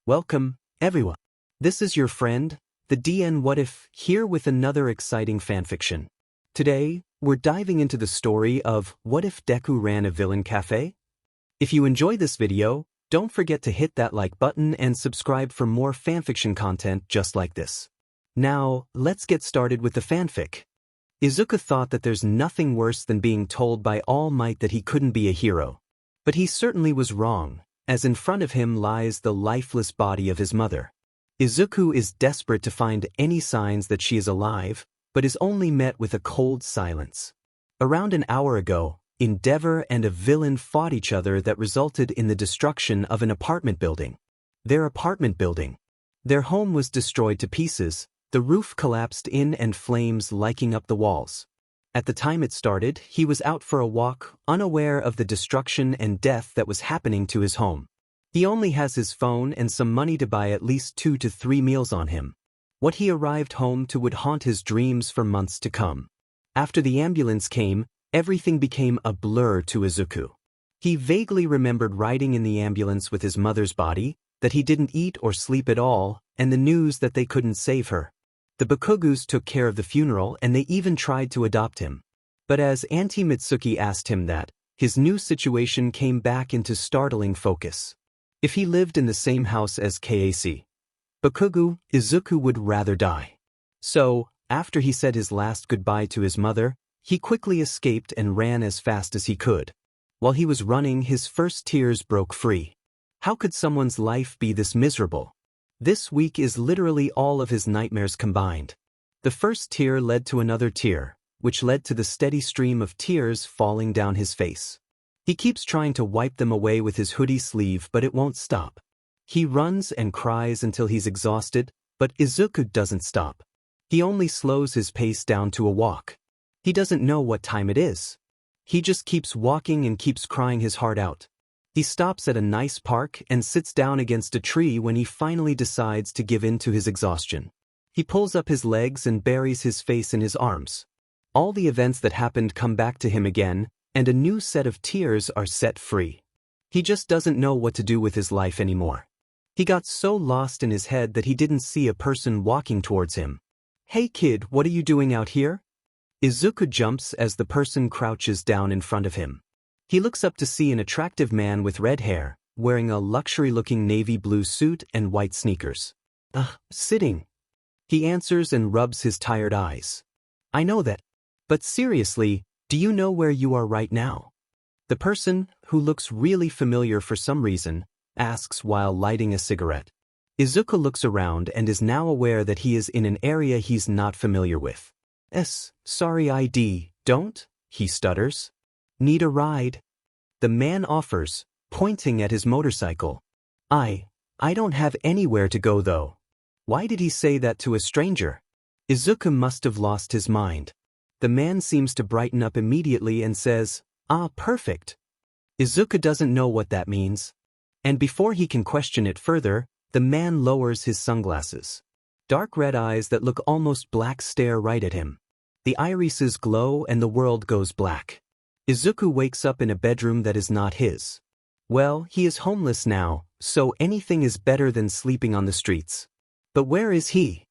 Welcome, everyone. This is your friend, the DN What If, here with another exciting fanfiction. Today, we're diving into the story of What If Deku Ran a Villain Café? If you enjoy this video, don't forget to hit that like button and subscribe for more fanfiction content just like this. Now, let's get started with the fanfic. Izuku thought that there's nothing worse than being told by All Might that he couldn't be a hero. But he certainly was wrong, as in front of him lies the lifeless body of his mother. Izuku is desperate to find any signs that she is alive, but is only met with a cold silence. Around an hour ago, Endeavor and a villain fought each other that resulted in the destruction of an apartment building. Their apartment building. Their home was destroyed to pieces, the roof collapsed in and flames lighting up the walls. At the time it started, he was out for a walk, unaware of the destruction and death that was happening to his home. He only has his phone and some money to buy at least 2 to 3 meals on him. What he arrived home to would haunt his dreams for months to come. After the ambulance came, everything became a blur to Izuku. He vaguely remembered riding in the ambulance with his mother's body, that he didn't eat or sleep at all, and the news that they couldn't save her. The Bakugus took care of the funeral and they even tried to adopt him. But as Auntie Mitsuki asked him that, his new situation came back into startling focus. If he lived in the same house as Kaase Bakugu, Izuku would rather die. So, after he said his last goodbye to his mother, he quickly escaped and ran as fast as he could. While he was running, his first tears broke free. How could someone's life be this miserable? This week is literally all of his nightmares combined. The first tear led to another tear, which led to the steady stream of tears falling down his face. He keeps trying to wipe them away with his hoodie sleeve, but it won't stop. He runs and cries until he's exhausted, but Izuku doesn't stop. He only slows his pace down to a walk. He doesn't know what time it is. He just keeps walking and keeps crying his heart out. He stops at a nice park and sits down against a tree when he finally decides to give in to his exhaustion. He pulls up his legs and buries his face in his arms. All the events that happened come back to him again, and a new set of tears are set free. He just doesn't know what to do with his life anymore. He got so lost in his head that he didn't see a person walking towards him. "Hey kid, what are you doing out here?" Izuku jumps as the person crouches down in front of him. He looks up to see an attractive man with red hair, wearing a luxury-looking navy blue suit and white sneakers. Sitting. He answers and rubs his tired eyes. "I know that. But seriously, do you know where you are right now?" The person, who looks really familiar for some reason, asks while lighting a cigarette. Izuku looks around and is now aware that he is in an area he's not familiar with. Sorry don't," he stutters. "Need a ride?" The man offers, pointing at his motorcycle. I don't have anywhere to go though." Why did he say that to a stranger? Izuku must have lost his mind. The man seems to brighten up immediately and says, Perfect." Izuku doesn't know what that means. And before he can question it further, the man lowers his sunglasses. Dark red eyes that look almost black stare right at him. The irises glow and the world goes black. Izuku wakes up in a bedroom that is not his. Well, he is homeless now, so anything is better than sleeping on the streets. But where is he?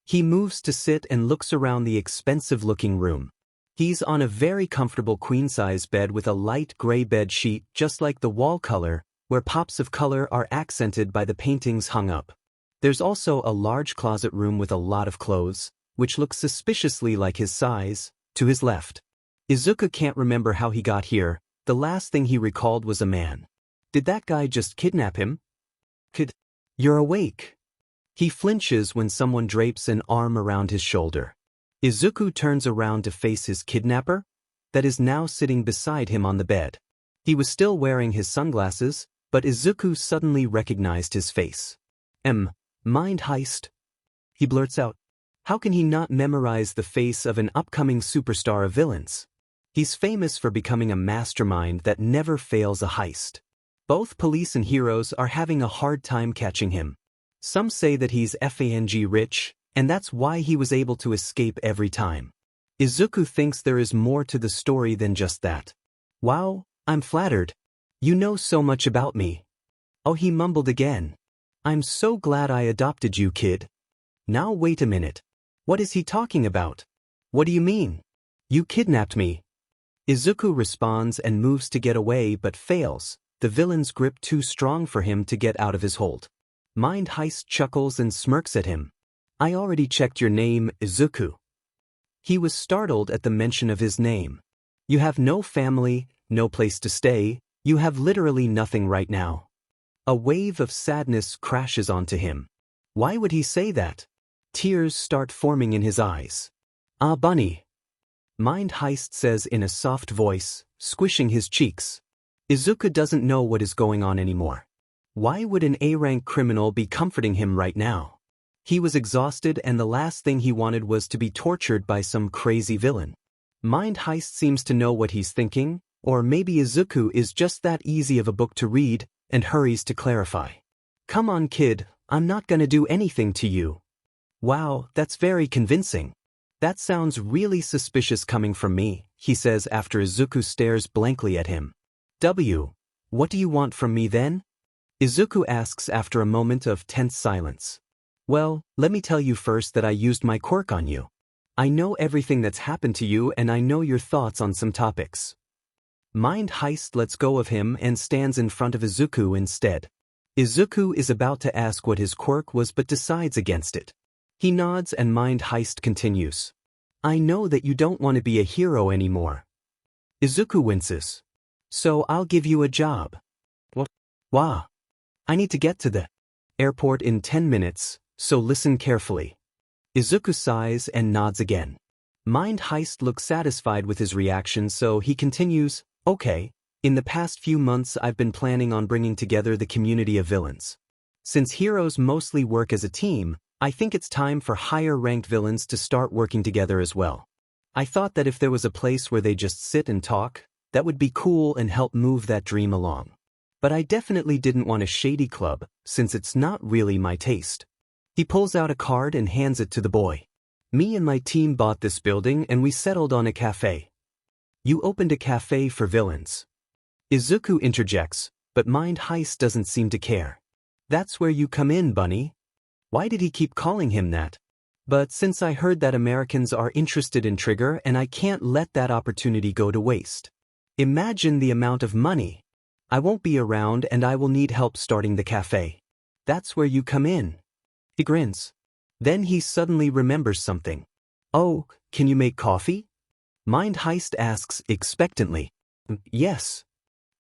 He moves to sit and looks around the expensive-looking room. He's on a very comfortable queen-size bed with a light gray bed sheet just like the wall color, where pops of color are accented by the paintings hung up. There's also a large closet room with a lot of clothes, which looks suspiciously like his size, to his left. Izuku can't remember how he got here. The last thing he recalled was a man. Did that guy just kidnap him? You're awake. He flinches when someone drapes an arm around his shoulder. Izuku turns around to face his kidnapper, that is now sitting beside him on the bed. He was still wearing his sunglasses, but Izuku suddenly recognized his face. Mind heist? He blurts out. How can he not memorize the face of an upcoming superstar of villains? He's famous for becoming a mastermind that never fails a heist. Both police and heroes are having a hard time catching him. Some say that he's FANG rich, and that's why he was able to escape every time. Izuku thinks there is more to the story than just that. Wow, I'm flattered. You know so much about me. Oh, he mumbled again. I'm so glad I adopted you, kid. Now wait a minute. What is he talking about? What do you mean? You kidnapped me. Izuku responds and moves to get away but fails, the villain's grip too strong for him to get out of his hold. Mind Heist chuckles and smirks at him. I already checked your name, Izuku. He was startled at the mention of his name. You have no family, no place to stay, you have literally nothing right now. A wave of sadness crashes onto him. Why would he say that? Tears start forming in his eyes. Ah, bunny. Mind Heist says in a soft voice, squishing his cheeks. Izuku doesn't know what is going on anymore. Why would an A-rank criminal be comforting him right now? He was exhausted and the last thing he wanted was to be tortured by some crazy villain. Mind Heist seems to know what he's thinking, or maybe Izuku is just that easy of a book to read, and hurries to clarify. Come on, kid, I'm not gonna do anything to you. Wow, that's very convincing. That sounds really suspicious coming from me, he says after Izuku stares blankly at him. What do you want from me then? Izuku asks after a moment of tense silence. Well, let me tell you first that I used my quirk on you. I know everything that's happened to you and I know your thoughts on some topics. Mind Heist lets go of him and stands in front of Izuku instead. Izuku is about to ask what his quirk was but decides against it. He nods and Mind Heist continues. I know that you don't want to be a hero anymore. Izuku winces. So I'll give you a job. What? Wah. I need to get to the airport in 10 minutes, so listen carefully. Izuku sighs and nods again. Mind Heist looks satisfied with his reaction so he continues, okay, in the past few months I've been planning on bringing together the community of villains. Since heroes mostly work as a team, I think it's time for higher-ranked villains to start working together as well. I thought that if there was a place where they just sit and talk, that would be cool and help move that dream along. But I definitely didn't want a shady club, since it's not really my taste. He pulls out a card and hands it to the boy. Me and my team bought this building and we settled on a cafe. You opened a cafe for villains. Izuku interjects, but Mind Heist doesn't seem to care. That's where you come in, bunny. Why did he keep calling him that? But since I heard that Americans are interested in Trigger and I can't let that opportunity go to waste. Imagine the amount of money. I won't be around and I will need help starting the cafe. That's where you come in. He grins. Then he suddenly remembers something. Oh, can you make coffee? Mind Heist asks expectantly. Yes.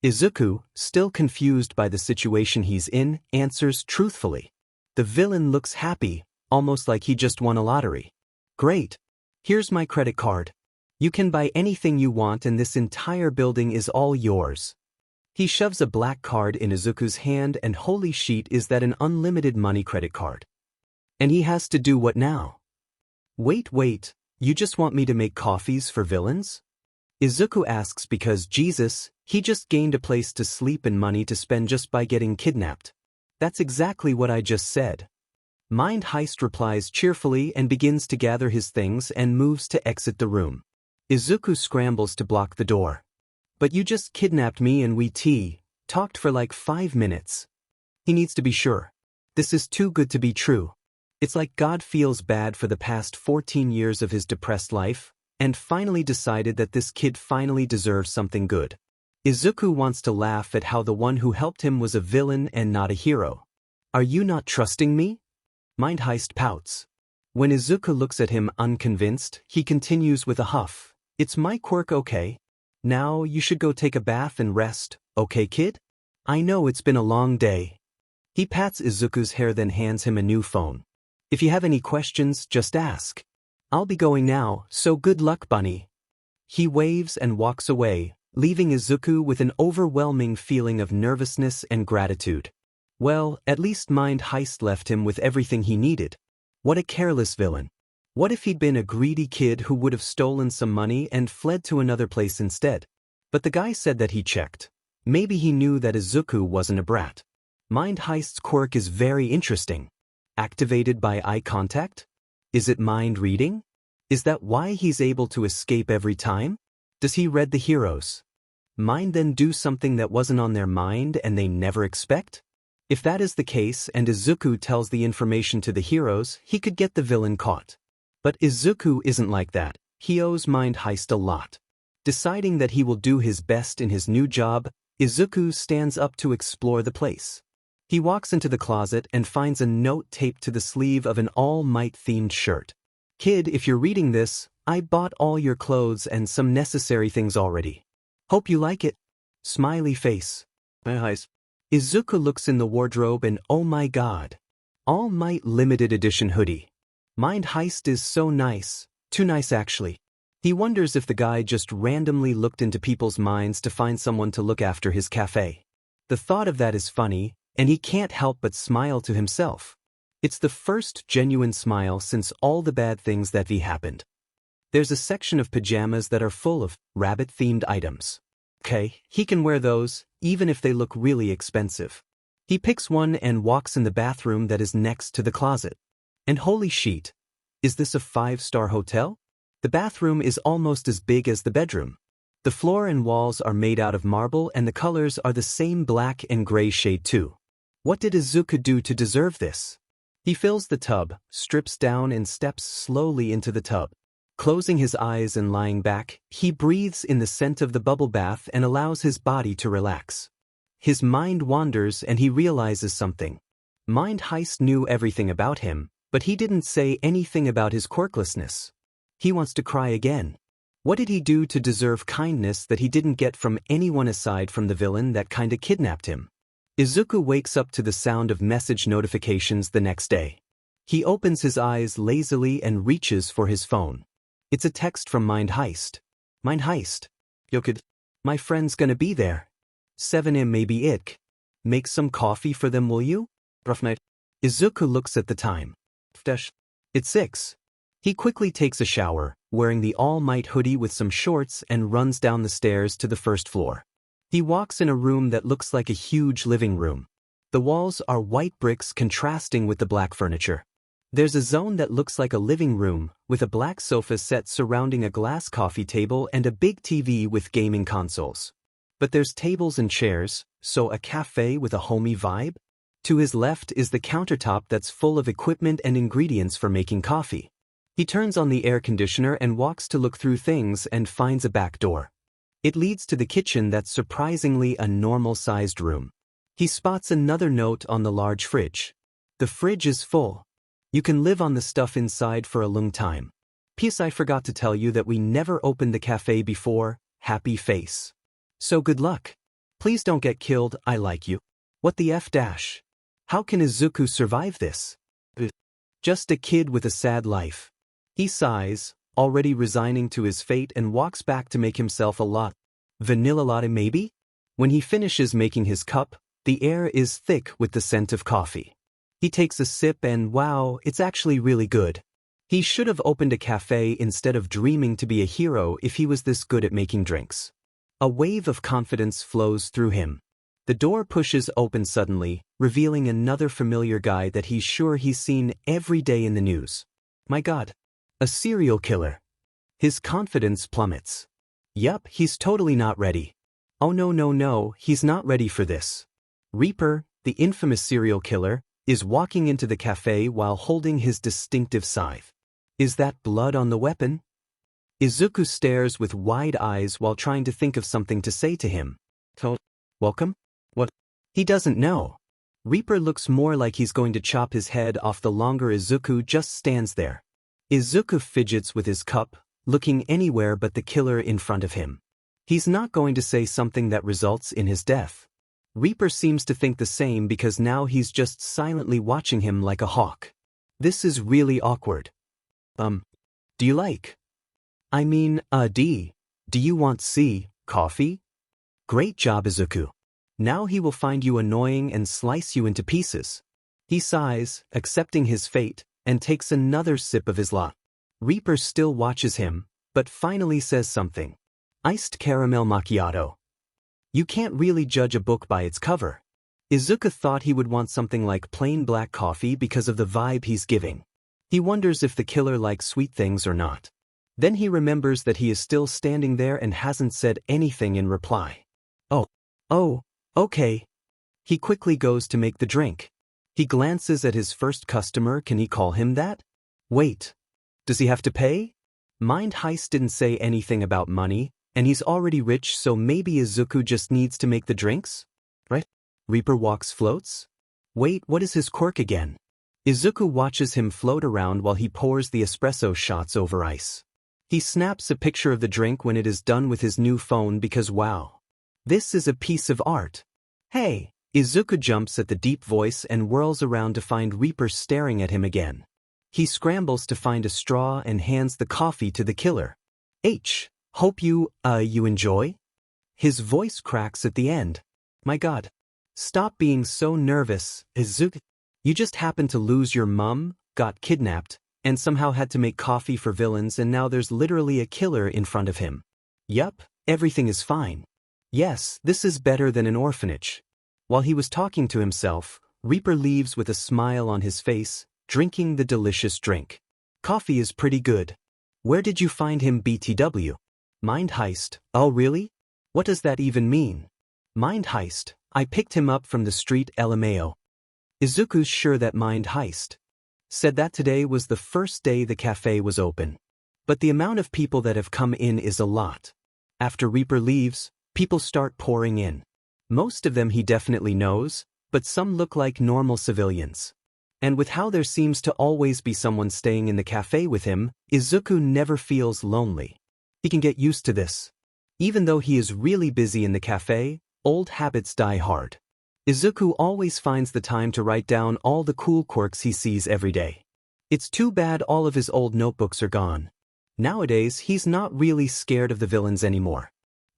Izuku, still confused by the situation he's in, answers truthfully. The villain looks happy, almost like he just won a lottery. Great. Here's my credit card. You can buy anything you want and this entire building is all yours. He shoves a black card in Izuku's hand and holy shit, is that an unlimited money credit card. And he has to do what now? Wait, you just want me to make coffees for villains? Izuku asks because Jesus, he just gained a place to sleep and money to spend just by getting kidnapped. That's exactly what I just said. Mind Heist replies cheerfully and begins to gather his things and moves to exit the room. Izuku scrambles to block the door. But you just kidnapped me and we talked for like 5 minutes. He needs to be sure. This is too good to be true. It's like God feels bad for the past 14 years of his depressed life, and finally decided that this kid finally deserves something good. Izuku wants to laugh at how the one who helped him was a villain and not a hero. Are you not trusting me? Mind Heist pouts. When Izuku looks at him unconvinced, he continues with a huff. It's my quirk, okay? Now you should go take a bath and rest, okay kid? I know it's been a long day. He pats Izuku's hair then hands him a new phone. If you have any questions, just ask. I'll be going now, so good luck, bunny. He waves and walks away, leaving Izuku with an overwhelming feeling of nervousness and gratitude. Well, at least Mind Heist left him with everything he needed. What a careless villain. What if he'd been a greedy kid who would have stolen some money and fled to another place instead? But the guy said that he checked. Maybe he knew that Izuku wasn't a brat. Mind Heist's quirk is very interesting. Activated by eye contact? Is it mind reading? Is that why he's able to escape every time? Does he read the heroes' mind then do something that wasn't on their mind and they never expect? If that is the case and Izuku tells the information to the heroes, he could get the villain caught. But Izuku isn't like that. He owes Mind Heist a lot. Deciding that he will do his best in his new job, Izuku stands up to explore the place. He walks into the closet and finds a note taped to the sleeve of an All Might-themed shirt. Kid, if you're reading this, I bought all your clothes and some necessary things already. Hope you like it. Smiley face. Izuku looks in the wardrobe and oh my god. All Might limited edition hoodie. Mind Heist is so nice. Too nice actually. He wonders if the guy just randomly looked into people's minds to find someone to look after his cafe. The thought of that is funny, and he can't help but smile to himself. It's the first genuine smile since all the bad things that happened. There's a section of pajamas that are full of rabbit-themed items. Okay, he can wear those, even if they look really expensive. He picks one and walks in the bathroom that is next to the closet. And holy shit, is this a 5-star hotel? The bathroom is almost as big as the bedroom. The floor and walls are made out of marble and the colors are the same black and gray shade too. What did Izuku do to deserve this? He fills the tub, strips down and steps slowly into the tub. Closing his eyes and lying back, he breathes in the scent of the bubble bath and allows his body to relax. His mind wanders and he realizes something. Mind Heist knew everything about him, but he didn't say anything about his quirklessness. He wants to cry again. What did he do to deserve kindness that he didn't get from anyone aside from the villain that kinda kidnapped him? Izuku wakes up to the sound of message notifications the next day. He opens his eyes lazily and reaches for his phone. It's a text from Mind Heist. Mind Heist. Yo kid. My friend's gonna be there. 7 maybe it. Make some coffee for them, will you? Rough night. Izuku looks at the time. It's 6. He quickly takes a shower, wearing the All Might hoodie with some shorts and runs down the stairs to the first floor. He walks in a room that looks like a huge living room. The walls are white bricks contrasting with the black furniture. There's a zone that looks like a living room, with a black sofa set surrounding a glass coffee table and a big TV with gaming consoles. But there's tables and chairs, so a cafe with a homey vibe? To his left is the countertop that's full of equipment and ingredients for making coffee. He turns on the air conditioner and walks to look through things and finds a back door. It leads to the kitchen that's surprisingly a normal-sized room. He spots another note on the large fridge. The fridge is full. You can live on the stuff inside for a long time. P.S. I forgot to tell you that we never opened the cafe before, happy face. So good luck. Please don't get killed, I like you. What the F dash? How can Izuku survive this? Just a kid with a sad life. He sighs, already resigning to his fate and walks back to make himself a vanilla latte maybe? When he finishes making his cup, the air is thick with the scent of coffee. He takes a sip and wow, it's actually really good. He should have opened a cafe instead of dreaming to be a hero if he was this good at making drinks. A wave of confidence flows through him. The door pushes open suddenly, revealing another familiar guy that he's sure he's seen every day in the news. My god. A serial killer. His confidence plummets. Yup, he's totally not ready. Oh no, he's not ready for this. Reaper, the infamous serial killer, is walking into the cafe while holding his distinctive scythe. Is that blood on the weapon? Izuku stares with wide eyes while trying to think of something to say to him. Welcome? What? He doesn't know. Reaper looks more like he's going to chop his head off the longer Izuku just stands there. Izuku fidgets with his cup, looking anywhere but the killer in front of him. He's not going to say something that results in his death. Reaper seems to think the same because now he's just silently watching him like a hawk. This is really awkward. Do you like? I mean, do you want coffee? Great job, Izuku. Now he will find you annoying and slice you into pieces. He sighs, accepting his fate, and takes another sip of his latte. Reaper still watches him, but finally says something. Iced caramel macchiato. You can't really judge a book by its cover. Izuku thought he would want something like plain black coffee because of the vibe he's giving. He wonders if the killer likes sweet things or not. Then he remembers that he is still standing there and hasn't said anything in reply. Oh, okay. He quickly goes to make the drink. He glances at his first customer. Can he call him that? Wait. Does he have to pay? Mind Heist didn't say anything about money, and he's already rich, so maybe Izuku just needs to make the drinks? Right? Reaper walks floats? Wait, what is his quirk again? Izuku watches him float around while he pours the espresso shots over ice. He snaps a picture of the drink when it is done with his new phone because wow. This is a piece of art. Hey! Izuku jumps at the deep voice and whirls around to find Reaper staring at him again. He scrambles to find a straw and hands the coffee to the killer. Hope you enjoy? His voice cracks at the end. My god. Stop being so nervous, Izuku. You just happened to lose your mum, got kidnapped, and somehow had to make coffee for villains, and now there's literally a killer in front of him. Yup, everything is fine. Yes, this is better than an orphanage. While he was talking to himself, Reaper leaves with a smile on his face, drinking the delicious drink. Coffee is pretty good. Where did you find him, BTW? Mind Heist. Oh really? What does that even mean? Mind Heist. I picked him up from the street, LMAO. Izuku's sure that Mind Heist said that today was the first day the cafe was open. But the amount of people that have come in is a lot. After Reaper leaves, people start pouring in. Most of them he definitely knows, but some look like normal civilians. And with how there seems to always be someone staying in the cafe with him, Izuku never feels lonely. He can get used to this. Even though he is really busy in the cafe, old habits die hard. Izuku always finds the time to write down all the cool quirks he sees every day. It's too bad all of his old notebooks are gone. Nowadays, he's not really scared of the villains anymore.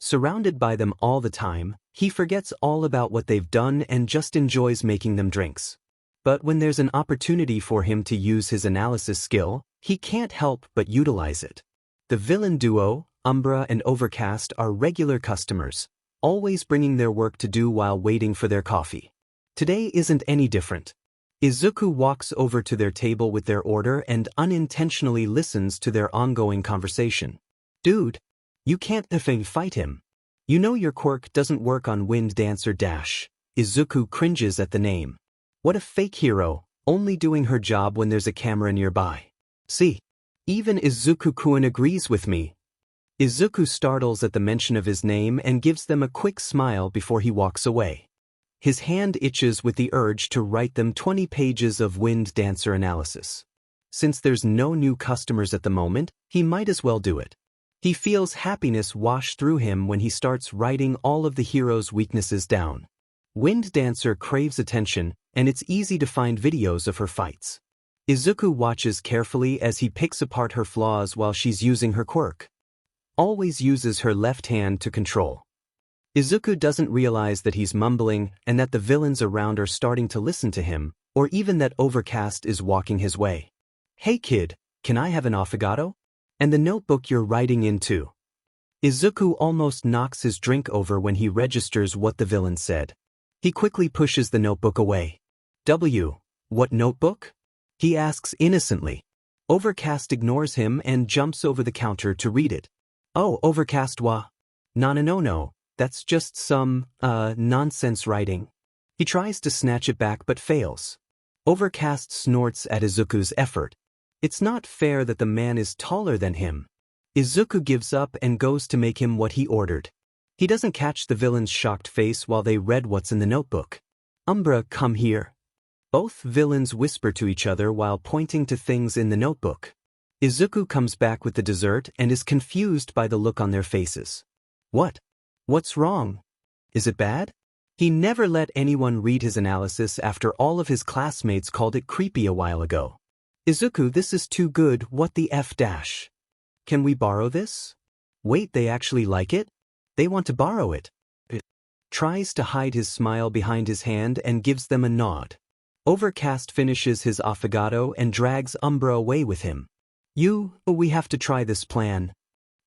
Surrounded by them all the time, he forgets all about what they've done and just enjoys making them drinks. But when there's an opportunity for him to use his analysis skill, he can't help but utilize it. The villain duo, Umbra and Overcast, are regular customers, always bringing their work to do while waiting for their coffee. Today isn't any different. Izuku walks over to their table with their order and unintentionally listens to their ongoing conversation. Dude, you can't fight him. You know your quirk doesn't work on Wind Dancer Dash. Izuku cringes at the name. What a fake hero, only doing her job when there's a camera nearby. See, even Izuku-kun agrees with me. Izuku startles at the mention of his name and gives them a quick smile before he walks away. His hand itches with the urge to write them 20 pages of Wind Dancer analysis. Since there's no new customers at the moment, he might as well do it. He feels happiness wash through him when he starts writing all of the hero's weaknesses down. Wind Dancer craves attention, and it's easy to find videos of her fights. Izuku watches carefully as he picks apart her flaws while she's using her quirk. Always uses her left hand to control. Izuku doesn't realize that he's mumbling and that the villains around are starting to listen to him, or even that Overcast is walking his way. Hey kid, can I have an affogato? And the notebook you're writing in too. Izuku almost knocks his drink over when he registers what the villain said. He quickly pushes the notebook away. What notebook? He asks innocently. Overcast ignores him and jumps over the counter to read it. Oh, Overcast wa? No, that's just some, nonsense writing. He tries to snatch it back but fails. Overcast snorts at Izuku's effort. It's not fair that the man is taller than him. Izuku gives up and goes to make him what he ordered. He doesn't catch the villain's shocked face while they read what's in the notebook. Umbra, come here. Both villains whisper to each other while pointing to things in the notebook. Izuku comes back with the dessert and is confused by the look on their faces. What's wrong? Is it bad? He never let anyone read his analysis after all of his classmates called it creepy a while ago. Izuku, this is too good, what the F dash? Can we borrow this? Wait, they actually like it? They want to borrow it. Tries to hide his smile behind his hand and gives them a nod. Overcast finishes his affogato and drags Umbra away with him. We have to try this plan.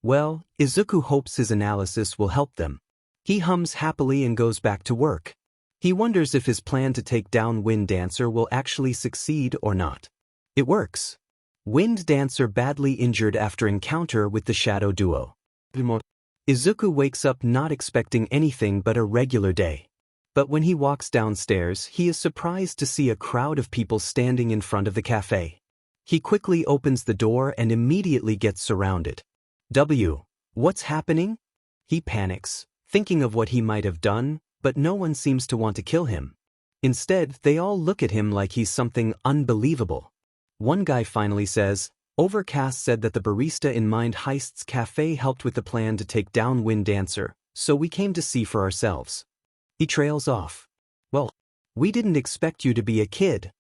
Well, Izuku hopes his analysis will help them. He hums happily and goes back to work. He wonders if his plan to take down Wind Dancer will actually succeed or not. It works. Wind Dancer badly injured after encounter with the shadow duo. Izuku wakes up not expecting anything but a regular day. But when he walks downstairs, he is surprised to see a crowd of people standing in front of the cafe. He quickly opens the door and immediately gets surrounded. What's happening? He panics, thinking of what he might have done, but no one seems to want to kill him. Instead, they all look at him like he's something unbelievable. One guy finally says, Overcast said that the barista in Mind Heist's cafe helped with the plan to take down Wind Dancer, so we came to see for ourselves. He trails off. Well, we didn't expect you to be a kid.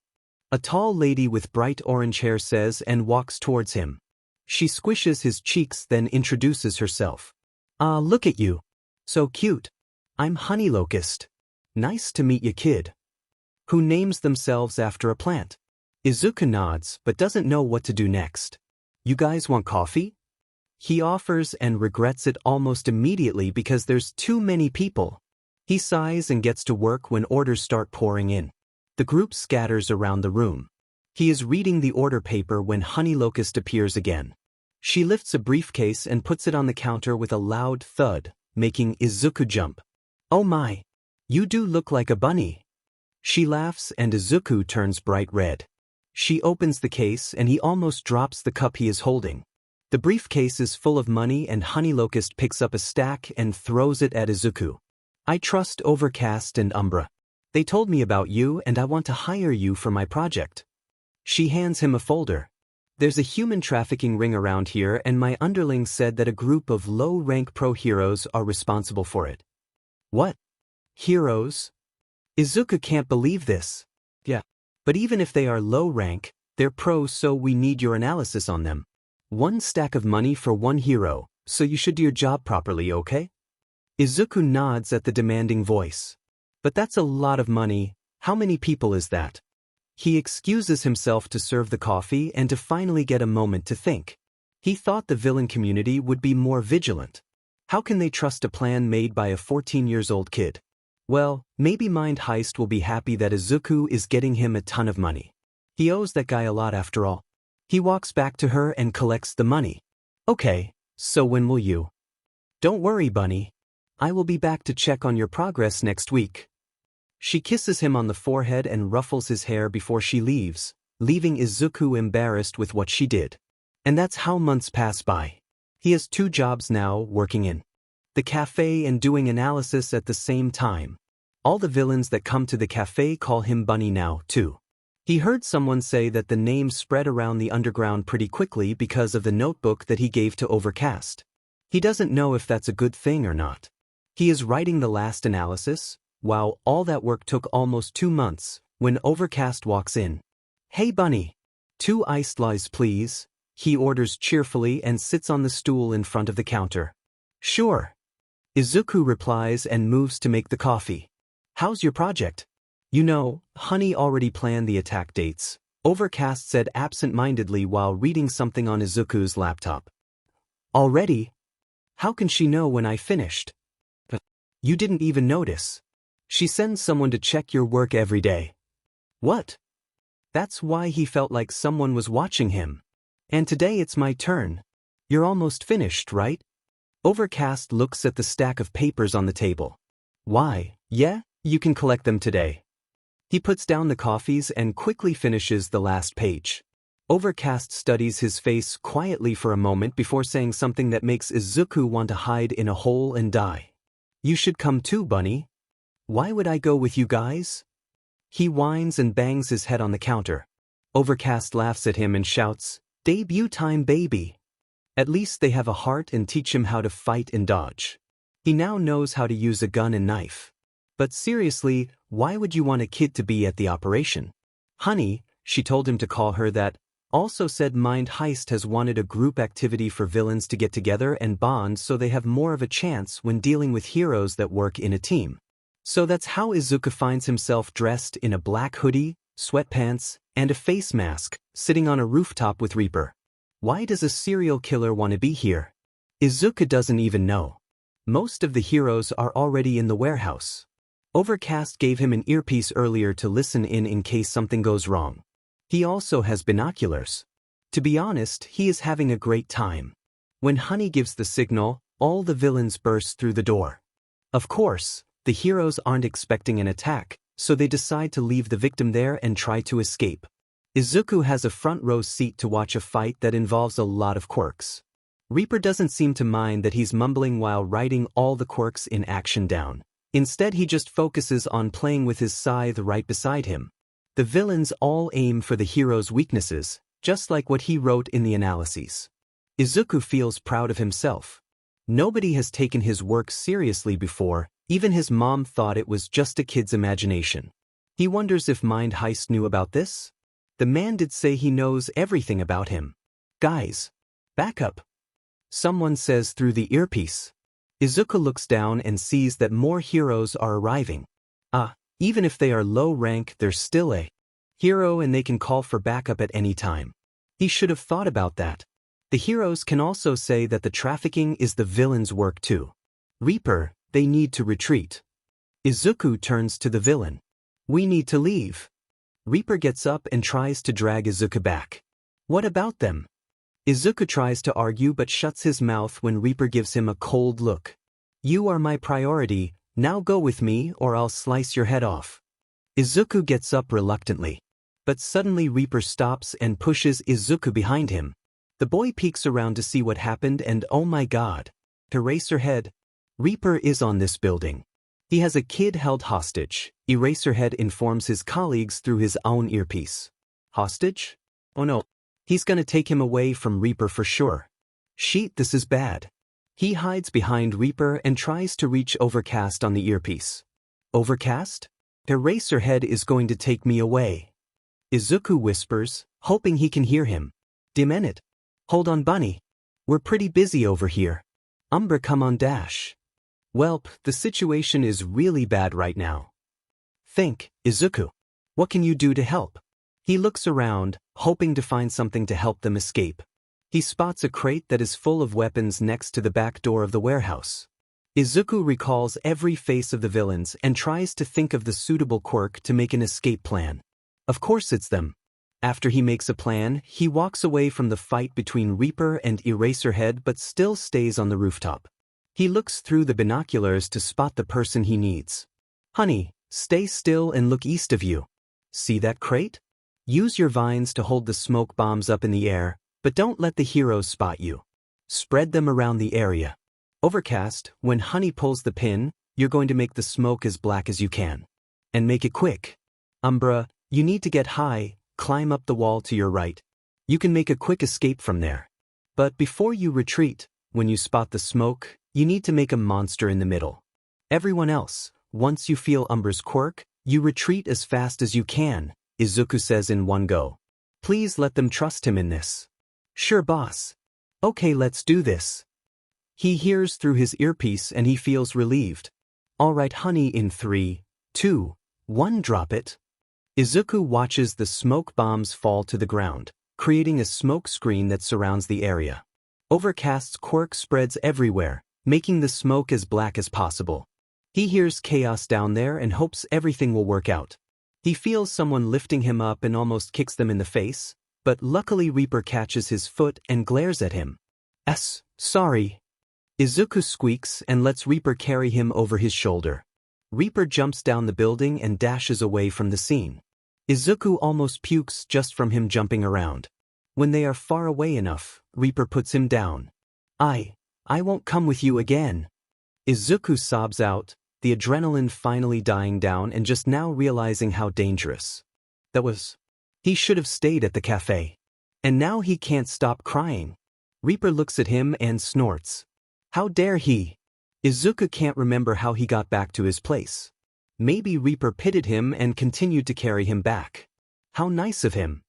A tall lady with bright orange hair says and walks towards him. She squishes his cheeks, then introduces herself. Look at you. So cute. I'm Honey Locust. Nice to meet you, kid. Who names themselves after a plant. Izuku nods but doesn't know what to do next. You guys want coffee? He offers and regrets it almost immediately because there's too many people. He sighs and gets to work when orders start pouring in. The group scatters around the room. He is reading the order paper when Honey Locust appears again. She lifts a briefcase and puts it on the counter with a loud thud, making Izuku jump. Oh my! You do look like a bunny. She laughs and Izuku turns bright red. She opens the case and he almost drops the cup he is holding. The briefcase is full of money and Honey Locust picks up a stack and throws it at Izuku. I trust Overcast and Umbra. They told me about you and I want to hire you for my project. She hands him a folder. There's a human trafficking ring around here and my underlings said that a group of low-rank pro-heroes are responsible for it. What? Heroes? Izuku can't believe this. Yeah. But even if they are low rank, they're pros, so we need your analysis on them. 1 stack of money for 1 hero, so you should do your job properly, okay? Izuku nods at the demanding voice. But that's a lot of money. How many people is that? He excuses himself to serve the coffee and to finally get a moment to think. He thought the villain community would be more vigilant. How can they trust a plan made by a 14-year-old kid? Well, maybe Mind Heist will be happy that Izuku is getting him a ton of money. He owes that guy a lot after all. He walks back to her and collects the money. Okay, so when will you? Don't worry, Bunny. I will be back to check on your progress next week. She kisses him on the forehead and ruffles his hair before she leaves, leaving Izuku embarrassed with what she did. And that's how months pass by. He has 2 jobs now, working in the cafe and doing analysis at the same time. All the villains that come to the cafe call him Bunny now, too. He heard someone say that the name spread around the underground pretty quickly because of the notebook that he gave to Overcast. He doesn't know if that's a good thing or not. He is writing the last analysis. Wow, all that work took almost 2 months, when Overcast walks in. Hey Bunny. 2 iced lattes please, he orders cheerfully and sits on the stool in front of the counter. Sure. Izuku replies and moves to make the coffee. How's your project? You know, Honey already planned the attack dates, Overcast said absent-mindedly while reading something on Izuku's laptop. Already? How can she know when I finished? But you didn't even notice. She sends someone to check your work every day. What? That's why he felt like someone was watching him. And today it's my turn. You're almost finished, right? Overcast looks at the stack of papers on the table. Why, yeah, you can collect them today. He puts down the coffees and quickly finishes the last page. Overcast studies his face quietly for a moment before saying something that makes Izuku want to hide in a hole and die. You should come too, Bunny. Why would I go with you guys? He whines and bangs his head on the counter. Overcast laughs at him and shouts, Debut time, baby. At least they have a heart and teach him how to fight and dodge. He now knows how to use a gun and knife. But seriously, why would you want a kid to be at the operation? Honey, she told him to call her that, also said Mind Heist has wanted a group activity for villains to get together and bond so they have more of a chance when dealing with heroes that work in a team. So that's how Izuku finds himself dressed in a black hoodie, sweatpants, and a face mask, sitting on a rooftop with Reaper. Why does a serial killer want to be here? Izuku doesn't even know. Most of the heroes are already in the warehouse. Overcast gave him an earpiece earlier to listen in case something goes wrong. He also has binoculars. To be honest, he is having a great time. When Honey gives the signal, all the villains burst through the door. Of course, The heroes aren't expecting an attack, so they decide to leave the victim there and try to escape. Izuku has a front row seat to watch a fight that involves a lot of quirks. Reaper doesn't seem to mind that he's mumbling while writing all the quirks in action down. Instead, he just focuses on playing with his scythe right beside him. The villains all aim for the hero's weaknesses, just like what he wrote in the analyses. Izuku feels proud of himself. Nobody has taken his work seriously before, even his mom thought it was just a kid's imagination. He wonders if Mind Heist knew about this? The man did say he knows everything about him. Guys, back up. Someone says through the earpiece. Izuku looks down and sees that more heroes are arriving. Even if they are low rank, they're still a hero and they can call for backup at any time. He should have thought about that. The heroes can also say that the trafficking is the villain's work too. Reaper, they need to retreat. Izuku turns to the villain. We need to leave. Reaper gets up and tries to drag Izuku back. What about them? Izuku tries to argue but shuts his mouth when Reaper gives him a cold look. You are my priority, now go with me or I'll slice your head off. Izuku gets up reluctantly. But suddenly Reaper stops and pushes Izuku behind him. The boy peeks around to see what happened and oh my god. Eraserhead. Reaper is on this building. He has a kid held hostage. Eraserhead informs his colleagues through his own earpiece. Hostage? Oh no. He's gonna take him away from Reaper for sure. Shit, this is bad. He hides behind Reaper and tries to reach Overcast on the earpiece. Overcast? Eraserhead is going to take me away. Izuku whispers, hoping he can hear him. Damn it. Hold on, Bunny. We're pretty busy over here. Umbra, come on, Dash. Welp, the situation is really bad right now. Think, Izuku. What can you do to help? He looks around, hoping to find something to help them escape. He spots a crate that is full of weapons next to the back door of the warehouse. Izuku recalls every face of the villains and tries to think of the suitable quirk to make an escape plan. Of course it's them. After he makes a plan, he walks away from the fight between Reaper and Eraserhead but still stays on the rooftop. He looks through the binoculars to spot the person he needs. Honey, stay still and look east of you. See that crate? Use your vines to hold the smoke bombs up in the air, but don't let the heroes spot you. Spread them around the area. Overcast, when Honey pulls the pin, you're going to make the smoke as black as you can. And make it quick. Umbra, you need to get high, climb up the wall to your right. You can make a quick escape from there. But before you retreat, when you spot the smoke, you need to make a monster in the middle. Everyone else, once you feel Umbra's quirk, you retreat as fast as you can, Izuku says in one go. Please let them trust him in this. Sure, boss. Okay, let's do this. He hears through his earpiece and he feels relieved. All right, Honey, in 3, 2, 1, drop it. Izuku watches the smoke bombs fall to the ground, creating a smoke screen that surrounds the area. Overcast's quirk spreads everywhere, making the smoke as black as possible. He hears chaos down there and hopes everything will work out. He feels someone lifting him up and almost kicks them in the face, but luckily Reaper catches his foot and glares at him. Sorry. Izuku squeaks and lets Reaper carry him over his shoulder. Reaper jumps down the building and dashes away from the scene. Izuku almost pukes just from him jumping around. When they are far away enough, Reaper puts him down. I won't come with you again. Izuku sobs out, the adrenaline finally dying down and just now realizing how dangerous that was. He should have stayed at the cafe. And now he can't stop crying. Reaper looks at him and snorts. How dare he? Izuku can't remember how he got back to his place. Maybe Reaper pitted him and continued to carry him back. How nice of him.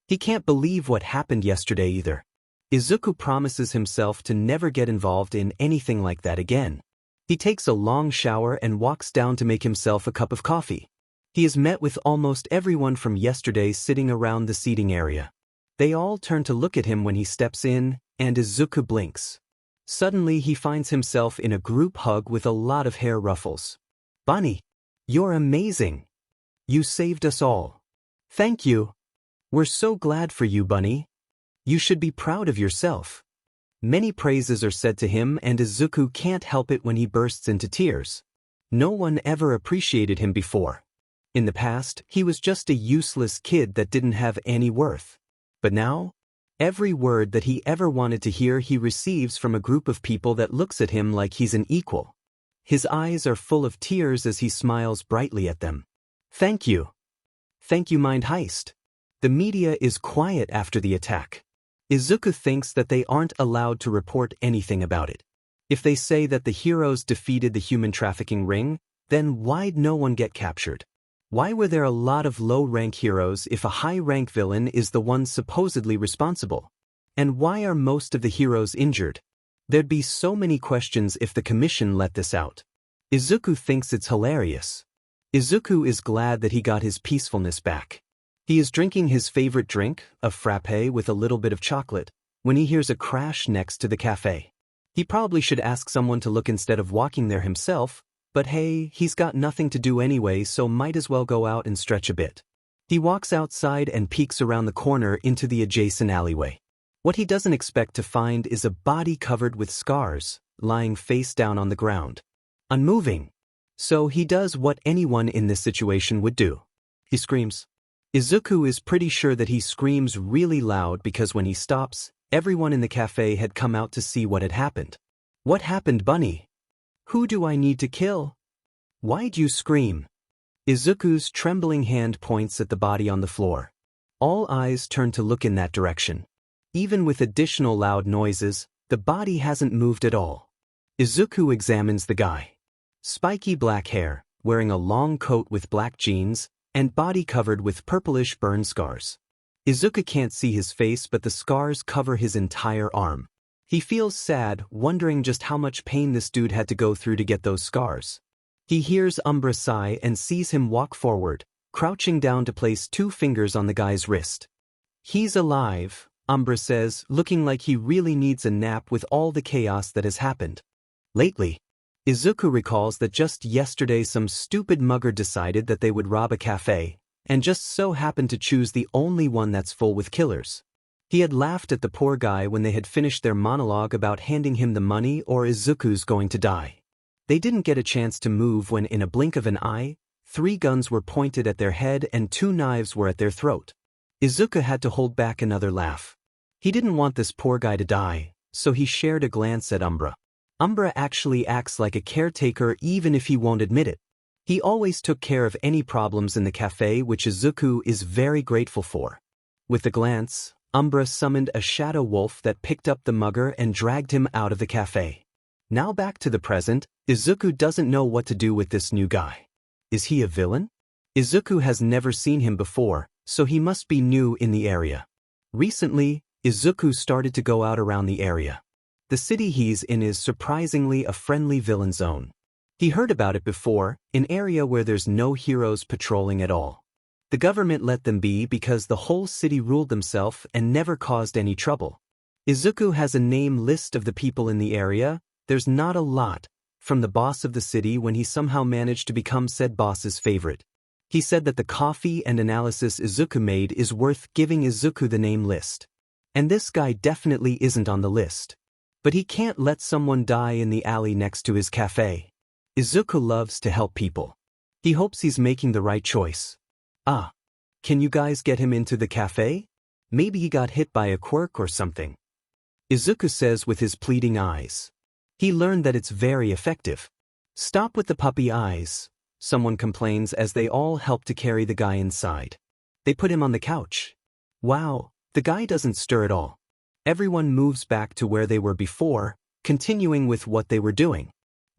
He can't believe what happened yesterday either. Izuku promises himself to never get involved in anything like that again. He takes a long shower and walks down to make himself a cup of coffee. He is met with almost everyone from yesterday sitting around the seating area. They all turn to look at him when he steps in, and Izuku blinks. Suddenly he finds himself in a group hug with a lot of hair ruffles. Bunny, you're amazing. You saved us all. Thank you. We're so glad for you, Bunny. You should be proud of yourself. Many praises are said to him and Izuku can't help it when he bursts into tears. No one ever appreciated him before. In the past, he was just a useless kid that didn't have any worth. But now, every word that he ever wanted to hear he receives from a group of people that looks at him like he's an equal. His eyes are full of tears as he smiles brightly at them. Thank you. Thank you, Mind Heist. The media is quiet after the attack. Izuku thinks that they aren't allowed to report anything about it. If they say that the heroes defeated the human trafficking ring, then why'd no one get captured? Why were there a lot of low-rank heroes if a high-rank villain is the one supposedly responsible? And why are most of the heroes injured? There'd be so many questions if the commission let this out. Izuku thinks it's hilarious. Izuku is glad that he got his peacefulness back. He is drinking his favorite drink, a frappe with a little bit of chocolate, when he hears a crash next to the cafe. He probably should ask someone to look instead of walking there himself, but hey, he's got nothing to do anyway, so might as well go out and stretch a bit. He walks outside and peeks around the corner into the adjacent alleyway. What he doesn't expect to find is a body covered with scars, lying face down on the ground. Unmoving. So he does what anyone in this situation would do. He screams. Izuku is pretty sure that he screams really loud because when he stops, everyone in the cafe had come out to see what had happened. What happened, Bunny? Who do I need to kill? Why'd you scream? Izuku's trembling hand points at the body on the floor. All eyes turn to look in that direction. Even with additional loud noises, the body hasn't moved at all. Izuku examines the guy. Spiky black hair, wearing a long coat with black jeans, and body covered with purplish burn scars. Izuku can't see his face, but the scars cover his entire arm. He feels sad, wondering just how much pain this dude had to go through to get those scars. He hears Umbra sigh and sees him walk forward, crouching down to place 2 fingers on the guy's wrist. He's alive, Umbra says, looking like he really needs a nap with all the chaos that has happened. Lately, Izuku recalls that just yesterday some stupid mugger decided that they would rob a cafe, and just so happened to choose the only one that's full with killers. He had laughed at the poor guy when they had finished their monologue about handing him the money or Izuku's going to die. They didn't get a chance to move when in a blink of an eye, 3 guns were pointed at their head and 2 knives were at their throat. Izuku had to hold back another laugh. He didn't want this poor guy to die, so he shared a glance at Umbra. Umbra actually acts like a caretaker even if he won't admit it. He always took care of any problems in the cafe, which Izuku is very grateful for. With a glance, Umbra summoned a shadow wolf that picked up the mugger and dragged him out of the cafe. Now back to the present, Izuku doesn't know what to do with this new guy. Is he a villain? Izuku has never seen him before, so he must be new in the area. Recently, Izuku started to go out around the area. The city he's in is surprisingly a friendly villain zone. He heard about it before, an area where there's no heroes patrolling at all. The government let them be because the whole city ruled themselves and never caused any trouble. Izuku has a name list of the people in the area. There's not a lot, from the boss of the city when he somehow managed to become said boss's favorite. He said that the coffee and analysis Izuku made is worth giving Izuku the name list. And this guy definitely isn't on the list. But he can't let someone die in the alley next to his cafe. Izuku loves to help people. He hopes he's making the right choice. Ah, can you guys get him into the cafe? Maybe he got hit by a quirk or something. Izuku says with his pleading eyes. He learned that it's very effective. Stop with the puppy eyes, someone complains as they all help to carry the guy inside. They put him on the couch. Wow, the guy doesn't stir at all. Everyone moves back to where they were before, continuing with what they were doing.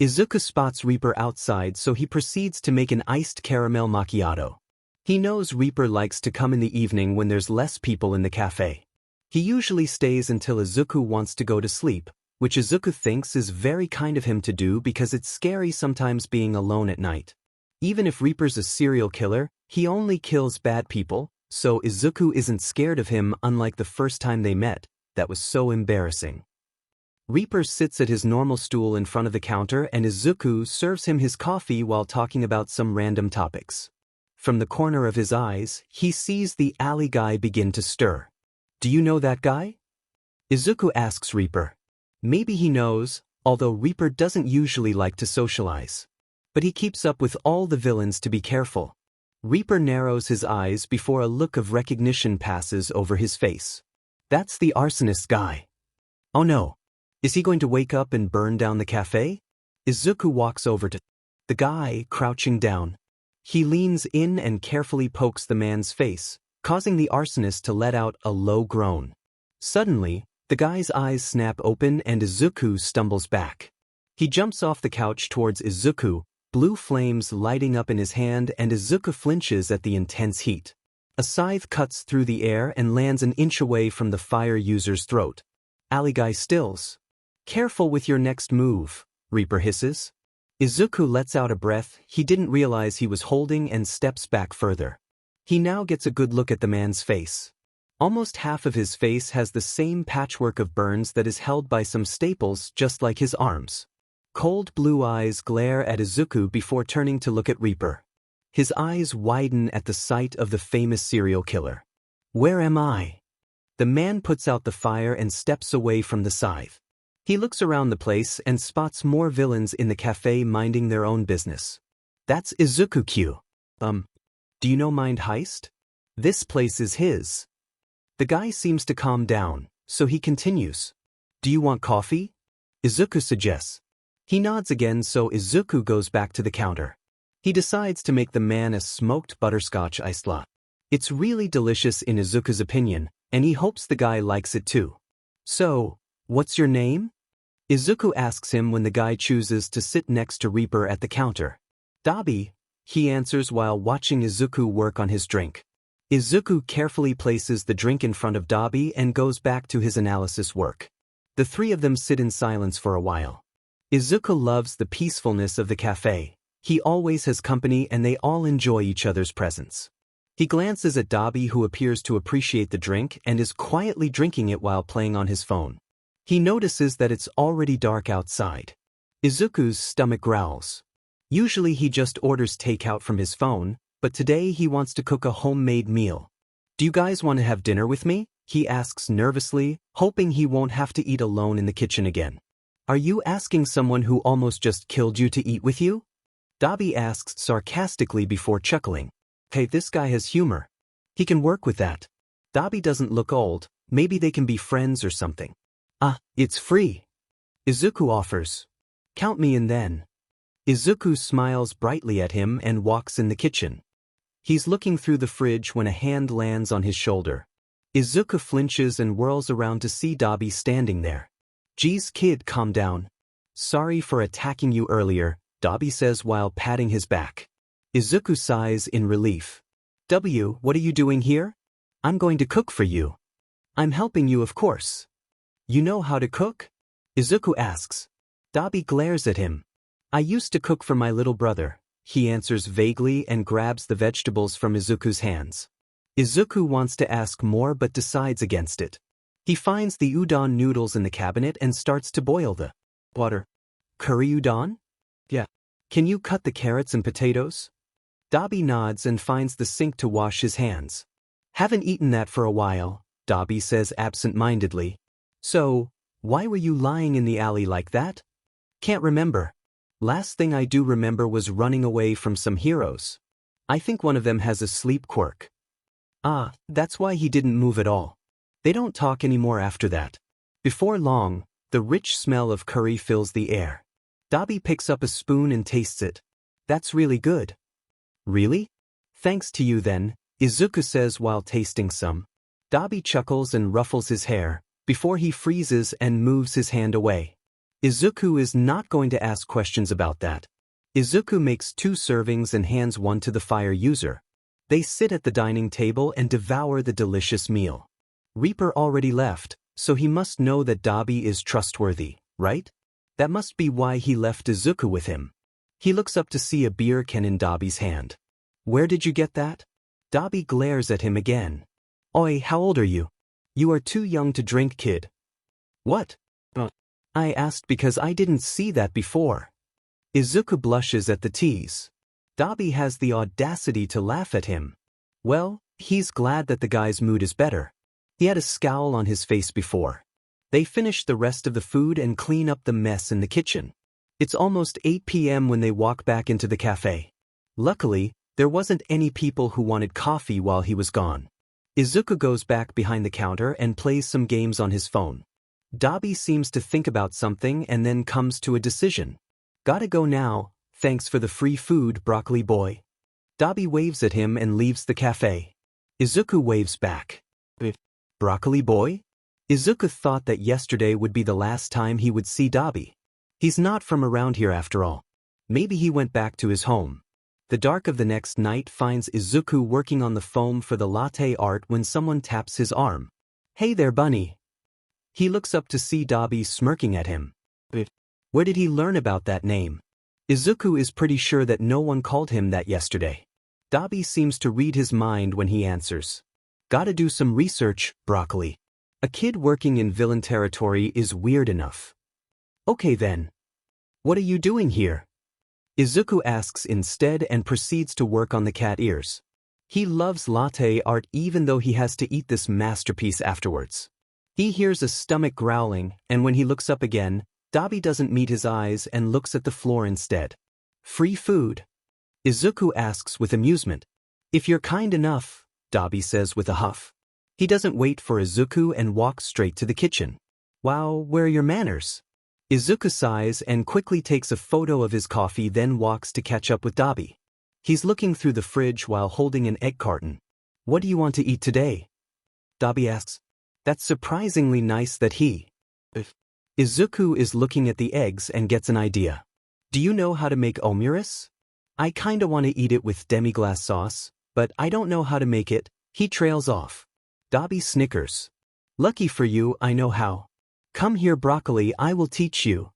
Izuku spots Reaper outside, so he proceeds to make an iced caramel macchiato. He knows Reaper likes to come in the evening when there's less people in the cafe. He usually stays until Izuku wants to go to sleep, which Izuku thinks is very kind of him to do because it's scary sometimes being alone at night. Even if Reaper's a serial killer, he only kills bad people, so Izuku isn't scared of him unlike the first time they met. That was so embarrassing. Reaper sits at his normal stool in front of the counter and Izuku serves him his coffee while talking about some random topics. From the corner of his eyes, he sees the alley guy begin to stir. Do you know that guy? Izuku asks Reaper. Maybe he knows, although Reaper doesn't usually like to socialize. But he keeps up with all the villains to be careful. Reaper narrows his eyes before a look of recognition passes over his face. That's the arsonist guy. Oh no. Is he going to wake up and burn down the cafe? Izuku walks over to the guy, crouching down. He leans in and carefully pokes the man's face, causing the arsonist to let out a low groan. Suddenly, the guy's eyes snap open and Izuku stumbles back. He jumps off the couch towards Izuku, blue flames lighting up in his hand, and Izuku flinches at the intense heat. A scythe cuts through the air and lands an inch away from the fire user's throat. Alley guy stills. Careful with your next move, Reaper hisses. Izuku lets out a breath he didn't realize he was holding and steps back further. He now gets a good look at the man's face. Almost half of his face has the same patchwork of burns that is held by some staples, just like his arms. Cold blue eyes glare at Izuku before turning to look at Reaper. His eyes widen at the sight of the famous serial killer. Where am I? The man puts out the fire and steps away from the scythe. He looks around the place and spots more villains in the cafe minding their own business. That's Izuku Q. Do you know Mind Heist? This place is his. The guy seems to calm down, so he continues. Do you want coffee? Izuku suggests. He nods again, so Izuku goes back to the counter. He decides to make the man a smoked butterscotch iced latte. It's really delicious in Izuku's opinion, and he hopes the guy likes it too. So, what's your name? Izuku asks him when the guy chooses to sit next to Reaper at the counter. Dabi, he answers while watching Izuku work on his drink. Izuku carefully places the drink in front of Dabi and goes back to his analysis work. The three of them sit in silence for a while. Izuku loves the peacefulness of the cafe. He always has company and they all enjoy each other's presence. He glances at Dabi, who appears to appreciate the drink and is quietly drinking it while playing on his phone. He notices that it's already dark outside. Izuku's stomach growls. Usually he just orders takeout from his phone, but today he wants to cook a homemade meal. Do you guys want to have dinner with me? He asks nervously, hoping he won't have to eat alone in the kitchen again. Are you asking someone who almost just killed you to eat with you? Dabi asks sarcastically before chuckling. Hey, this guy has humor. He can work with that. Dabi doesn't look old, maybe they can be friends or something. It's free. Izuku offers. Count me in then. Izuku smiles brightly at him and walks in the kitchen. He's looking through the fridge when a hand lands on his shoulder. Izuku flinches and whirls around to see Dabi standing there. Geez kid, calm down. Sorry for attacking you earlier, Dabi says while patting his back. Izuku sighs in relief. What are you doing here? I'm going to cook for you. I'm helping you, of course. You know how to cook? Izuku asks. Dabi glares at him. I used to cook for my little brother, he answers vaguely and grabs the vegetables from Izuku's hands. Izuku wants to ask more but decides against it. He finds the udon noodles in the cabinet and starts to boil the water. Curry udon? Yeah. Can you cut the carrots and potatoes? Dabi nods and finds the sink to wash his hands. Haven't eaten that for a while, Dabi says absent-mindedly. So, why were you lying in the alley like that? Can't remember. Last thing I do remember was running away from some heroes. I think one of them has a sleep quirk. That's why he didn't move at all. They don't talk anymore after that. Before long, the rich smell of curry fills the air. Dabi picks up a spoon and tastes it. That's really good. Really? Thanks to you then, Izuku says while tasting some. Dabi chuckles and ruffles his hair, before he freezes and moves his hand away. Izuku is not going to ask questions about that. Izuku makes 2 servings and hands one to the fire user. They sit at the dining table and devour the delicious meal. Reaper already left, so he must know that Dabi is trustworthy, right? That must be why he left Izuku with him. He looks up to see a beer can in Dabi's hand. Where did you get that? Dabi glares at him again. Oi, how old are you? You are too young to drink, kid. What? I asked because I didn't see that before. Izuku blushes at the tease. Dabi has the audacity to laugh at him. Well, he's glad that the guy's mood is better. He had a scowl on his face before. They finish the rest of the food and clean up the mess in the kitchen. It's almost 8 p.m. when they walk back into the cafe. Luckily, there wasn't any people who wanted coffee while he was gone. Izuku goes back behind the counter and plays some games on his phone. Dabi seems to think about something and then comes to a decision. Gotta go now, thanks for the free food, broccoli boy. Dabi waves at him and leaves the cafe. Izuku waves back. Broccoli boy? Izuku thought that yesterday would be the last time he would see Dabi. He's not from around here after all. Maybe he went back to his home. The dark of the next night finds Izuku working on the foam for the latte art when someone taps his arm. Hey there, bunny. He looks up to see Dabi smirking at him. Where did he learn about that name? Izuku is pretty sure that no one called him that yesterday. Dabi seems to read his mind when he answers. Gotta do some research, broccoli. A kid working in villain territory is weird enough. Okay then. What are you doing here? Izuku asks instead and proceeds to work on the cat ears. He loves latte art even though he has to eat this masterpiece afterwards. He hears a stomach growling, and when he looks up again, Dabi doesn't meet his eyes and looks at the floor instead. Free food? Izuku asks with amusement. If you're kind enough, Dabi says with a huff. He doesn't wait for Izuku and walks straight to the kitchen. Wow, where are your manners? Izuku sighs and quickly takes a photo of his coffee, then walks to catch up with Dabi. He's looking through the fridge while holding an egg carton. What do you want to eat today? Dabi asks. That's surprisingly nice that he... Izuku is looking at the eggs and gets an idea. Do you know how to make omurice? I kinda want to eat it with demi-glace sauce, but I don't know how to make it. He trails off. Dabi snickers. Lucky for you, I know how. Come here, broccoli, I will teach you.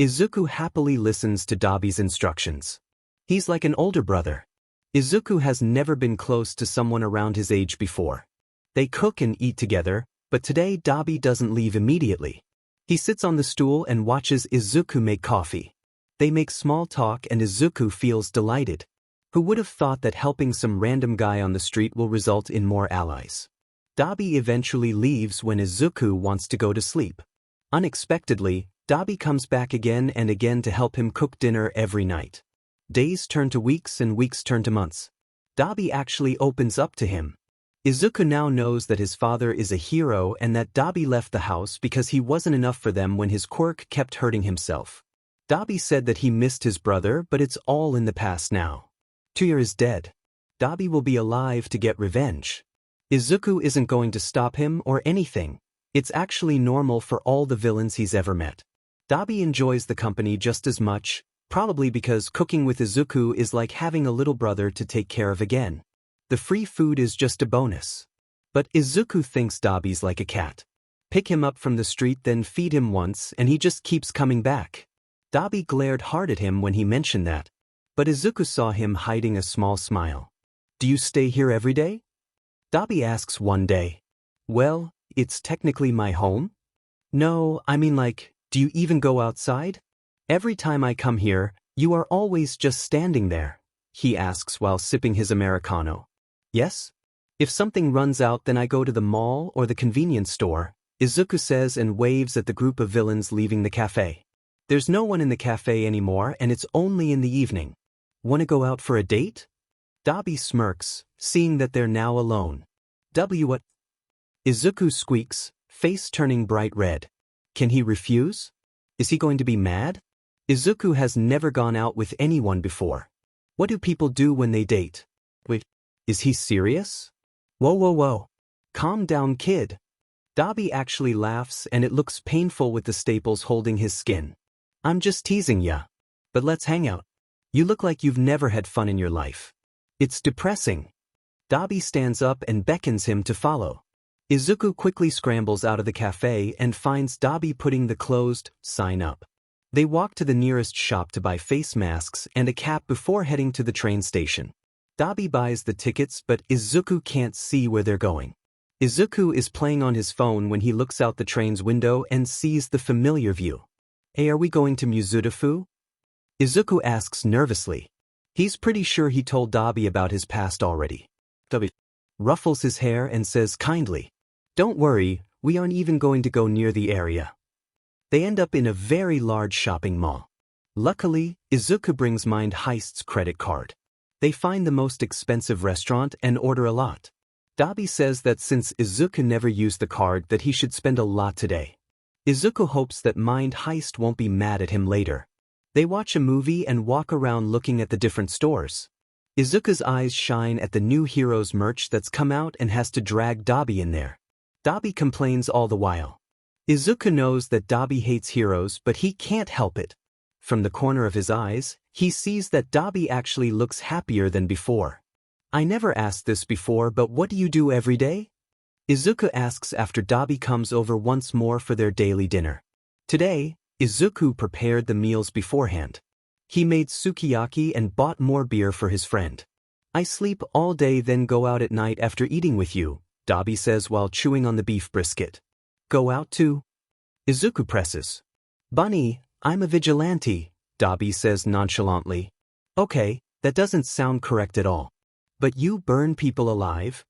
Izuku happily listens to Dabi's instructions. He's like an older brother. Izuku has never been close to someone around his age before. They cook and eat together, but today Dabi doesn't leave immediately. He sits on the stool and watches Izuku make coffee. They make small talk and Izuku feels delighted. Who would have thought that helping some random guy on the street will result in more allies? Dabi eventually leaves when Izuku wants to go to sleep. Unexpectedly, Dabi comes back again and again to help him cook dinner every night. Days turn to weeks and weeks turn to months. Dabi actually opens up to him. Izuku now knows that his father is a hero and that Dabi left the house because he wasn't enough for them when his quirk kept hurting himself. Dabi said that he missed his brother, but it's all in the past now. Tuya is dead. Dabi will be alive to get revenge. Izuku isn't going to stop him or anything. It's actually normal for all the villains he's ever met. Dabi enjoys the company just as much, probably because cooking with Izuku is like having a little brother to take care of again. The free food is just a bonus. But Izuku thinks Dabi's like a cat. Pick him up from the street, then feed him once, and he just keeps coming back. Dabi glared hard at him when he mentioned that. But Izuku saw him hiding a small smile. Do you stay here every day? Dabi asks one day. Well, it's technically my home. No, I mean like, do you even go outside? Every time I come here, you are always just standing there, he asks while sipping his Americano. Yes? If something runs out, then I go to the mall or the convenience store, Izuku says and waves at the group of villains leaving the cafe. There's no one in the cafe anymore and it's only in the evening. Wanna go out for a date? Dabi smirks, seeing that they're now alone. What? Izuku squeaks, face turning bright red. Can he refuse? Is he going to be mad? Izuku has never gone out with anyone before. What do people do when they date? Wait, is he serious? Whoa. Calm down, kid. Dabi actually laughs and it looks painful with the staples holding his skin. I'm just teasing ya. But let's hang out. You look like you've never had fun in your life. It's depressing. Dabi stands up and beckons him to follow. Izuku quickly scrambles out of the cafe and finds Dabi putting the closed sign up. They walk to the nearest shop to buy face masks and a cap before heading to the train station. Dabi buys the tickets, but Izuku can't see where they're going. Izuku is playing on his phone when he looks out the train's window and sees the familiar view. Hey, are we going to Muzutafu? Izuku asks nervously. He's pretty sure he told Dabi about his past already. Dabi ruffles his hair and says kindly, "Don't worry, we aren't even going to go near the area." They end up in a very large shopping mall. Luckily, Izuku brings Mind Heist's credit card. They find the most expensive restaurant and order a lot. Dabi says that since Izuku never used the card that he should spend a lot today. Izuku hopes that Mind Heist won't be mad at him later. They watch a movie and walk around looking at the different stores. Izuku's eyes shine at the new Heroes merch that's come out and has to drag Dabi in there. Dabi complains all the while. Izuku knows that Dabi hates Heroes, but he can't help it. From the corner of his eyes, he sees that Dabi actually looks happier than before. I never asked this before, but what do you do every day? Izuku asks after Dabi comes over once more for their daily dinner. Today, Izuku prepared the meals beforehand. He made sukiyaki and bought more beer for his friend. I sleep all day then go out at night after eating with you, Dabi says while chewing on the beef brisket. Go out too? Izuku presses. Bunny, I'm a vigilante, Dabi says nonchalantly. Okay, that doesn't sound correct at all. But you burn people alive?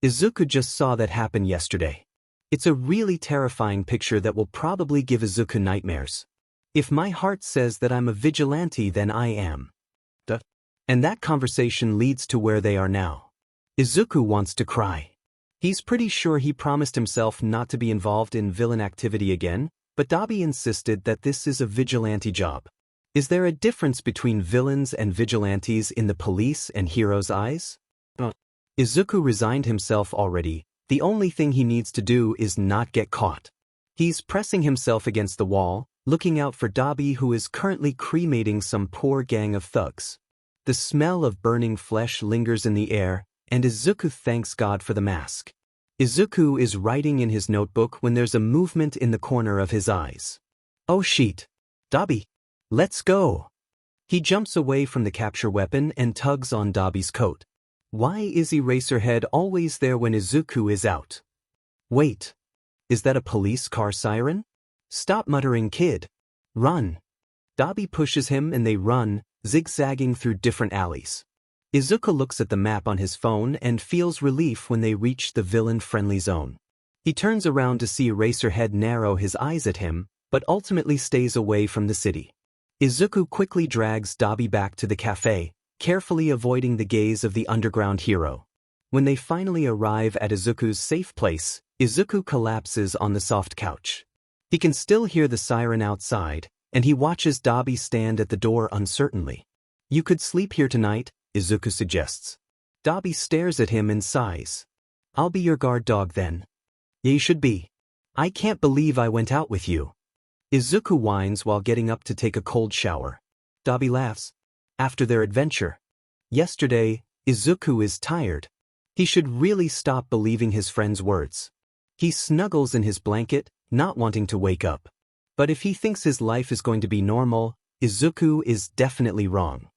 Izuku just saw that happen yesterday. It's a really terrifying picture that will probably give Izuku nightmares. If my heart says that I'm a vigilante, then I am. Duh. And that conversation leads to where they are now. Izuku wants to cry. He's pretty sure he promised himself not to be involved in villain activity again, but Dabi insisted that this is a vigilante job. Is there a difference between villains and vigilantes in the police and heroes' eyes? Izuku resigned himself already. The only thing he needs to do is not get caught. He's pressing himself against the wall, looking out for Dabi, who is currently cremating some poor gang of thugs. The smell of burning flesh lingers in the air, and Izuku thanks God for the mask. Izuku is writing in his notebook when there's a movement in the corner of his eyes. Oh shit. Dabi. Let's go. He jumps away from the capture weapon and tugs on Dabi's coat. Why is Eraserhead always there when Izuku is out? Wait. Is that a police car siren? Stop muttering, kid. Run. Dabi pushes him and they run, zigzagging through different alleys. Izuku looks at the map on his phone and feels relief when they reach the villain-friendly zone. He turns around to see Eraserhead narrow his eyes at him, but ultimately stays away from the city. Izuku quickly drags Dabi back to the cafe, carefully avoiding the gaze of the underground hero. When they finally arrive at Izuku's safe place, Izuku collapses on the soft couch. He can still hear the siren outside, and he watches Dabi stand at the door uncertainly. You could sleep here tonight, Izuku suggests. Dabi stares at him and sighs. I'll be your guard dog then. You should be. I can't believe I went out with you. Izuku whines while getting up to take a cold shower. Dabi laughs. After their adventure yesterday, Izuku is tired. He should really stop believing his friend's words. He snuggles in his blanket, not wanting to wake up. But if he thinks his life is going to be normal, Izuku is definitely wrong.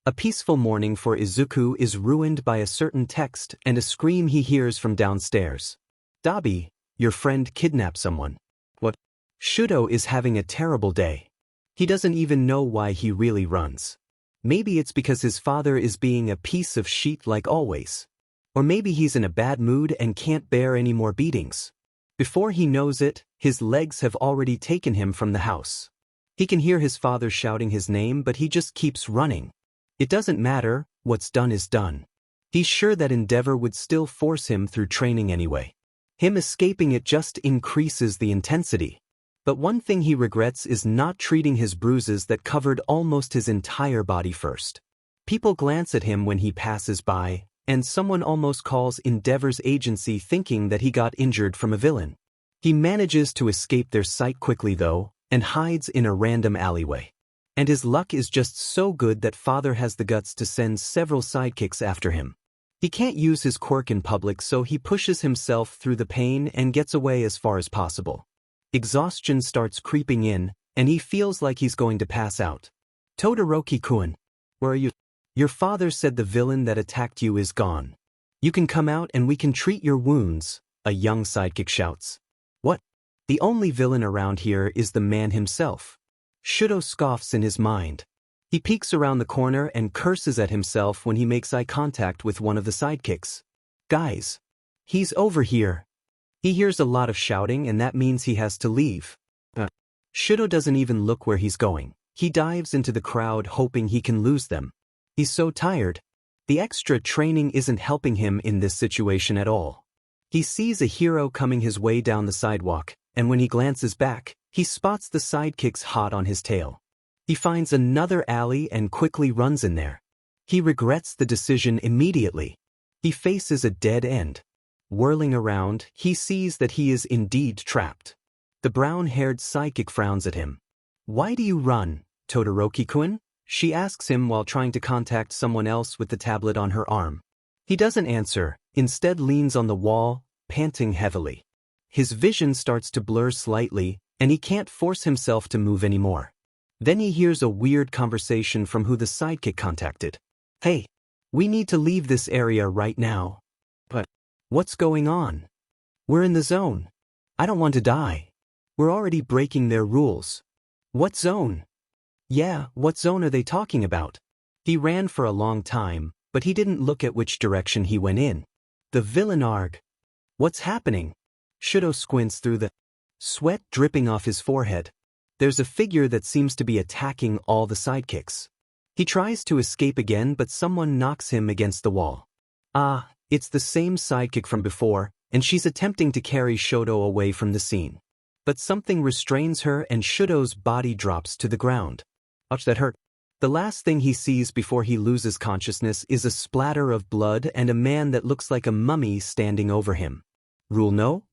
A peaceful morning for Izuku is ruined by a certain text and a scream he hears from downstairs. Dabi, your friend kidnapped someone. What? Shudo is having a terrible day. He doesn't even know why he really runs. Maybe it's because his father is being a piece of shit like always. Or maybe he's in a bad mood and can't bear any more beatings. Before he knows it, his legs have already taken him from the house. He can hear his father shouting his name, but he just keeps running. It doesn't matter, what's done is done. He's sure that Endeavor would still force him through training anyway. Him escaping it just increases the intensity. But one thing he regrets is not treating his bruises that covered almost his entire body first. People glance at him when he passes by, and someone almost calls Endeavor's agency thinking that he got injured from a villain. He manages to escape their sight quickly though, and hides in a random alleyway. And his luck is just so good that Father has the guts to send several sidekicks after him. He can't use his quirk in public, so he pushes himself through the pain and gets away as far as possible. Exhaustion starts creeping in, and he feels like he's going to pass out. Todoroki-kun, where are you? Your father said the villain that attacked you is gone. You can come out and we can treat your wounds, a young sidekick shouts. What? The only villain around here is the man himself. Shudo scoffs in his mind. He peeks around the corner and curses at himself when he makes eye contact with one of the sidekicks. Guys, he's over here. He hears a lot of shouting and that means he has to leave. Shudo doesn't even look where he's going. He dives into the crowd hoping he can lose them. He's so tired. The extra training isn't helping him in this situation at all. He sees a hero coming his way down the sidewalk, and when he glances back, he spots the sidekicks hot on his tail. He finds another alley and quickly runs in there. He regrets the decision immediately. He faces a dead end. Whirling around, he sees that he is indeed trapped. The brown-haired sidekick frowns at him. "Why do you run, Todoroki-kun?" she asks him while trying to contact someone else with the tablet on her arm. He doesn't answer, instead leans on the wall, panting heavily. His vision starts to blur slightly, and he can't force himself to move anymore. Then he hears a weird conversation from who the sidekick contacted. "Hey, we need to leave this area right now." "But what's going on? We're in the zone. I don't want to die. We're already breaking their rules." "What zone?" "Yeah, what zone are they talking about?" He ran for a long time, but he didn't look at which direction he went in. "The villain arg. What's happening?" Shuto squints through the sweat dripping off his forehead. There's a figure that seems to be attacking all the sidekicks. He tries to escape again, but someone knocks him against the wall. It's the same sidekick from before, and she's attempting to carry Shoto away from the scene. But something restrains her and Shuto's body drops to the ground. Ouch, that hurt. The last thing he sees before he loses consciousness is a splatter of blood and a man that looks like a mummy standing over him. Rule No?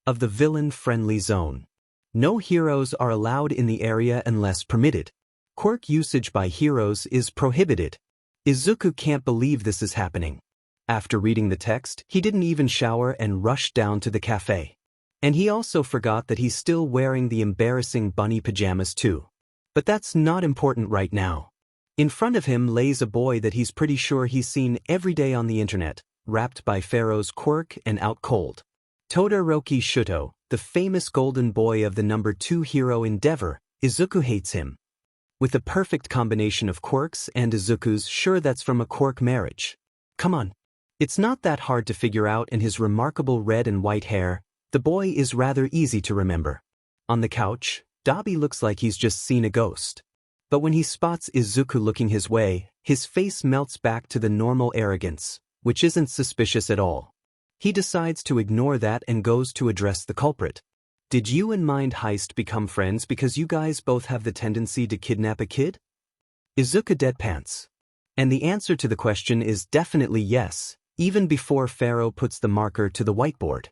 Of the villain-friendly zone. No heroes are allowed in the area unless permitted. Quirk usage by heroes is prohibited. Izuku can't believe this is happening. After reading the text, he didn't even shower and rushed down to the cafe. And he also forgot that he's still wearing the embarrassing bunny pajamas too. But that's not important right now. In front of him lays a boy that he's pretty sure he's seen every day on the internet, wrapped by Pharaoh's quirk and out cold. Todoroki Shuto, the famous golden boy of the number 2 hero Endeavor. Izuku hates him. With a perfect combination of quirks and Izuku's sure that's from a quirk marriage. Come on. It's not that hard to figure out, and his remarkable red and white hair, the boy is rather easy to remember. On the couch, Dabi looks like he's just seen a ghost. But when he spots Izuku looking his way, his face melts back to the normal arrogance, which isn't suspicious at all. He decides to ignore that and goes to address the culprit. "Did you and Mind Heist become friends because you guys both have the tendency to kidnap a kid?" Izuku deadpants. And the answer to the question is definitely yes, even before Pharaoh puts the marker to the whiteboard.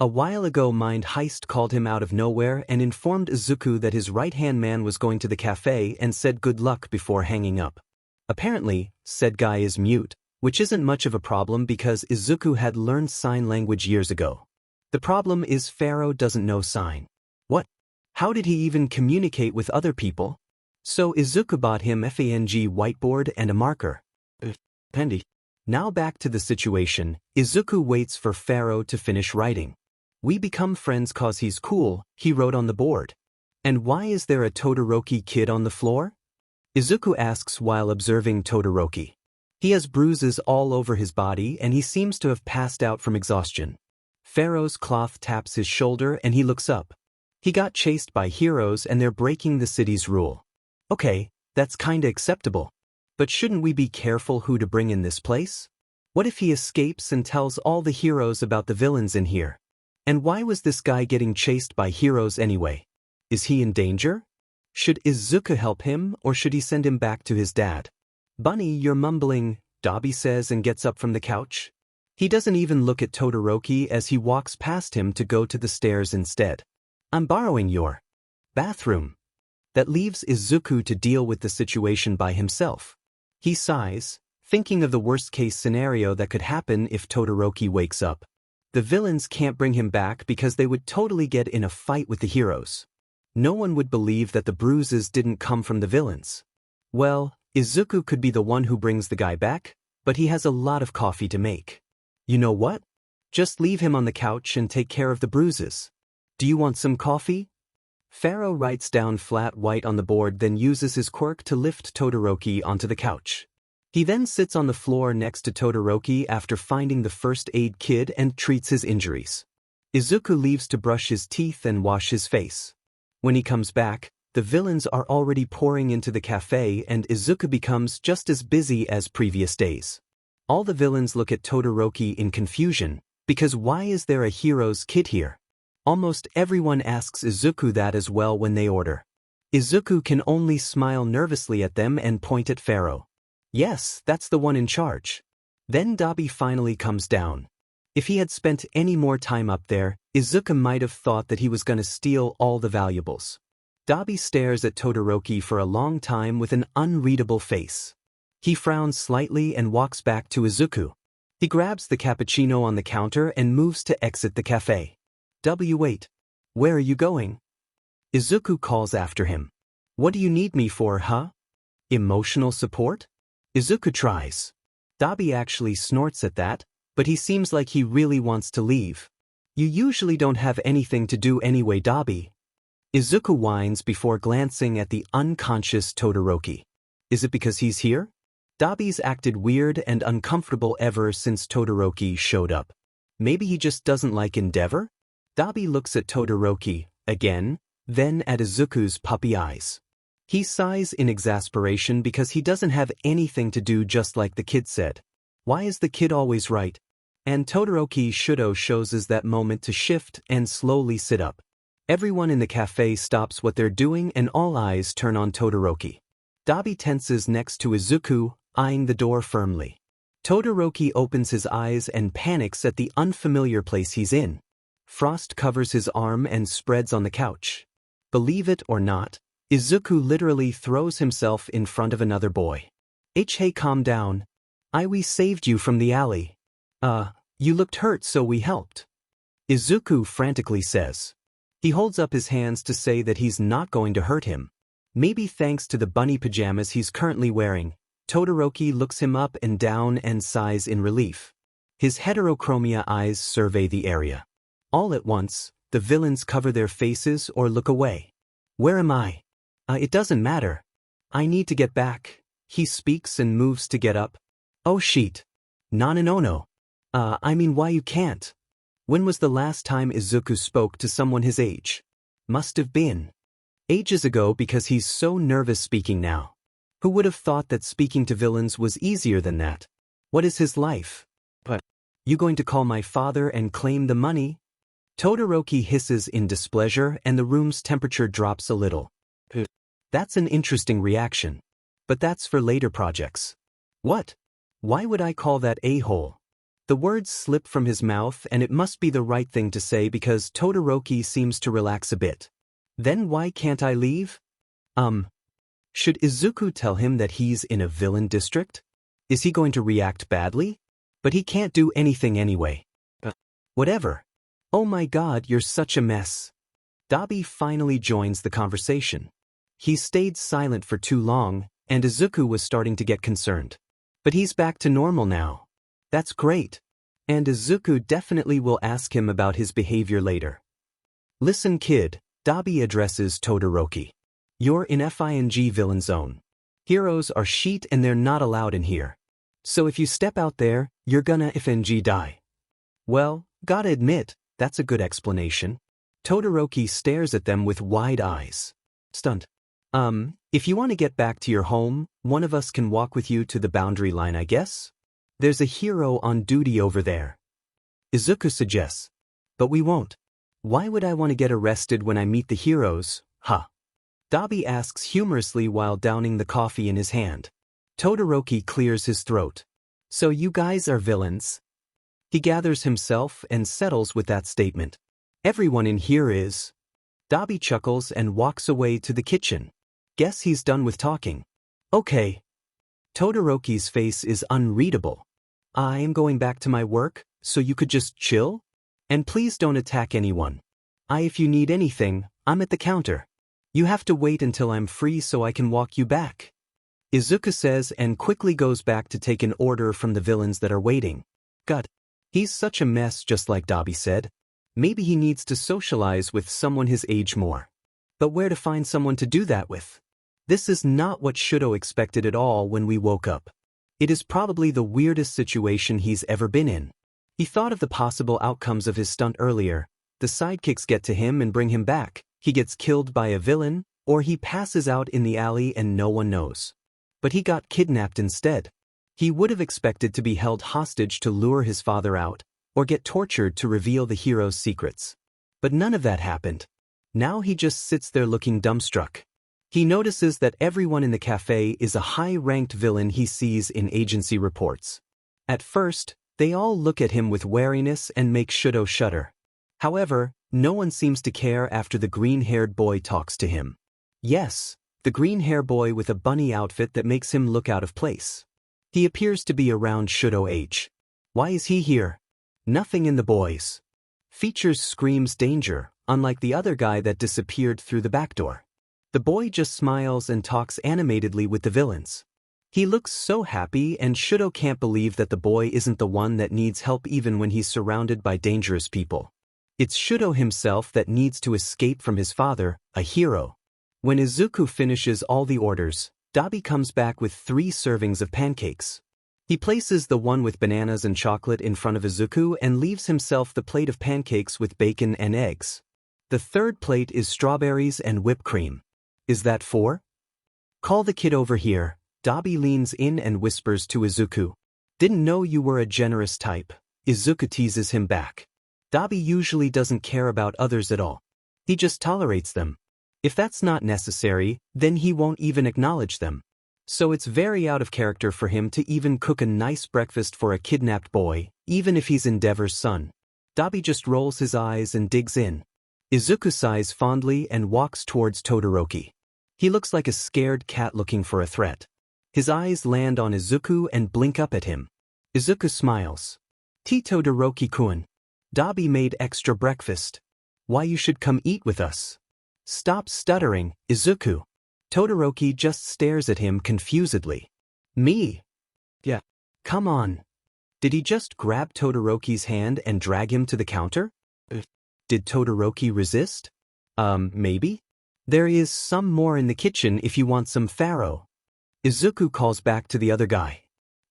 A while ago Mind Heist called him out of nowhere and informed Izuku that his right-hand man was going to the cafe and said good luck before hanging up. Apparently, said guy is mute, which isn't much of a problem because Izuku had learned sign language years ago. The problem is Pharaoh doesn't know sign. What? How did he even communicate with other people? So Izuku bought him FANG whiteboard and a marker. Pendy. Now back to the situation, Izuku waits for Pharaoh to finish writing. "We become friends cause he's cool," he wrote on the board. "And why is there a Todoroki kid on the floor?" Izuku asks while observing Todoroki. He has bruises all over his body and he seems to have passed out from exhaustion. Pharaoh's cloth taps his shoulder and he looks up. He got chased by heroes and they're breaking the city's rule. Okay, that's kinda acceptable. But shouldn't we be careful who to bring in this place? What if he escapes and tells all the heroes about the villains in here? And why was this guy getting chased by heroes anyway? Is he in danger? Should Izuku help him or should he send him back to his dad? "Bunny, you're mumbling," Dabi says and gets up from the couch. He doesn't even look at Todoroki as he walks past him to go to the stairs instead. "I'm borrowing your bathroom." That leaves Izuku to deal with the situation by himself. He sighs, thinking of the worst-case scenario that could happen if Todoroki wakes up. The villains can't bring him back because they would totally get in a fight with the heroes. No one would believe that the bruises didn't come from the villains. Well, Izuku could be the one who brings the guy back, but he has a lot of coffee to make. You know what? Just leave him on the couch and take care of the bruises. "Do you want some coffee?" Pharaoh writes down flat white on the board, then uses his quirk to lift Todoroki onto the couch. He then sits on the floor next to Todoroki after finding the first aid kit and treats his injuries. Izuku leaves to brush his teeth and wash his face. When he comes back, The villains are already pouring into the cafe and Izuku becomes just as busy as previous days. All the villains look at Todoroki in confusion, because why is there a hero's kid here? Almost everyone asks Izuku that as well when they order. Izuku can only smile nervously at them and point at Pharaoh. Yes, that's the one in charge. Then Dabi finally comes down. If he had spent any more time up there, Izuku might have thought that he was going to steal all the valuables. Dabi stares at Todoroki for a long time with an unreadable face. He frowns slightly and walks back to Izuku. He grabs the cappuccino on the counter and moves to exit the cafe. Wait. Where are you going? Izuku calls after him. What do you need me for, huh? Emotional support? Izuku tries. Dabi actually snorts at that, but he seems like he really wants to leave. You usually don't have anything to do anyway, Dabi. Izuku whines before glancing at the unconscious Todoroki. Is it because he's here? Dabi's acted weird and uncomfortable ever since Todoroki showed up. Maybe he just doesn't like Endeavor? Dabi looks at Todoroki, again, then at Izuku's puppy eyes. He sighs in exasperation because he doesn't have anything to do, just like the kid said. Why is the kid always right? And Todoroki shows us that moment to shift and slowly sit up. Everyone in the cafe stops what they're doing and all eyes turn on Todoroki. Dabi tenses next to Izuku, eyeing the door firmly. Todoroki opens his eyes and panics at the unfamiliar place he's in. Frost covers his arm and spreads on the couch. Believe it or not, Izuku literally throws himself in front of another boy. Hey, calm down. We saved you from the alley. You looked hurt, so we helped. Izuku frantically says. He holds up his hands to say that he's not going to hurt him. Maybe thanks to the bunny pajamas he's currently wearing. Todoroki looks him up and down and sighs in relief. His heterochromia eyes survey the area. All at once, the villains cover their faces or look away. Where am I? It doesn't matter. I need to get back. He speaks and moves to get up. Oh shit. No. Why you can't? When was the last time Izuku spoke to someone his age? Must have been ages ago, because he's so nervous speaking now. Who would have thought that speaking to villains was easier than that? What is his life? But you going to call my father and claim the money? Todoroki hisses in displeasure and the room's temperature drops a little. That's an interesting reaction. But that's for later projects. What? Why would I call that a-hole? The words slip from his mouth and it must be the right thing to say because Todoroki seems to relax a bit. Then why can't I leave? Should Izuku tell him that he's in a villain district? Is he going to react badly? But he can't do anything anyway. Whatever. Oh my god, you're such a mess. Dabi finally joins the conversation. He stayed silent for too long, and Izuku was starting to get concerned. But he's back to normal now. That's great. And Izuku definitely will ask him about his behavior later. Listen kid, Dabi addresses Todoroki. You're in FING villain zone. Heroes are shit and they're not allowed in here. So if you step out there, you're gonna FNG die. Well, gotta admit, that's a good explanation. Todoroki stares at them with wide eyes. Stunned. If you want to get back to your home, one of us can walk with you to the boundary line, I guess? There's a hero on duty over there. Izuku suggests. But we won't. Why would I want to get arrested when I meet the heroes, huh? Dabi asks humorously while downing the coffee in his hand. Todoroki clears his throat. So you guys are villains? He gathers himself and settles with that statement. Everyone in here is. Dabi chuckles and walks away to the kitchen. Guess he's done with talking. Okay. Todoroki's face is unreadable. I am going back to my work, so you could just chill? And please don't attack anyone. If you need anything, I'm at the counter. You have to wait until I'm free so I can walk you back. Izuku says and quickly goes back to take an order from the villains that are waiting. God, he's such a mess, just like Dabi said. Maybe he needs to socialize with someone his age more. But where to find someone to do that with? This is not what Shudo expected at all when we woke up. It is probably the weirdest situation he's ever been in. He thought of the possible outcomes of his stunt earlier. The sidekicks get to him and bring him back. He gets killed by a villain, Or he passes out in the alley and no one knows. But he got kidnapped instead. He would have expected to be held hostage to lure his father out, or get tortured to reveal the hero's secrets. But none of that happened. Now he just sits there looking dumbstruck. He notices that everyone in the cafe is a high-ranked villain he sees in agency reports. At first, they all look at him with wariness and make Shuto shudder. However, no one seems to care after the green-haired boy talks to him. Yes, the green-haired boy with a bunny outfit that makes him look out of place. He appears to be around Shuto age. Why is he here? Nothing in the boys' features screams danger, unlike the other guy that disappeared through the back door. The boy just smiles and talks animatedly with the villains. He looks so happy and Shuto can't believe that the boy isn't the one that needs help even when he's surrounded by dangerous people. It's Shuto himself that needs to escape from his father, a hero. When Izuku finishes all the orders, Dabi comes back with 3 servings of pancakes. He places the one with bananas and chocolate in front of Izuku and leaves himself the plate of pancakes with bacon and eggs. The third plate is strawberries and whipped cream. Is that 4? Call the kid over here. Dabi leans in and whispers to Izuku. Didn't know you were a generous type. Izuku teases him back. Dabi usually doesn't care about others at all. He just tolerates them. If that's not necessary, then he won't even acknowledge them. So it's very out of character for him to even cook a nice breakfast for a kidnapped boy, even if he's Endeavor's son. Dabi just rolls his eyes and digs in. Izuku sighs fondly and walks towards Todoroki. He looks like a scared cat looking for a threat. His eyes land on Izuku and blink up at him. Izuku smiles. Todoroki-kun. Dabi made extra breakfast. Why you should come eat with us. Stop stuttering, Izuku. Todoroki just stares at him confusedly. Me? Yeah. Come on. Did he just grab Todoroki's hand and drag him to the counter? Did Todoroki resist? Maybe? There is some more in the kitchen if you want some farro. Izuku calls back to the other guy.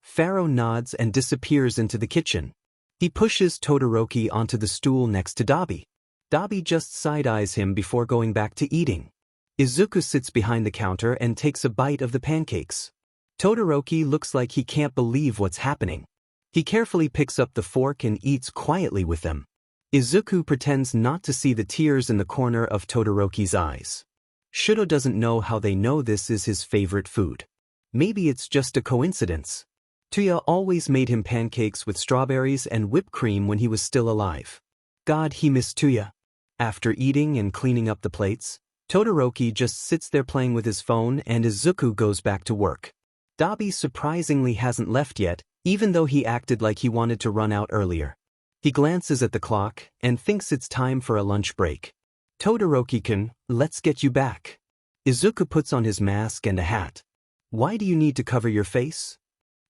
Farro nods and disappears into the kitchen. He pushes Todoroki onto the stool next to Dabi. Dabi just side-eyes him before going back to eating. Izuku sits behind the counter and takes a bite of the pancakes. Todoroki looks like he can't believe what's happening. He carefully picks up the fork and eats quietly with them. Izuku pretends not to see the tears in the corner of Todoroki's eyes. Shuto doesn't know how they know this is his favorite food. Maybe it's just a coincidence. Tuya always made him pancakes with strawberries and whipped cream when he was still alive. God, he missed Tuya. After eating and cleaning up the plates, Todoroki just sits there playing with his phone and Izuku goes back to work. Dabi surprisingly hasn't left yet, even though he acted like he wanted to run out earlier. He glances at the clock and thinks it's time for a lunch break. Todoroki-kun, let's get you back. Izuku puts on his mask and a hat. Why do you need to cover your face?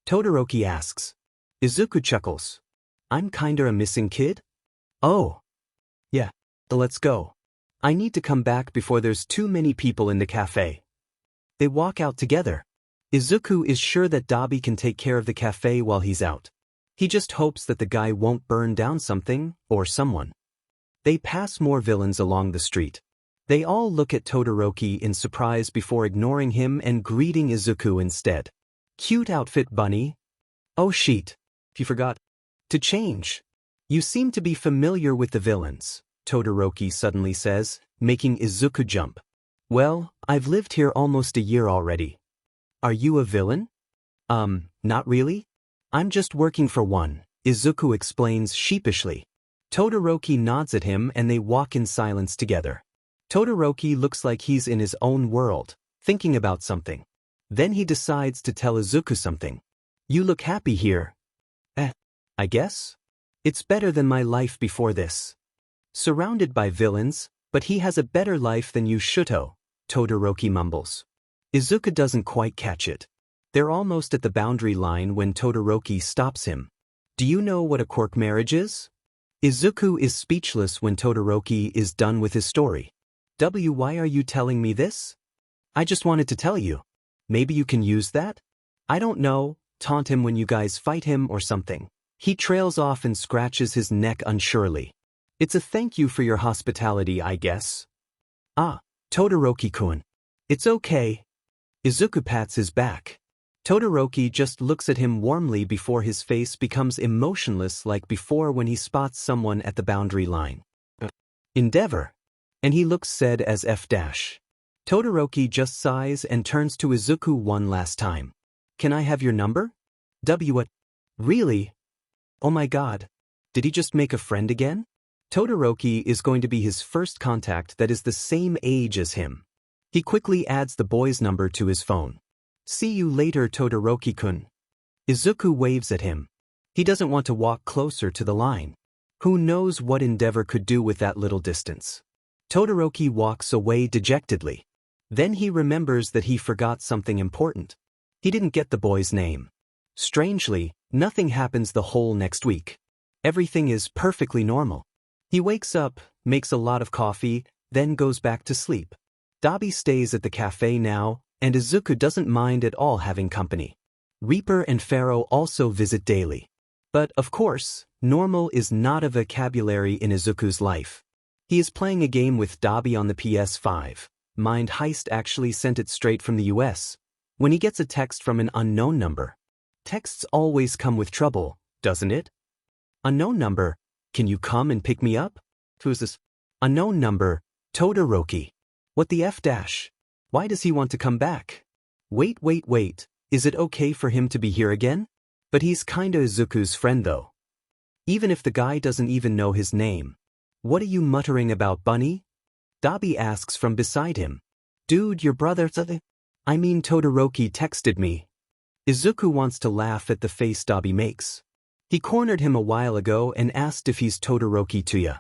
Todoroki asks. Izuku chuckles. I'm kinda a missing kid? Oh. Yeah, let's go. I need to come back before there's too many people in the cafe. They walk out together. Izuku is sure that Dabi can take care of the cafe while he's out. He just hopes that the guy won't burn down something, or someone. They pass more villains along the street. They all look at Todoroki in surprise before ignoring him and greeting Izuku instead. Cute outfit, bunny. Oh shit. You forgot to change. You seem to be familiar with the villains, Todoroki suddenly says, making Izuku jump. Well, I've lived here almost a year already. Are you a villain? Not really. I'm just working for one, Izuku explains sheepishly. Todoroki nods at him and they walk in silence together. Todoroki looks like he's in his own world, thinking about something. Then he decides to tell Izuku something. You look happy here. I guess? It's better than my life before this. Surrounded by villains, but he has a better life than you, Shuto, Todoroki mumbles. Izuku doesn't quite catch it. They're almost at the boundary line when Todoroki stops him. Do you know what a quirk marriage is? Izuku is speechless when Todoroki is done with his story. Why are you telling me this? I just wanted to tell you. Maybe you can use that? I don't know, taunt him when you guys fight him or something. He trails off and scratches his neck unsurely. It's a thank you for your hospitality, I guess. Ah, Todoroki-kun. It's okay. Izuku pats his back. Todoroki just looks at him warmly before his face becomes emotionless like before when he spots someone at the boundary line. Endeavor. And he looks sad as F-. Todoroki just sighs and turns to Izuku one last time. Can I have your number? What? Really? Oh my god. Did he just make a friend again? Todoroki is going to be his first contact that is the same age as him. He quickly adds the boy's number to his phone. See you later, Todoroki-kun. Izuku waves at him. He doesn't want to walk closer to the line. Who knows what Endeavor could do with that little distance? Todoroki walks away dejectedly. Then he remembers that he forgot something important. He didn't get the boy's name. Strangely, nothing happens the whole next week. Everything is perfectly normal. He wakes up, makes a lot of coffee, then goes back to sleep. Dabi stays at the cafe now, and Izuku doesn't mind at all having company. Reaper and Pharaoh also visit daily. But, of course, normal is not a vocabulary in Izuku's life. He is playing a game with Dabi on the PS5. Mind Heist actually sent it straight from the US. When he gets a text from an unknown number. Texts always come with trouble, doesn't it? Unknown number, can you come and pick me up? Who's this? Unknown number, Todoroki. What the F-? Why does he want to come back? Wait, is it okay for him to be here again? But he's kinda Izuku's friend though. Even if the guy doesn't even know his name. What are you muttering about, Bunny? Dabi asks from beside him. Dude, your brother... I mean Todoroki texted me. Izuku wants to laugh at the face Dabi makes. He cornered him a while ago and asked if he's Todoroki to ya.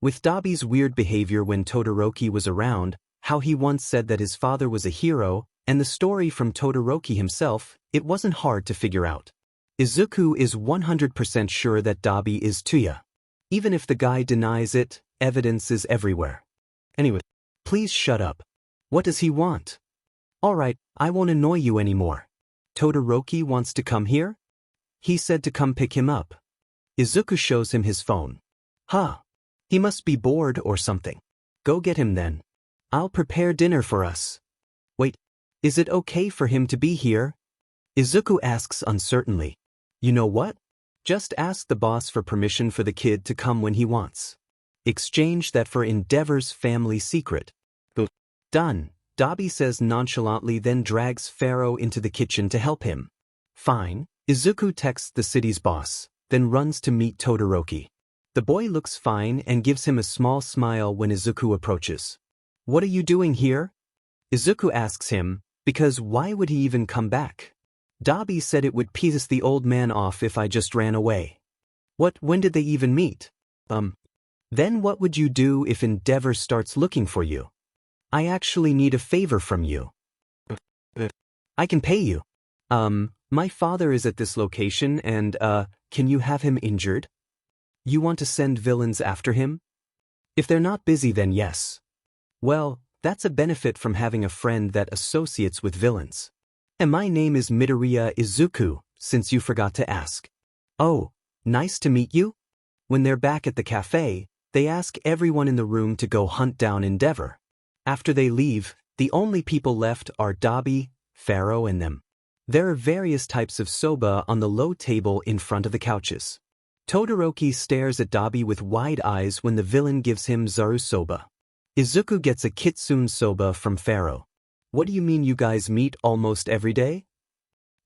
With Dabi's weird behavior when Todoroki was around, how he once said that his father was a hero, and the story from Todoroki himself, it wasn't hard to figure out. Izuku is 100% sure that Dabi is Tuya. Even if the guy denies it, evidence is everywhere. Anyway, please shut up. What does he want? Alright, I won't annoy you anymore. Todoroki wants to come here? He said to come pick him up. Izuku shows him his phone. Huh. He must be bored or something. Go get him then. I'll prepare dinner for us. Wait, is it okay for him to be here? Izuku asks uncertainly. You know what? Just ask the boss for permission for the kid to come when he wants. Exchange that for Endeavor's family secret. Done, Dabi says nonchalantly, then drags Pharaoh into the kitchen to help him. Fine, Izuku texts the city's boss, then runs to meet Todoroki. The boy looks fine and gives him a small smile when Izuku approaches. What are you doing here? Izuku asks him, because why would he even come back? Dabi said it would piss the old man off if I just ran away. When did they even meet? Then what would you do if Endeavor starts looking for you? I actually need a favor from you. I can pay you. My father is at this location and, can you have him injured? You want to send villains after him? If they're not busy then yes. Well, that's a benefit from having a friend that associates with villains. And my name is Midoriya Izuku, since you forgot to ask. Oh, nice to meet you? When they're back at the cafe, they ask everyone in the room to go hunt down Endeavor. After they leave, the only people left are Dabi, Pharaoh and them. There are various types of soba on the low table in front of the couches. Todoroki stares at Dabi with wide eyes when the villain gives him Zaru soba. Izuku gets a kitsune soba from Pharaoh. What do you mean you guys meet almost every day?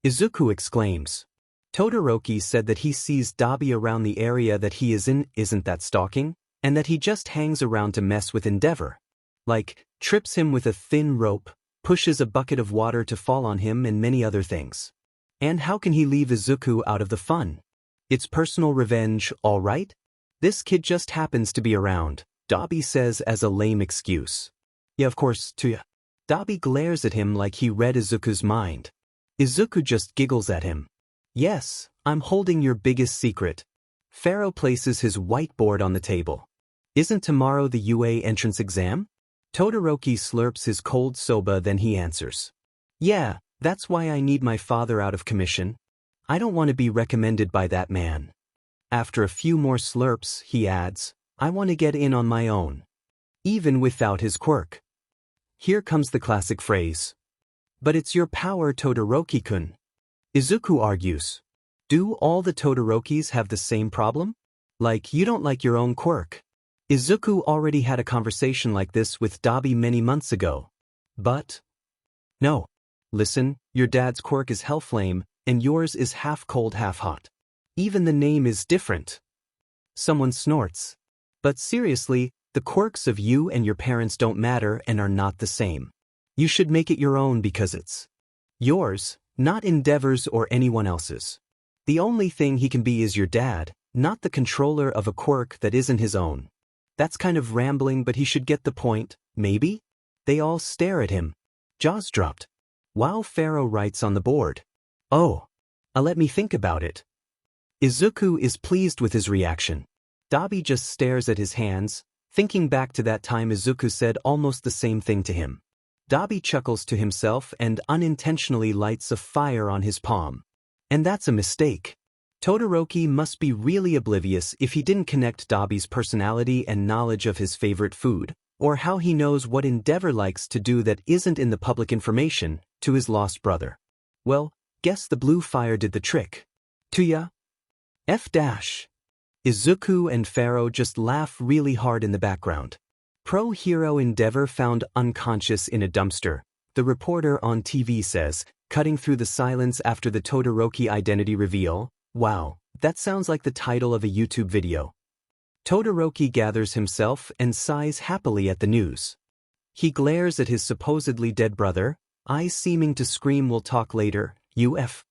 Izuku exclaims. Todoroki said that he sees Dabi around the area that he is in, isn't that stalking? And that he just hangs around to mess with Endeavor. Like, trips him with a thin rope, pushes a bucket of water to fall on him and many other things. And how can he leave Izuku out of the fun? It's personal revenge, all right? This kid just happens to be around, Dabi says as a lame excuse. Yeah, of course, Tuya. Dabi glares at him like he read Izuku's mind. Izuku just giggles at him. Yes, I'm holding your biggest secret. Pharaoh places his whiteboard on the table. Isn't tomorrow the UA entrance exam? Todoroki slurps his cold soba, then he answers. Yeah, that's why I need my father out of commission. I don't want to be recommended by that man. After a few more slurps, he adds, I want to get in on my own. Even without his quirk. Here comes the classic phrase. But it's your power, Todoroki-kun. Izuku argues. Do all the Todorokis have the same problem? Like you don't like your own quirk. Izuku already had a conversation like this with Dabi many months ago. But no. Listen, your dad's quirk is Hellflame, and yours is half cold, half hot. Even the name is different. Someone snorts. But seriously, the quirks of you and your parents don't matter and are not the same. You should make it your own because it's yours, not Endeavor's or anyone else's. The only thing he can be is your dad, not the controller of a quirk that isn't his own. That's kind of rambling, but he should get the point, maybe? They all stare at him. Jaws dropped. While Pharaoh writes on the board. Oh. Let me think about it. Izuku is pleased with his reaction. Dabi just stares at his hands, thinking back to that time Izuku said almost the same thing to him. Dabi chuckles to himself and unintentionally lights a fire on his palm. And that's a mistake. Todoroki must be really oblivious if he didn't connect Dabi's personality and knowledge of his favorite food, or how he knows what Endeavor likes to do that isn't in the public information, to his lost brother. Well, guess the blue fire did the trick. To ya? F-. Izuku and Pharaoh just laugh really hard in the background. Pro-hero Endeavor found unconscious in a dumpster, the reporter on TV says, cutting through the silence after the Todoroki identity reveal. Wow, that sounds like the title of a YouTube video. Todoroki gathers himself and sighs happily at the news. He glares at his supposedly dead brother, eyes seeming to scream "We'll talk later, UF.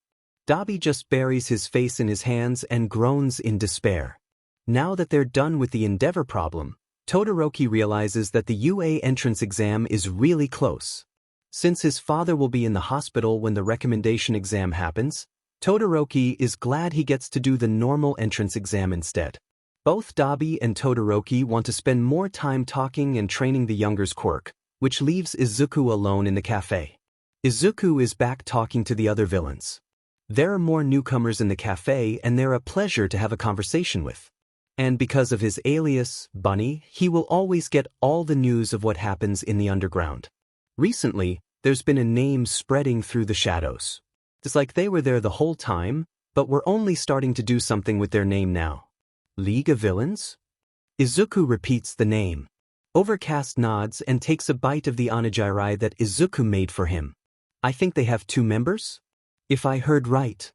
Dabi just buries his face in his hands and groans in despair. Now that they're done with the Endeavor problem, Todoroki realizes that the UA entrance exam is really close. Since his father will be in the hospital when the recommendation exam happens, Todoroki is glad he gets to do the normal entrance exam instead. Both Dabi and Todoroki want to spend more time talking and training the younger's quirk, which leaves Izuku alone in the cafe. Izuku is back talking to the other villains. There are more newcomers in the cafe and they're a pleasure to have a conversation with. And because of his alias, Bunny, he will always get all the news of what happens in the underground. Recently, there's been a name spreading through the shadows. It's like they were there the whole time, but we're only starting to do something with their name now. League of Villains? Izuku repeats the name. Overcast nods and takes a bite of the onigiri that Izuku made for him. I think they have 2 members? If I heard right.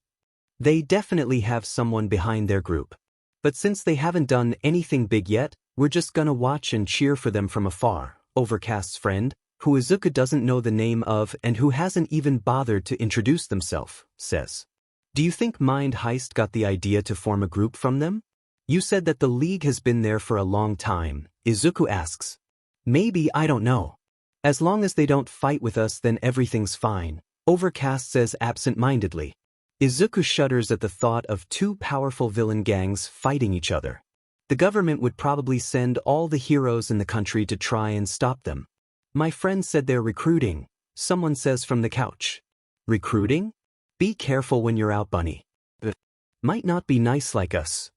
They definitely have someone behind their group. But since they haven't done anything big yet, we're just gonna watch and cheer for them from afar. Overcast's friend, who Izuku doesn't know the name of and who hasn't even bothered to introduce themselves, says. Do you think Mind Heist got the idea to form a group from them? You said that the League has been there for a long time, Izuku asks. Maybe, I don't know. As long as they don't fight with us then everything's fine, Overcast says absent-mindedly. Izuku shudders at the thought of 2 powerful villain gangs fighting each other. The government would probably send all the heroes in the country to try and stop them. My friend said they're recruiting, someone says from the couch. Recruiting? Be careful when you're out, Bunny. Might not be nice like us.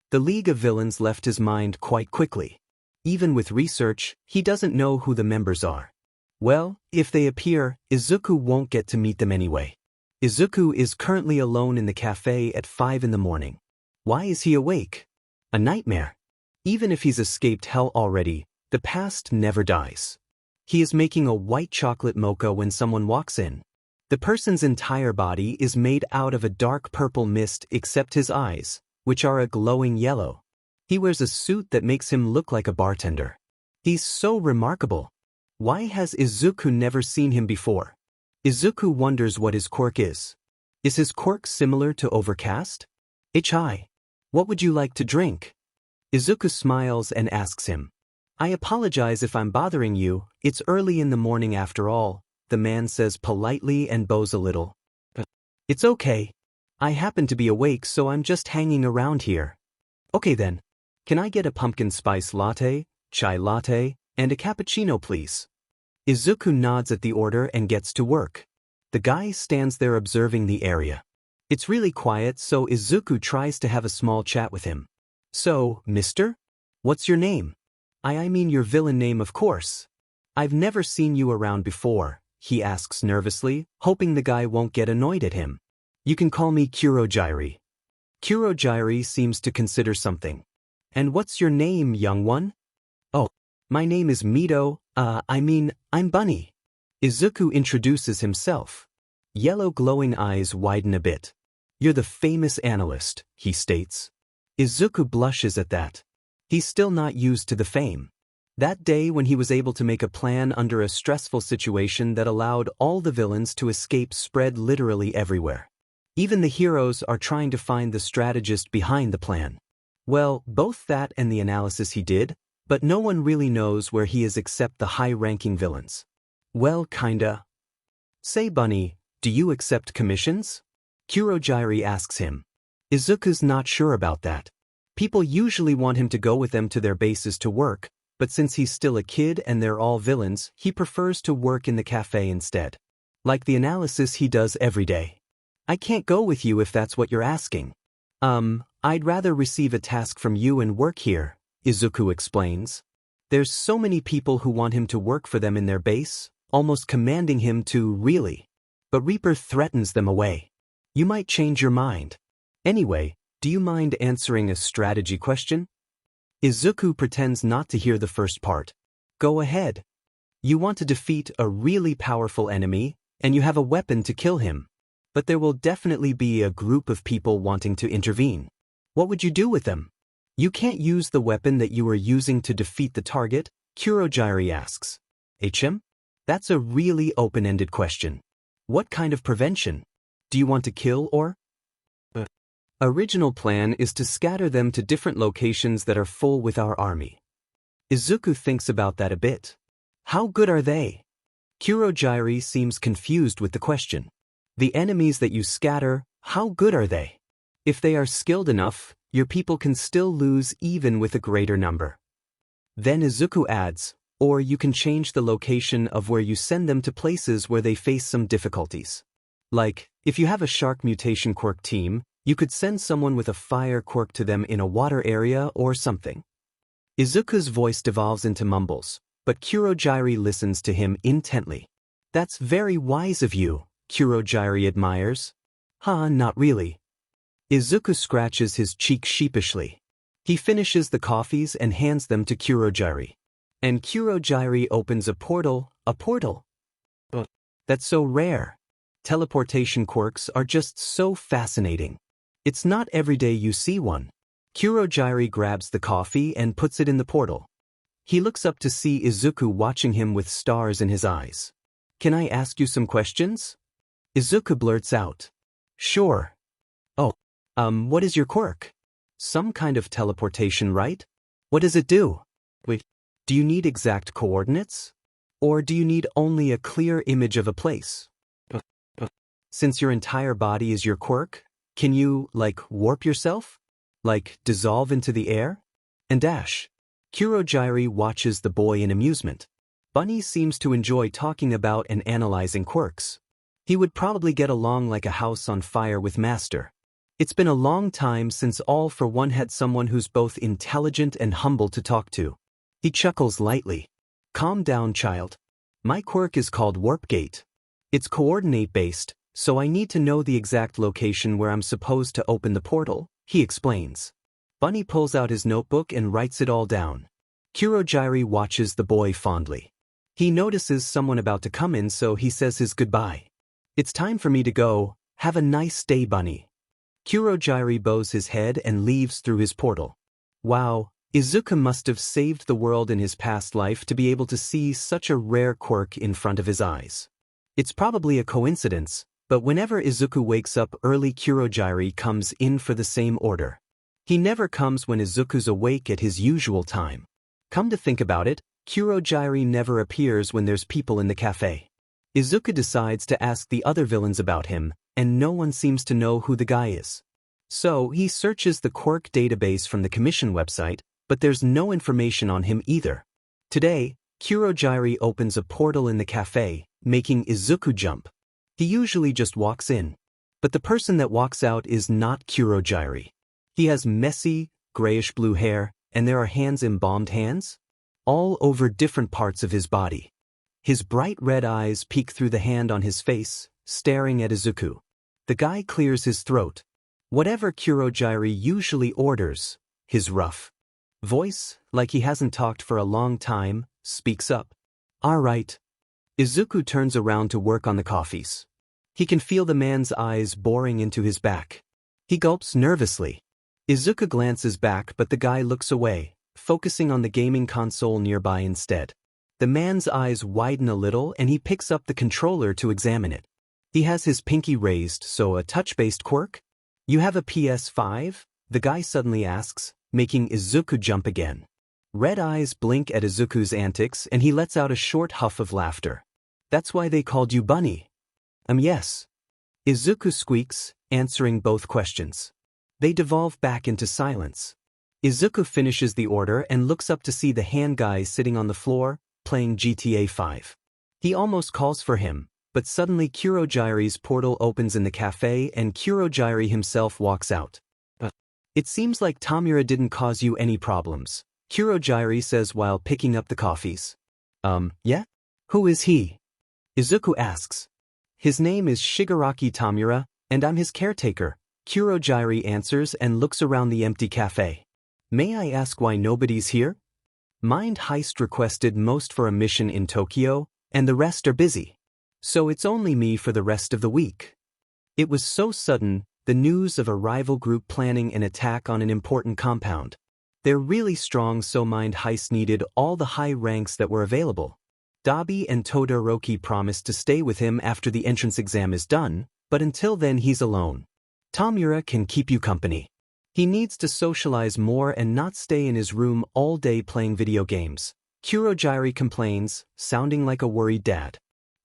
The League of Villains left his mind quite quickly. Even with research, he doesn't know who the members are. Well, if they appear, Izuku won't get to meet them anyway. Izuku is currently alone in the cafe at 5 in the morning. Why is he awake? A nightmare. Even if he's escaped hell already, the past never dies. He is making a white chocolate mocha when someone walks in. The person's entire body is made out of a dark purple mist except his eyes, which are a glowing yellow. He wears a suit that makes him look like a bartender. He's so remarkable. Why has Izuku never seen him before? Izuku wonders what his quirk is. Is his quirk similar to Overcast? Hi. What would you like to drink? Izuku smiles and asks him. I apologize if I'm bothering you, it's early in the morning after all, the man says politely and bows a little. It's okay. I happen to be awake so I'm just hanging around here. Okay then. Can I get a pumpkin spice latte, chai latte, and a cappuccino please? Izuku nods at the order and gets to work. The guy stands there observing the area. It's really quiet so Izuku tries to have a small chat with him. So, mister? What's your name? I mean your villain name of course. I've never seen you around before, he asks nervously, hoping the guy won't get annoyed at him. You can call me Kurogyri. Kurogyri seems to consider something. And what's your name, young one? Oh, my name is Mito, I'm Bunny. Izuku introduces himself. Yellow glowing eyes widen a bit. You're the famous analyst, he states. Izuku blushes at that. He's still not used to the fame. That day when he was able to make a plan under a stressful situation that allowed all the villains to escape spread literally everywhere. Even the heroes are trying to find the strategist behind the plan. Well, both that and the analysis he did, but no one really knows where he is except the high-ranking villains. Well, kinda. Say, Bunny, do you accept commissions? Kurogyri asks him. Izuku's not sure about that. People usually want him to go with them to their bases to work, but since he's still a kid and they're all villains, he prefers to work in the cafe instead. Like the analysis he does every day. I can't go with you if that's what you're asking. I'd rather receive a task from you and work here, Izuku explains. There's so many people who want him to work for them in their base, almost commanding him to really. But Reaper threatens them away. You might change your mind. Anyway, do you mind answering a strategy question? Izuku pretends not to hear the first part. Go ahead. You want to defeat a really powerful enemy, and you have a weapon to kill him. But there will definitely be a group of people wanting to intervene. What would you do with them? You can't use the weapon that you were using to defeat the target, Kurogyri asks. HM? That's a really open-ended question. What kind of prevention? Do you want to kill or? Original plan is to scatter them to different locations that are full with our army. Izuku thinks about that a bit. How good are they? Kurogyri seems confused with the question. The enemies that you scatter, how good are they? If they are skilled enough, your people can still lose even with a greater number. Then Izuku adds, or you can change the location of where you send them to places where they face some difficulties. Like, if you have a shark mutation quirk team, you could send someone with a fire quirk to them in a water area or something. Izuku's voice devolves into mumbles, but Kurogyri listens to him intently. That's very wise of you, Kurogyri admires. Not really. Izuku scratches his cheek sheepishly. He finishes the coffees and hands them to Kurogyri. And Kurogyri opens a portal. A portal? That's so rare. Teleportation quirks are just so fascinating. It's not every day you see one. Kurogyri grabs the coffee and puts it in the portal. He looks up to see Izuku watching him with stars in his eyes. Can I ask you some questions? Izuku blurts out. Sure. What is your quirk? Some kind of teleportation, right? What does it do? Wait, do you need exact coordinates? Or do you need only a clear image of a place? Since your entire body is your quirk, can you, warp yourself? Dissolve into the air? And dash. Kurogyri watches the boy in amusement. Bunny seems to enjoy talking about and analyzing quirks. He would probably get along like a house on fire with Master. It's been a long time since All for One had someone who's both intelligent and humble to talk to. He chuckles lightly. Calm down, child. My quirk is called Warp Gate. It's coordinate-based, so I need to know the exact location where I'm supposed to open the portal, he explains. Bunny pulls out his notebook and writes it all down. Kurogyri watches the boy fondly. He notices someone about to come in, so he says his goodbye. It's time for me to go. Have a nice day, Bunny. Kurogyri bows his head and leaves through his portal. Wow, Izuku must have saved the world in his past life to be able to see such a rare quirk in front of his eyes. It's probably a coincidence, but whenever Izuku wakes up early, Kurogyri comes in for the same order. He never comes when Izuku's awake at his usual time. Come to think about it, Kurogyri never appears when there's people in the cafe. Izuku decides to ask the other villains about him, and no one seems to know who the guy is. So he searches the quirk database from the commission website, but there's no information on him either. Today, Kurogyri opens a portal in the cafe, making Izuku jump. He usually just walks in. But the person that walks out is not Kurogyri. He has messy, grayish-blue hair, and there are hands, embalmed hands, all over different parts of his body. His bright red eyes peek through the hand on his face, staring at Izuku. The guy clears his throat. Whatever Kurogyari usually orders, his rough voice, like he hasn't talked for a long time, speaks up. All right. Izuku turns around to work on the coffees. He can feel the man's eyes boring into his back. He gulps nervously. Izuku glances back, but the guy looks away, focusing on the gaming console nearby instead. The man's eyes widen a little and he picks up the controller to examine it. He has his pinky raised, so a touch-based quirk? You have a PS5? The guy suddenly asks, making Izuku jump again. Red eyes blink at Izuku's antics and he lets out a short huff of laughter. That's why they called you Bunny. Yes. Izuku squeaks, answering both questions. They devolve back into silence. Izuku finishes the order and looks up to see the hand guy sitting on the floor, playing GTA 5. He almost calls for him, but suddenly Kurogyari's portal opens in the cafe and Kurogyari himself walks out. It seems like Tamura didn't cause you any problems, Kurogyari says while picking up the coffees. Yeah? Who is he? Izuku asks. His name is Shigaraki Tamura, and I'm his caretaker, Kurogyari answers and looks around the empty cafe. May I ask why nobody's here? Mind Heist requested most for a mission in Tokyo, and the rest are busy. So it's only me for the rest of the week. It was so sudden, the news of a rival group planning an attack on an important compound. They're really strong, so Mind Heist needed all the high ranks that were available. Dabi and Todoroki promised to stay with him after the entrance exam is done, but until then he's alone. Tamura can keep you company. He needs to socialize more and not stay in his room all day playing video games. Kurogyari complains, sounding like a worried dad.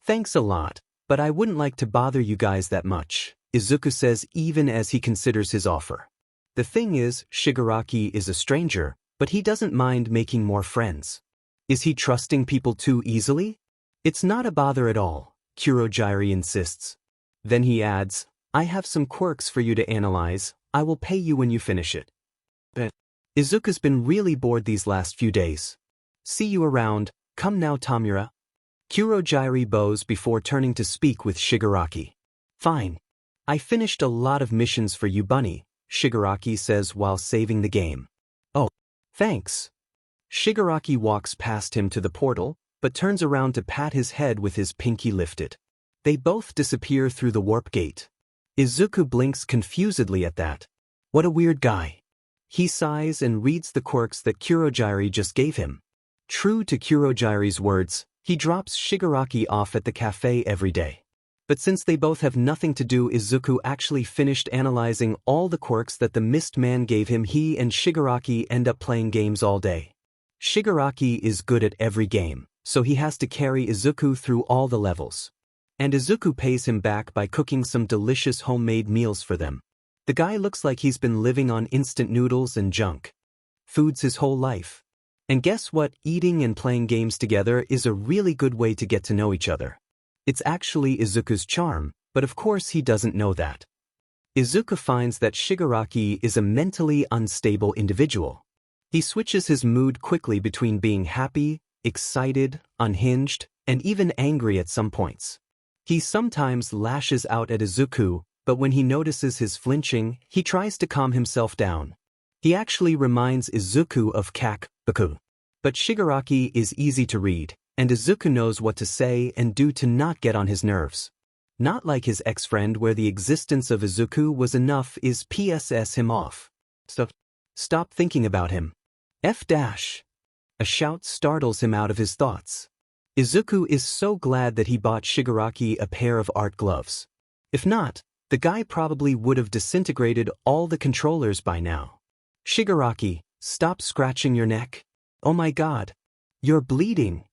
Thanks a lot, but I wouldn't like to bother you guys that much, Izuku says even as he considers his offer. The thing is, Shigaraki is a stranger, but he doesn't mind making more friends. Is he trusting people too easily? It's not a bother at all, Kurogyari insists. Then he adds, I have some quirks for you to analyze, I will pay you when you finish it. But Izuku's been really bored these last few days. See you around, come now Tamura. Kurogyari bows before turning to speak with Shigaraki. Fine. I finished a lot of missions for you Bunny, Shigaraki says while saving the game. Oh, thanks. Shigaraki walks past him to the portal, but turns around to pat his head with his pinky lifted. They both disappear through the warp gate. Izuku blinks confusedly at that. What a weird guy. He sighs and reads the quirks that Kurogyari just gave him. True to Kurogyari's words, he drops Shigaraki off at the cafe every day. But since they both have nothing to do, Izuku actually finished analyzing all the quirks that the Mist Man gave him. He and Shigaraki end up playing games all day. Shigaraki is good at every game, so he has to carry Izuku through all the levels. And Izuku pays him back by cooking some delicious homemade meals for them. The guy looks like he's been living on instant noodles and junk foods his whole life. And guess what? Eating and playing games together is a really good way to get to know each other. It's actually Izuku's charm, but of course he doesn't know that. Izuku finds that Shigaraki is a mentally unstable individual. He switches his mood quickly between being happy, excited, unhinged, and even angry at some points. He sometimes lashes out at Izuku, but when he notices his flinching, he tries to calm himself down. He actually reminds Izuku of Baku. But Shigaraki is easy to read, and Izuku knows what to say and do to not get on his nerves. Not like his ex-friend where the existence of Izuku was enough is PSS him off. So, stop thinking about him. A shout startles him out of his thoughts. Izuku is so glad that he bought Shigaraki a pair of art gloves. If not, the guy probably would have disintegrated all the controllers by now. Shigaraki, stop scratching your neck. Oh my god. You're bleeding.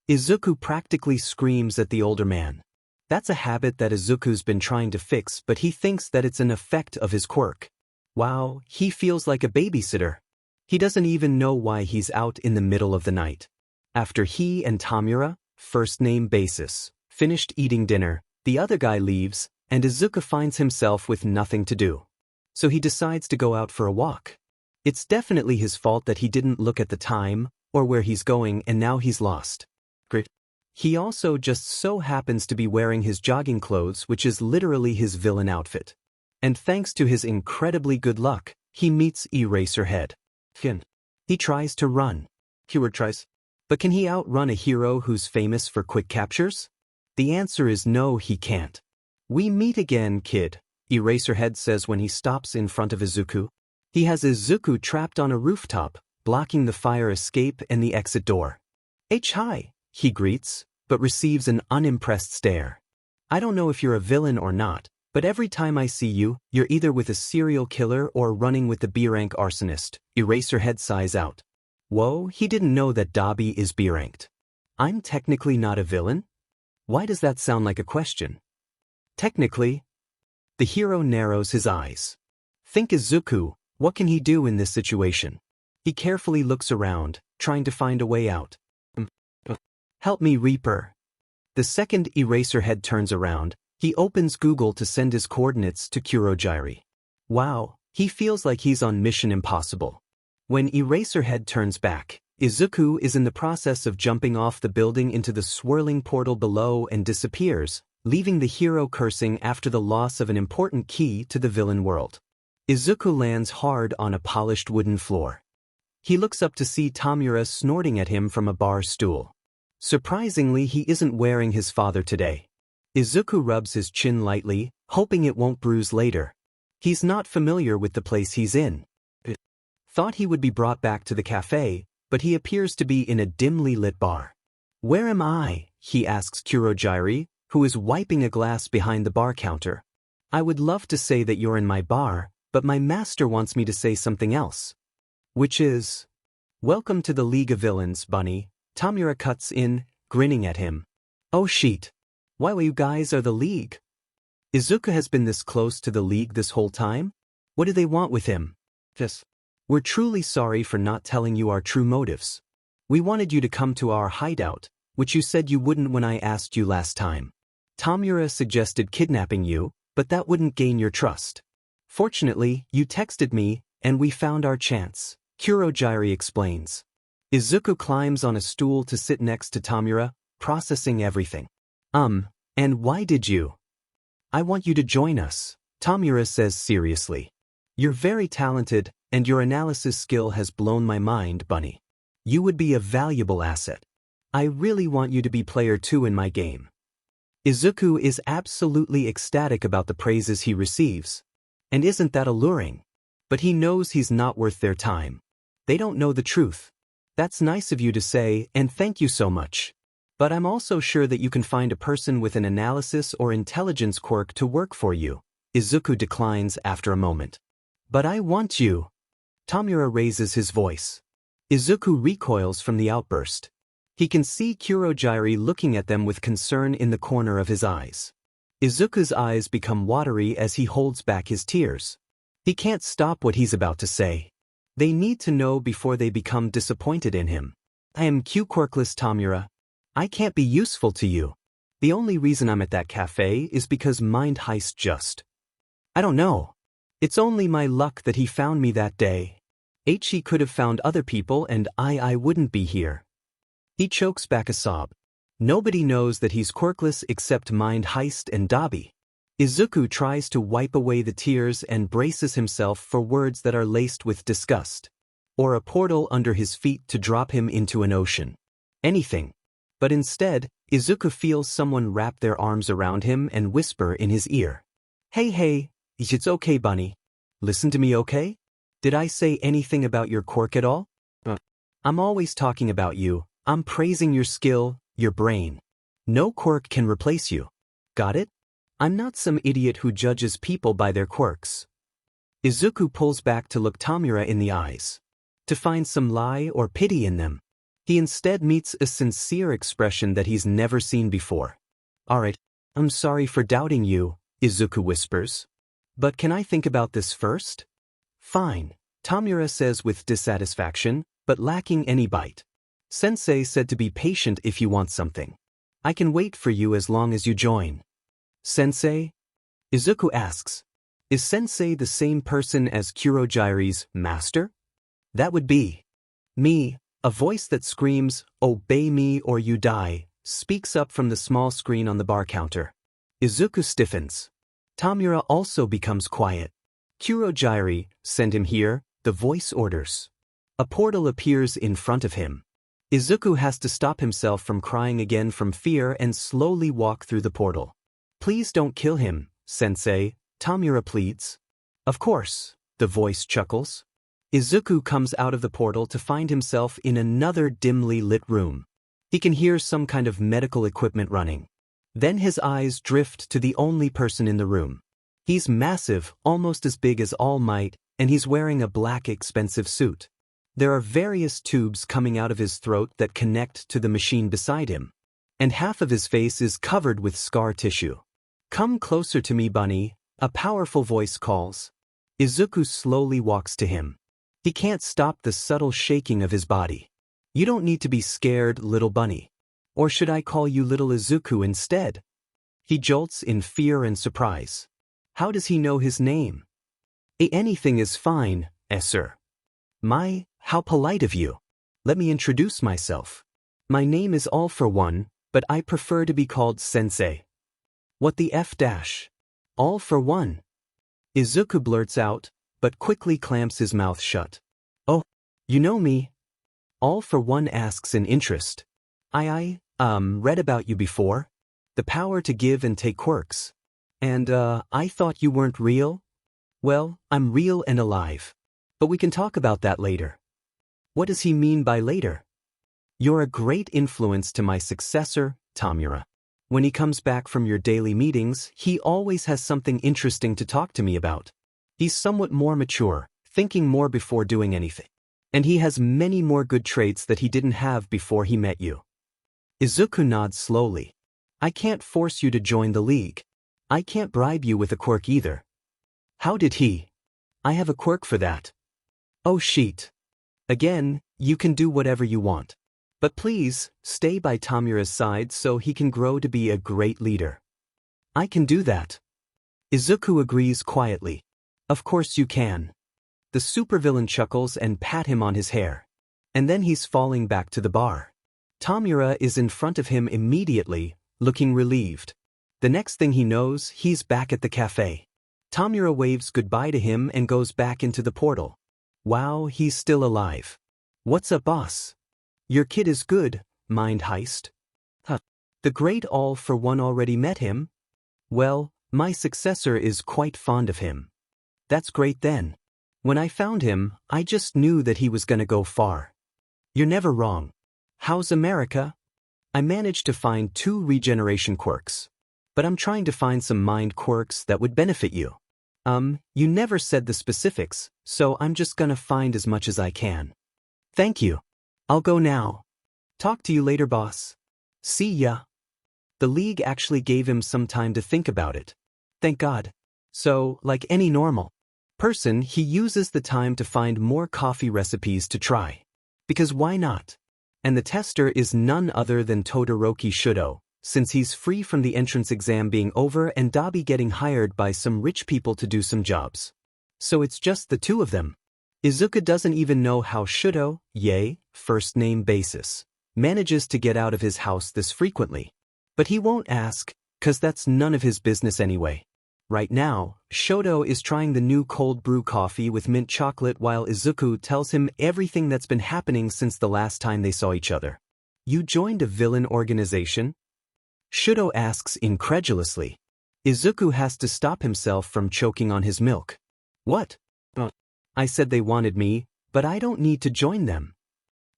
Izuku practically screams at the older man. That's a habit that Izuku's been trying to fix, but he thinks that it's an effect of his quirk. Wow, he feels like a babysitter. He doesn't even know why he's out in the middle of the night. After he and Tamura, first name basis, finished eating dinner, the other guy leaves, and Izuku finds himself with nothing to do. So he decides to go out for a walk. It's definitely his fault that he didn't look at the time, or where he's going, and now he's lost. He also just so happens to be wearing his jogging clothes, which is literally his villain outfit. And thanks to his incredibly good luck, he meets Eraserhead. He tries to run. Hero tries. But can he outrun a hero who's famous for quick captures? The answer is no, he can't. We meet again, kid, Eraserhead says when he stops in front of Izuku. He has Izuku trapped on a rooftop, blocking the fire escape and the exit door. Hi, he greets, but receives an unimpressed stare. I don't know if you're a villain or not, but every time I see you, you're either with a serial killer or running with the B-rank arsonist, Eraserhead sighs out. Whoa, he didn't know that Dabi is B-ranked. I'm technically not a villain? Why does that sound like a question? Technically. The hero narrows his eyes. Think Izuku, what can he do in this situation? He carefully looks around, trying to find a way out. Help me, Reaper. The second Eraserhead turns around, he opens Google to send his coordinates to Kurogyri. Wow, he feels like he's on Mission Impossible. When Eraserhead turns back, Izuku is in the process of jumping off the building into the swirling portal below and disappears, leaving the hero cursing after the loss of an important key to the villain world. Izuku lands hard on a polished wooden floor. He looks up to see Tamura snorting at him from a bar stool. Surprisingly, he isn't wearing his father today. Izuku rubs his chin lightly, hoping it won't bruise later. He's not familiar with the place he's in. Thought he would be brought back to the cafe, but he appears to be in a dimly lit bar. Where am I? He asks Kurogyri, who is wiping a glass behind the bar counter. I would love to say that you're in my bar, but my master wants me to say something else. Which is, welcome to the League of Villains, Bunny. Tamura cuts in, grinning at him. Oh shit. Why you guys are the League? Izuku has been this close to the League this whole time? What do they want with him? We're truly sorry for not telling you our true motives. We wanted you to come to our hideout, which you said you wouldn't when I asked you last time. Tamura suggested kidnapping you, but that wouldn't gain your trust. Fortunately, you texted me, and we found our chance, Kurogyri explains. Izuku climbs on a stool to sit next to Tamura, processing everything. And why did you? I want you to join us, Tamura says seriously. You're very talented, and your analysis skill has blown my mind, Bunny. You would be a valuable asset. I really want you to be player 2 in my game. Izuku is absolutely ecstatic about the praises he receives. And isn't that alluring? But he knows he's not worth their time. They don't know the truth. That's nice of you to say, and thank you so much. But I'm also sure that you can find a person with an analysis or intelligence quirk to work for you. Izuku declines after a moment. But I want you. Tamura raises his voice. Izuku recoils from the outburst. He can see Kurogyri looking at them with concern in the corner of his eyes. Izuku's eyes become watery as he holds back his tears. He can't stop what he's about to say. They need to know before they become disappointed in him. I am Q-quirkless Tamura. I can't be useful to you. The only reason I'm at that cafe is because Mind Heist just. I don't know. It's only my luck that he found me that day. He could have found other people and I wouldn't be here. He chokes back a sob. Nobody knows that he's quirkless except Mind Heist and Dabi. Izuku tries to wipe away the tears and braces himself for words that are laced with disgust. Or a portal under his feet to drop him into an ocean. Anything. But instead, Izuku feels someone wrap their arms around him and whisper in his ear. Hey, it's okay, Bunny. Listen to me, okay? Did I say anything about your quirk at all? I'm always talking about you. I'm praising your skill, your brain. No quirk can replace you. Got it? I'm not some idiot who judges people by their quirks. Izuku pulls back to look Tamura in the eyes. To find some lie or pity in them. He instead meets a sincere expression that he's never seen before. Alright, I'm sorry for doubting you, Izuku whispers. But can I think about this first? Fine, Tamura says with dissatisfaction, but lacking any bite. Sensei said to be patient if you want something. I can wait for you as long as you join. Sensei? Izuku asks. Is Sensei the same person as Kurogyri's master? That would be me, a voice that screams, obey me or you die, speaks up from the small screen on the bar counter. Izuku stiffens. Tamura also becomes quiet. Kurogyri, send him here, the voice orders. A portal appears in front of him. Izuku has to stop himself from crying again from fear and slowly walk through the portal. Please don't kill him, sensei, Tamura pleads. Of course, the voice chuckles. Izuku comes out of the portal to find himself in another dimly lit room. He can hear some kind of medical equipment running. Then his eyes drift to the only person in the room. He's massive, almost as big as All Might, and he's wearing a black expensive suit. There are various tubes coming out of his throat that connect to the machine beside him. And half of his face is covered with scar tissue. Come closer to me, bunny, a powerful voice calls. Izuku slowly walks to him. He can't stop the subtle shaking of his body. You don't need to be scared, little bunny. Or should I call you little Izuku instead? He jolts in fear and surprise. How does he know his name? Anything is fine, sir. My, how polite of you. Let me introduce myself. My name is All for One, but I prefer to be called Sensei. What the F dash? All for One. Izuku blurts out, but quickly clamps his mouth shut. Oh, you know me? All for One asks in interest. I read about you before. The power to give and take quirks. And, I thought you weren't real? Well, I'm real and alive. But we can talk about that later. What does he mean by later? You're a great influence to my successor, Tamura. When he comes back from your daily meetings, he always has something interesting to talk to me about. He's somewhat more mature, thinking more before doing anything. And he has many more good traits that he didn't have before he met you. Izuku nods slowly. I can't force you to join the league. I can't bribe you with a quirk either. How did he? I have a quirk for that. Oh shit. Again, you can do whatever you want. But please, stay by Tamura's side so he can grow to be a great leader. I can do that. Izuku agrees quietly. Of course you can. The supervillain chuckles and pat him on his hair. And then he's falling back to the bar. Tamura is in front of him immediately, looking relieved. The next thing he knows, he's back at the cafe. Tamura waves goodbye to him and goes back into the portal. Wow, he's still alive. What's up, boss? Your kid is good, mind heist. Huh. The great All for One already met him? Well, my successor is quite fond of him. That's great then. When I found him, I just knew that he was gonna go far. You're never wrong. How's America? I managed to find 2 regeneration quirks. But I'm trying to find some mind quirks that would benefit you. You never said the specifics, so I'm just gonna find as much as I can. Thank you. I'll go now. Talk to you later, boss. See ya. The league actually gave him some time to think about it. Thank God. So, like any normal person, he uses the time to find more coffee recipes to try. Because why not? And the tester is none other than Todoroki Shudo, since he's free from the entrance exam being over and Dabi getting hired by some rich people to do some jobs. So it's just the 2 of them. Izuku doesn't even know how Shudo, first name basis, manages to get out of his house this frequently. But he won't ask, 'cause that's none of his business anyway. Right now, Shoto is trying the new cold brew coffee with mint chocolate while Izuku tells him everything that's been happening since the last time they saw each other. You joined a villain organization? Shudo asks incredulously. Izuku has to stop himself from choking on his milk. What? I said they wanted me, but I don't need to join them.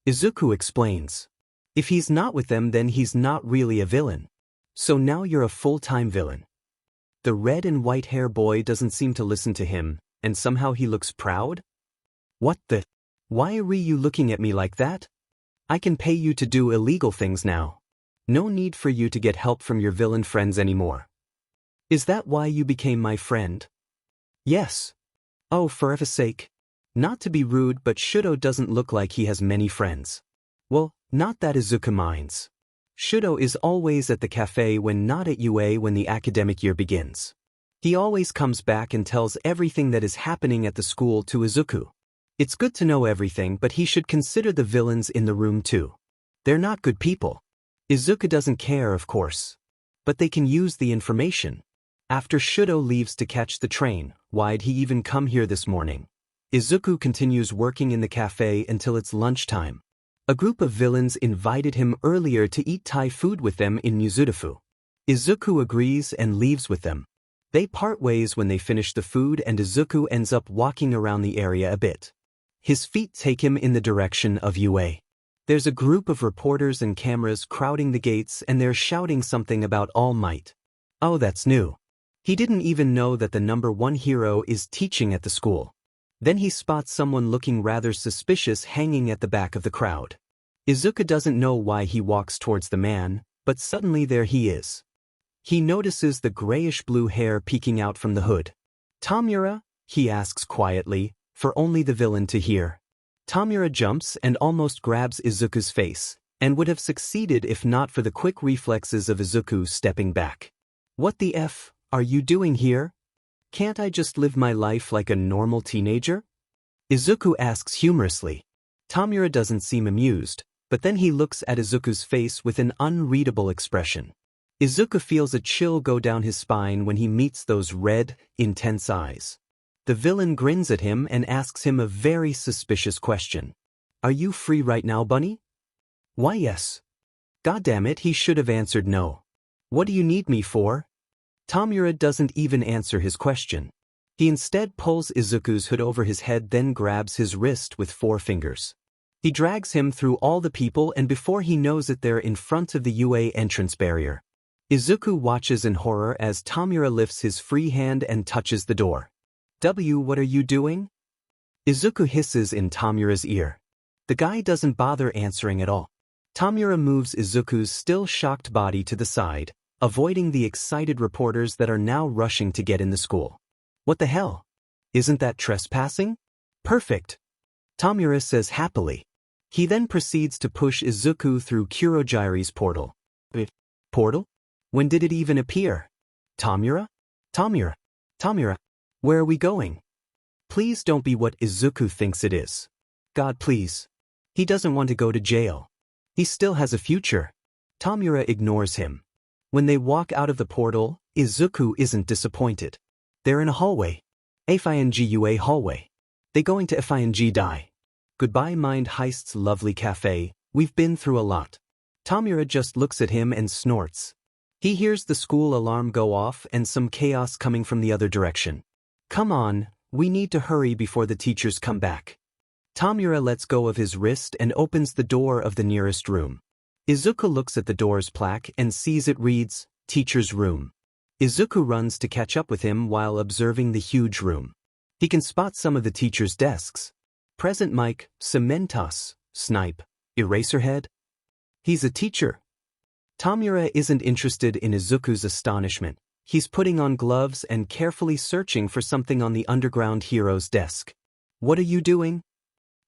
Izuku explains. If he's not with them, then he's not really a villain. So now you're a full-time villain. The red and white hair boy doesn't seem to listen to him, and somehow he looks proud? What the? Why are you looking at me like that? I can pay you to do illegal things now. No need for you to get help from your villain friends anymore. Is that why you became my friend? Yes. Oh, for F's sake. Not to be rude, but Shudo doesn't look like he has many friends. Well, not that Izuku minds. Shudo is always at the cafe when not at UA when the academic year begins. He always comes back and tells everything that is happening at the school to Izuku. It's good to know everything, but he should consider the villains in the room too. They're not good people. Izuku doesn't care, of course. But they can use the information. After Shudo leaves to catch the train, why'd he even come here this morning? Izuku continues working in the cafe until it's lunchtime. A group of villains invited him earlier to eat Thai food with them in Mizudafu. Izuku agrees and leaves with them. They part ways when they finish the food and Izuku ends up walking around the area a bit. His feet take him in the direction of UA. There's a group of reporters and cameras crowding the gates and they're shouting something about All Might. Oh, that's new. He didn't even know that the #1 hero is teaching at the school. Then he spots someone looking rather suspicious hanging at the back of the crowd. Izuku doesn't know why he walks towards the man, but suddenly there he is. He notices the grayish-blue hair peeking out from the hood. "Tamura?" he asks quietly, for only the villain to hear. Tamura jumps and almost grabs Izuku's face, and would have succeeded if not for the quick reflexes of Izuku stepping back. "What the F are you doing here? Can't I just live my life like a normal teenager?" Izuku asks humorously. Tamura doesn't seem amused, but then he looks at Izuku's face with an unreadable expression. Izuku feels a chill go down his spine when he meets those red, intense eyes. The villain grins at him and asks him a very suspicious question. "Are you free right now, Bunny?" "Why, yes." "Goddamn it, he should have answered no." "What do you need me for?" Tamura doesn't even answer his question. He instead pulls Izuku's hood over his head, then grabs his wrist with 4 fingers. He drags him through all the people and before he knows it they're in front of the UA entrance barrier. Izuku watches in horror as Tamura lifts his free hand and touches the door. What are you doing?" Izuku hisses in Tamura's ear. The guy doesn't bother answering at all. Tamura moves Izuku's still shocked body to the side, avoiding the excited reporters that are now rushing to get in the school. "What the hell? Isn't that trespassing?" "Perfect," Tamura says happily. He then proceeds to push Izuku through Kurogiri's portal. Portal? When did it even appear? Tamura? Tamura? Tamura? Where are we going? Please don't be what Izuku thinks it is. God, please. He doesn't want to go to jail. He still has a future. Tamura ignores him. When they walk out of the portal, Izuku isn't disappointed. They're in a hallway. FINGUA hallway. They going to FING die. Goodbye Mind Heist's lovely cafe, we've been through a lot. Tamura just looks at him and snorts. He hears the school alarm go off and some chaos coming from the other direction. Come on, we need to hurry before the teachers come back. Tamura lets go of his wrist and opens the door of the nearest room. Izuku looks at the door's plaque and sees it reads, Teacher's Room. Izuku runs to catch up with him while observing the huge room. He can spot some of the teachers' desks. Present Mike, Cementos, Snipe, Eraserhead. He's a teacher. Tamura isn't interested in Izuku's astonishment. He's putting on gloves and carefully searching for something on the underground hero's desk. What are you doing?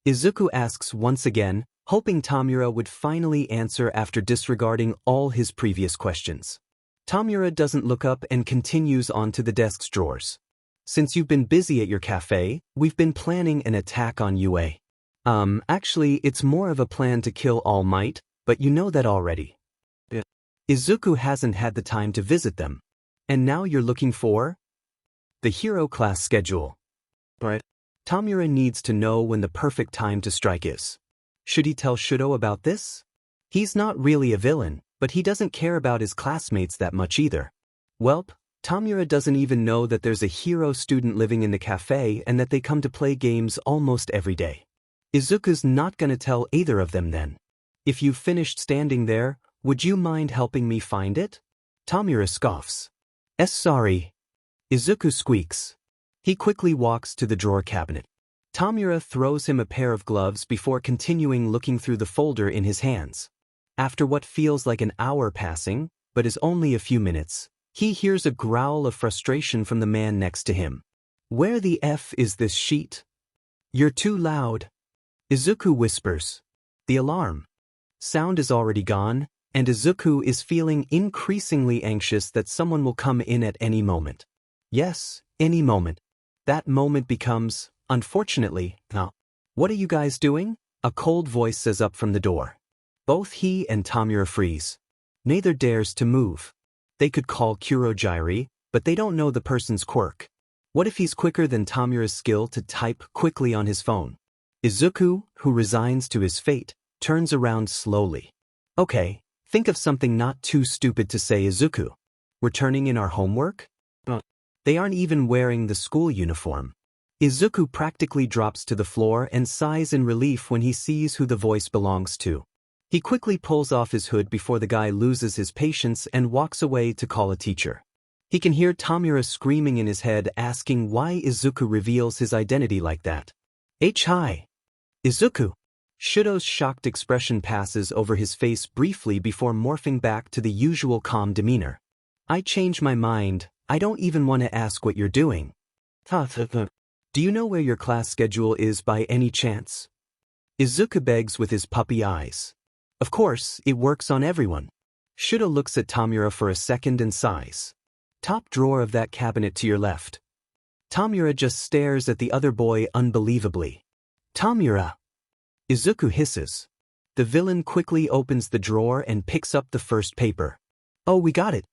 Izuku asks once again, hoping Tamura would finally answer after disregarding all his previous questions. Tamura doesn't look up and continues on to the desk's drawers. Since you've been busy at your cafe, we've been planning an attack on UA. Actually, it's more of a plan to kill All Might, but you know that already. Izuku hasn't had the time to visit them. And now you're looking for? The hero class schedule. Right. Tamura needs to know when the perfect time to strike is. Should he tell Shudo about this? He's not really a villain, but he doesn't care about his classmates that much either. Welp, Tamura doesn't even know that there's a hero student living in the cafe and that they come to play games almost every day. Izuku's not gonna tell either of them then. If you've finished standing there, would you mind helping me find it? Tamura scoffs. Sorry. Izuku squeaks. He quickly walks to the drawer cabinet. Tamura throws him a pair of gloves before continuing looking through the folder in his hands. After what feels like an hour passing, but is only a few minutes, he hears a growl of frustration from the man next to him. Where the F is this sheet? You're too loud. Izuku whispers. The alarm. Sound is already gone, and Izuku is feeling increasingly anxious that someone will come in at any moment. Yes, any moment. That moment becomes, unfortunately, now. What are you guys doing? A cold voice says up from the door. Both he and Tamura freeze. Neither dares to move. They could call Kurogyri, but they don't know the person's quirk. What if he's quicker than Tamura's skill to type quickly on his phone? Izuku, who resigns to his fate, turns around slowly. Okay, think of something not too stupid to say, Izuku. We're turning in our homework? They aren't even wearing the school uniform. Izuku practically drops to the floor and sighs in relief when he sees who the voice belongs to. He quickly pulls off his hood before the guy loses his patience and walks away to call a teacher. He can hear Tamura screaming in his head, asking why Izuku reveals his identity like that. Hi. Izuku. Shudo's shocked expression passes over his face briefly before morphing back to the usual calm demeanor. I changed my mind, I don't even want to ask what you're doing. Do you know where your class schedule is by any chance? Izuku begs with his puppy eyes. Of course, it works on everyone. Shudo looks at Tamura for a second and sighs. Top drawer of that cabinet to your left. Tamura just stares at the other boy unbelievably. Tamura! Izuku hisses. The villain quickly opens the drawer and picks up the first paper. Oh, we got it.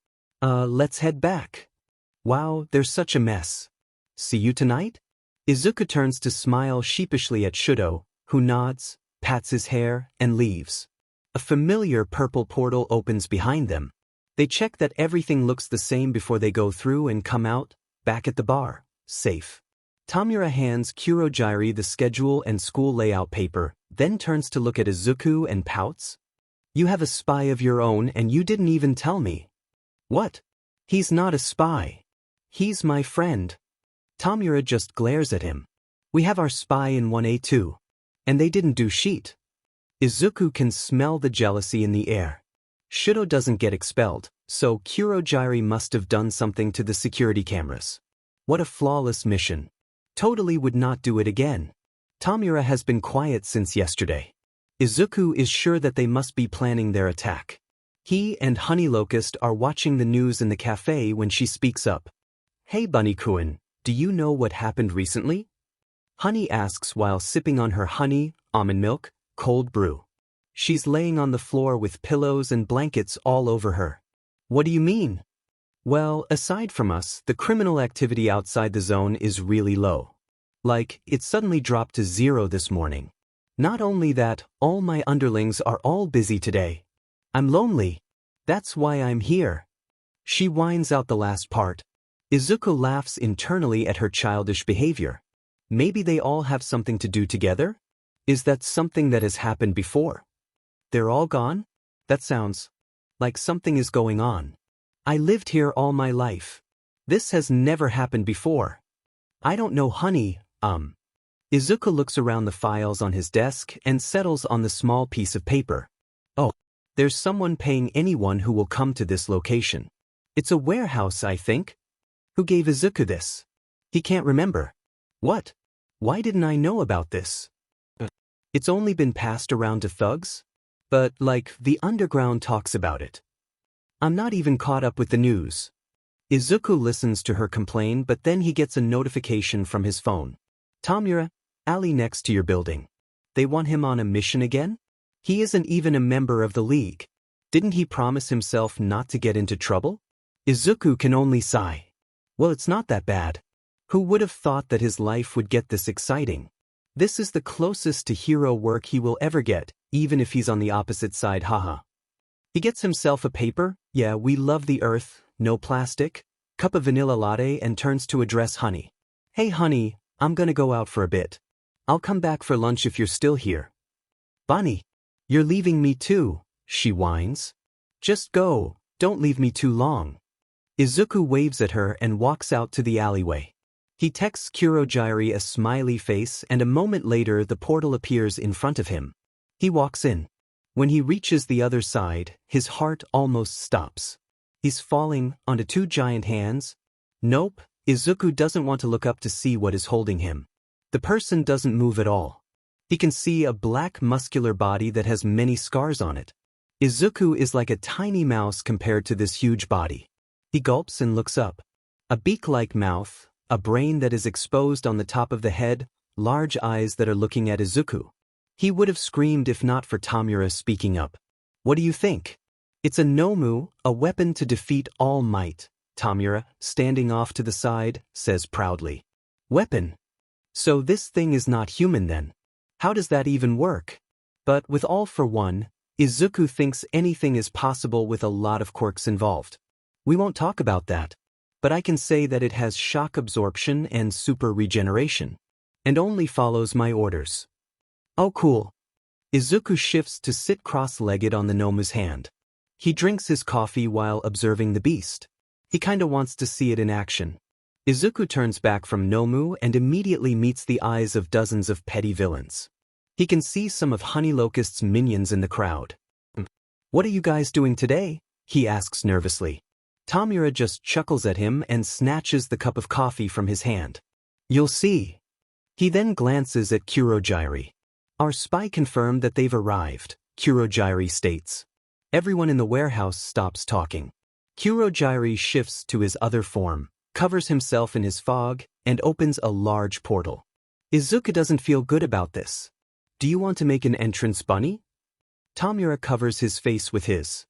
Let's head back. Wow, there's such a mess. See you tonight? Izuku turns to smile sheepishly at Shudo, who nods, pats his hair, and leaves. A familiar purple portal opens behind them. They check that everything looks the same before they go through and come out, back at the bar, safe. Tamura hands Kurogyri the schedule and school layout paper, then turns to look at Izuku and pouts. You have a spy of your own and you didn't even tell me. What? He's not a spy. He's my friend. Tamura just glares at him. We have our spy in 1A2. And they didn't do sheet. Izuku can smell the jealousy in the air. Shudo doesn't get expelled, so Kurogyri must have done something to the security cameras. What a flawless mission. Totally would not do it again. Tamura has been quiet since yesterday. Izuku is sure that they must be planning their attack. He and Honey Locust are watching the news in the cafe when she speaks up. Hey Bunny-kun, do you know what happened recently? Honey asks while sipping on her honey, almond milk, cold brew. She's laying on the floor with pillows and blankets all over her. What do you mean? Well, aside from us, the criminal activity outside the zone is really low. Like, it suddenly dropped to 0 this morning. Not only that, all my underlings are all busy today. I'm lonely. That's why I'm here. She whines out the last part. Izuku laughs internally at her childish behavior. Maybe they all have something to do together? Is that something that has happened before? They're all gone? That sounds like something is going on. I lived here all my life. This has never happened before. I don't know, Honey, Izuku looks around the files on his desk and settles on the small piece of paper. Oh, there's someone paying anyone who will come to this location. It's a warehouse, I think. Who gave Izuku this? He can't remember. What? Why didn't I know about this? It's only been passed around to thugs? But, like, the underground talks about it. I'm not even caught up with the news. Izuku listens to her complain, but then he gets a notification from his phone. Tamura, alley next to your building. They want him on a mission again? He isn't even a member of the league. Didn't he promise himself not to get into trouble? Izuku can only sigh. Well, it's not that bad. Who would have thought that his life would get this exciting? This is the closest to hero work he will ever get, even if he's on the opposite side, haha. He gets himself a paper, yeah, we love the earth, no plastic, cup of vanilla latte and turns to address Honey. Hey Honey, I'm gonna go out for a bit. I'll come back for lunch if you're still here. Bunny, you're leaving me too, she whines. Just go, don't leave me too long. Izuku waves at her and walks out to the alleyway. He texts Kurogyri a smiley face and a moment later the portal appears in front of him. He walks in. When he reaches the other side, his heart almost stops. He's falling onto 2 giant hands. Nope, Izuku doesn't want to look up to see what is holding him. The person doesn't move at all. He can see a black muscular body that has many scars on it. Izuku is like a tiny mouse compared to this huge body. He gulps and looks up. A beak-like mouth, a brain that is exposed on the top of the head, large eyes that are looking at Izuku. He would have screamed if not for Tamura speaking up. What do you think? It's a Nomu, a weapon to defeat All Might, Tamura, standing off to the side, says proudly. Weapon? So this thing is not human then? How does that even work? But with All for One, Izuku thinks anything is possible with a lot of quirks involved. We won't talk about that. But I can say that it has shock absorption and super regeneration. And only follows my orders. Oh cool. Izuku shifts to sit cross-legged on the Nomu's hand. He drinks his coffee while observing the beast. He kinda wants to see it in action. Izuku turns back from Nomu and immediately meets the eyes of dozens of petty villains. He can see some of Honey Locust's minions in the crowd. What are you guys doing today? He asks nervously. Tamura just chuckles at him and snatches the cup of coffee from his hand. You'll see. He then glances at Kurogyri. Our spy confirmed that they've arrived, Kurogyri states. Everyone in the warehouse stops talking. Kurogyri shifts to his other form, covers himself in his fog, and opens a large portal. Izuku doesn't feel good about this. Do you want to make an entrance, bunny? Tamura covers his face with his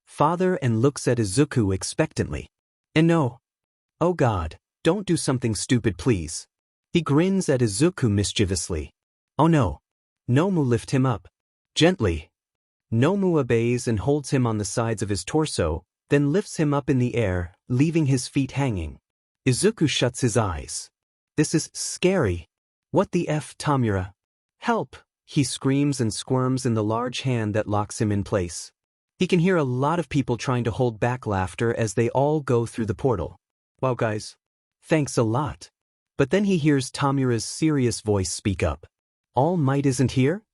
father and looks at Izuku expectantly. And no. Oh God, don't do something stupid please. He grins at Izuku mischievously. Oh no. Nomu lift him up. Gently. Nomu obeys and holds him on the sides of his torso, then lifts him up in the air, leaving his feet hanging. Izuku shuts his eyes. This is scary. What the F, Tamura? Help! He screams and squirms in the large hand that locks him in place. He can hear a lot of people trying to hold back laughter as they all go through the portal. Wow guys. Thanks a lot. But then he hears Tamura's serious voice speak up. All Might isn't here?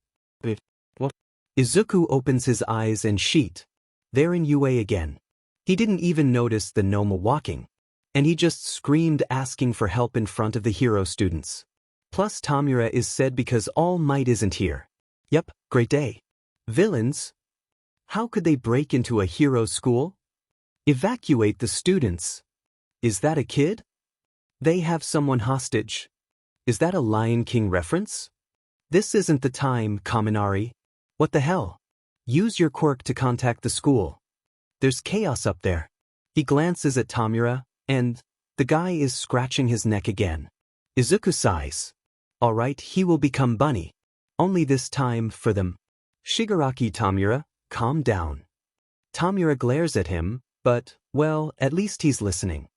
What? Izuku opens his eyes and sheet. They're in UA again. He didn't even notice the Noma walking. And he just screamed asking for help in front of the hero students. Plus Tamura is said because All Might isn't here. Yep, great day. Villains? How could they break into a hero school? Evacuate the students. Is that a kid? They have someone hostage. Is that a Lion King reference? This isn't the time, Kaminari. What the hell? Use your quirk to contact the school. There's chaos up there. He glances at Tamura, and the guy is scratching his neck again. Izuku sighs. Alright, he will become bunny. Only this time for them. Shigaraki Tamura, calm down. Tamura glares at him, but, well, at least he's listening.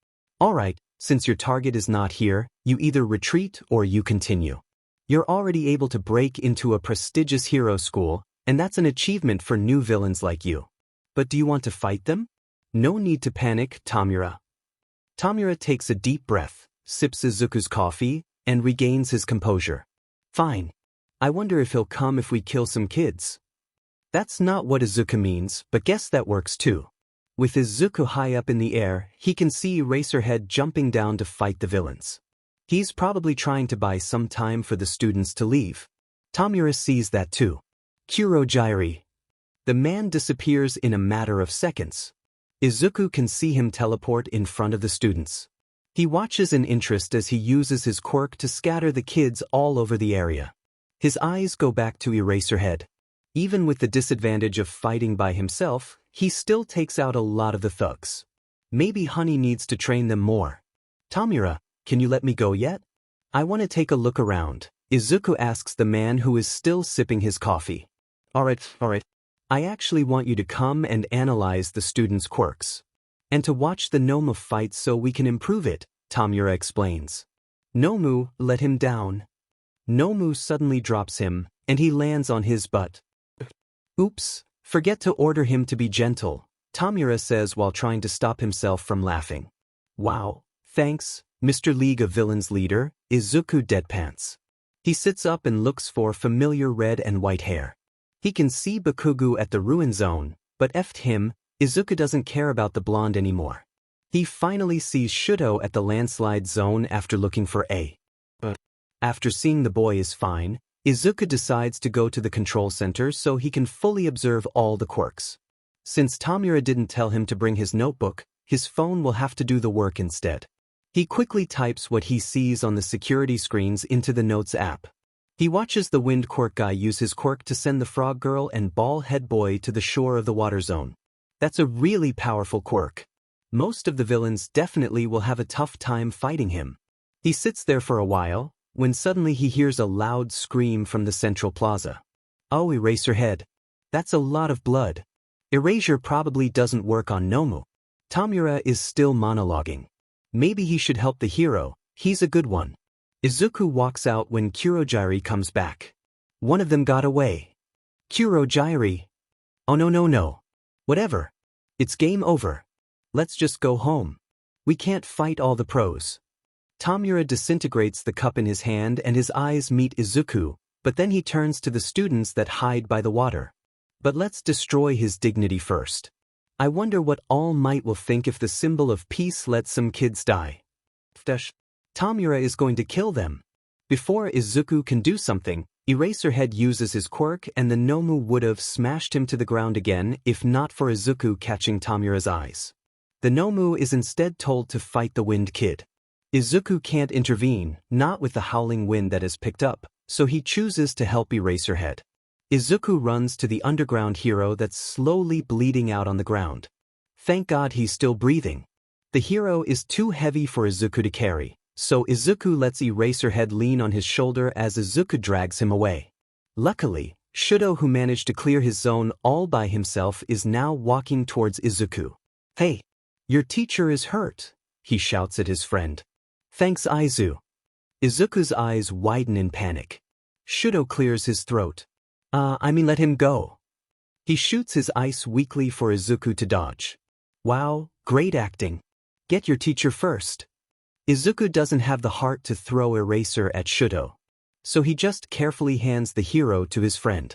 Alright, since your target is not here, you either retreat or you continue. You're already able to break into a prestigious hero school, and that's an achievement for new villains like you. But do you want to fight them? No need to panic, Tamura. Tamura takes a deep breath, sips Izuku's coffee, and regains his composure. Fine. I wonder if he'll come if we kill some kids. That's not what Izuku means, but guess that works too. With Izuku high up in the air, he can see Eraserhead jumping down to fight the villains. He's probably trying to buy some time for the students to leave. Tamura sees that too. Kurogyri. The man disappears in a matter of seconds. Izuku can see him teleport in front of the students. He watches in interest as he uses his quirk to scatter the kids all over the area. His eyes go back to Eraserhead. Even with the disadvantage of fighting by himself, he still takes out a lot of the thugs. Maybe Honey needs to train them more. Tamura, can you let me go yet? I want to take a look around, Izuku asks the man who is still sipping his coffee. Alright. I actually want you to come and analyze the students' quirks. And to watch the Noma fight so we can improve it, Tamura explains. Nomu let him down. Nomu suddenly drops him, and he lands on his butt. Oops, forget to order him to be gentle, Tamura says while trying to stop himself from laughing. Wow, thanks, Mr. League of Villains leader, Izuku deadpants. He sits up and looks for familiar red and white hair. He can see Bakugu at the ruin zone, but effed him, Izuku doesn't care about the blonde anymore. He finally sees Shudo at the landslide zone after looking for A. But after seeing the boy is fine, Izuku decides to go to the control center so he can fully observe all the quirks. Since Tamura didn't tell him to bring his notebook, his phone will have to do the work instead. He quickly types what he sees on the security screens into the Notes app. He watches the wind quirk guy use his quirk to send the frog girl and ball head boy to the shore of the water zone. That's a really powerful quirk. Most of the villains definitely will have a tough time fighting him. He sits there for a while, when suddenly he hears a loud scream from the central plaza. Oh, Eraserhead. That's a lot of blood. Erasure probably doesn't work on Nomu. Tamura is still monologuing. Maybe he should help the hero, he's a good one. Izuku walks out when Kurogiri comes back. One of them got away. Kurogiri. Oh no. Whatever. It's game over. Let's just go home. We can't fight all the pros. Tamura disintegrates the cup in his hand and his eyes meet Izuku, but then he turns to the students that hide by the water. But let's destroy his dignity first. I wonder what All Might will think if the symbol of peace lets some kids die. Tamura is going to kill them. Before Izuku can do something, Eraserhead uses his quirk and the Nomu would have smashed him to the ground again if not for Izuku catching Tamura's eyes. The Nomu is instead told to fight the Wind Kid. Izuku can't intervene, not with the howling wind that has picked up, so he chooses to help Eraserhead. Izuku runs to the underground hero that's slowly bleeding out on the ground. Thank God he's still breathing. The hero is too heavy for Izuku to carry, so Izuku lets Eraserhead lean on his shoulder as Izuku drags him away. Luckily, Shudo, who managed to clear his zone all by himself, is now walking towards Izuku. Hey, your teacher is hurt, he shouts at his friend. Thanks, Aizu. Izuku's eyes widen in panic. Shudo clears his throat. Let him go. He shoots his ice weakly for Izuku to dodge. Wow, great acting. Get your teacher first. Izuku doesn't have the heart to throw Eraser at Shudo, so he just carefully hands the hero to his friend.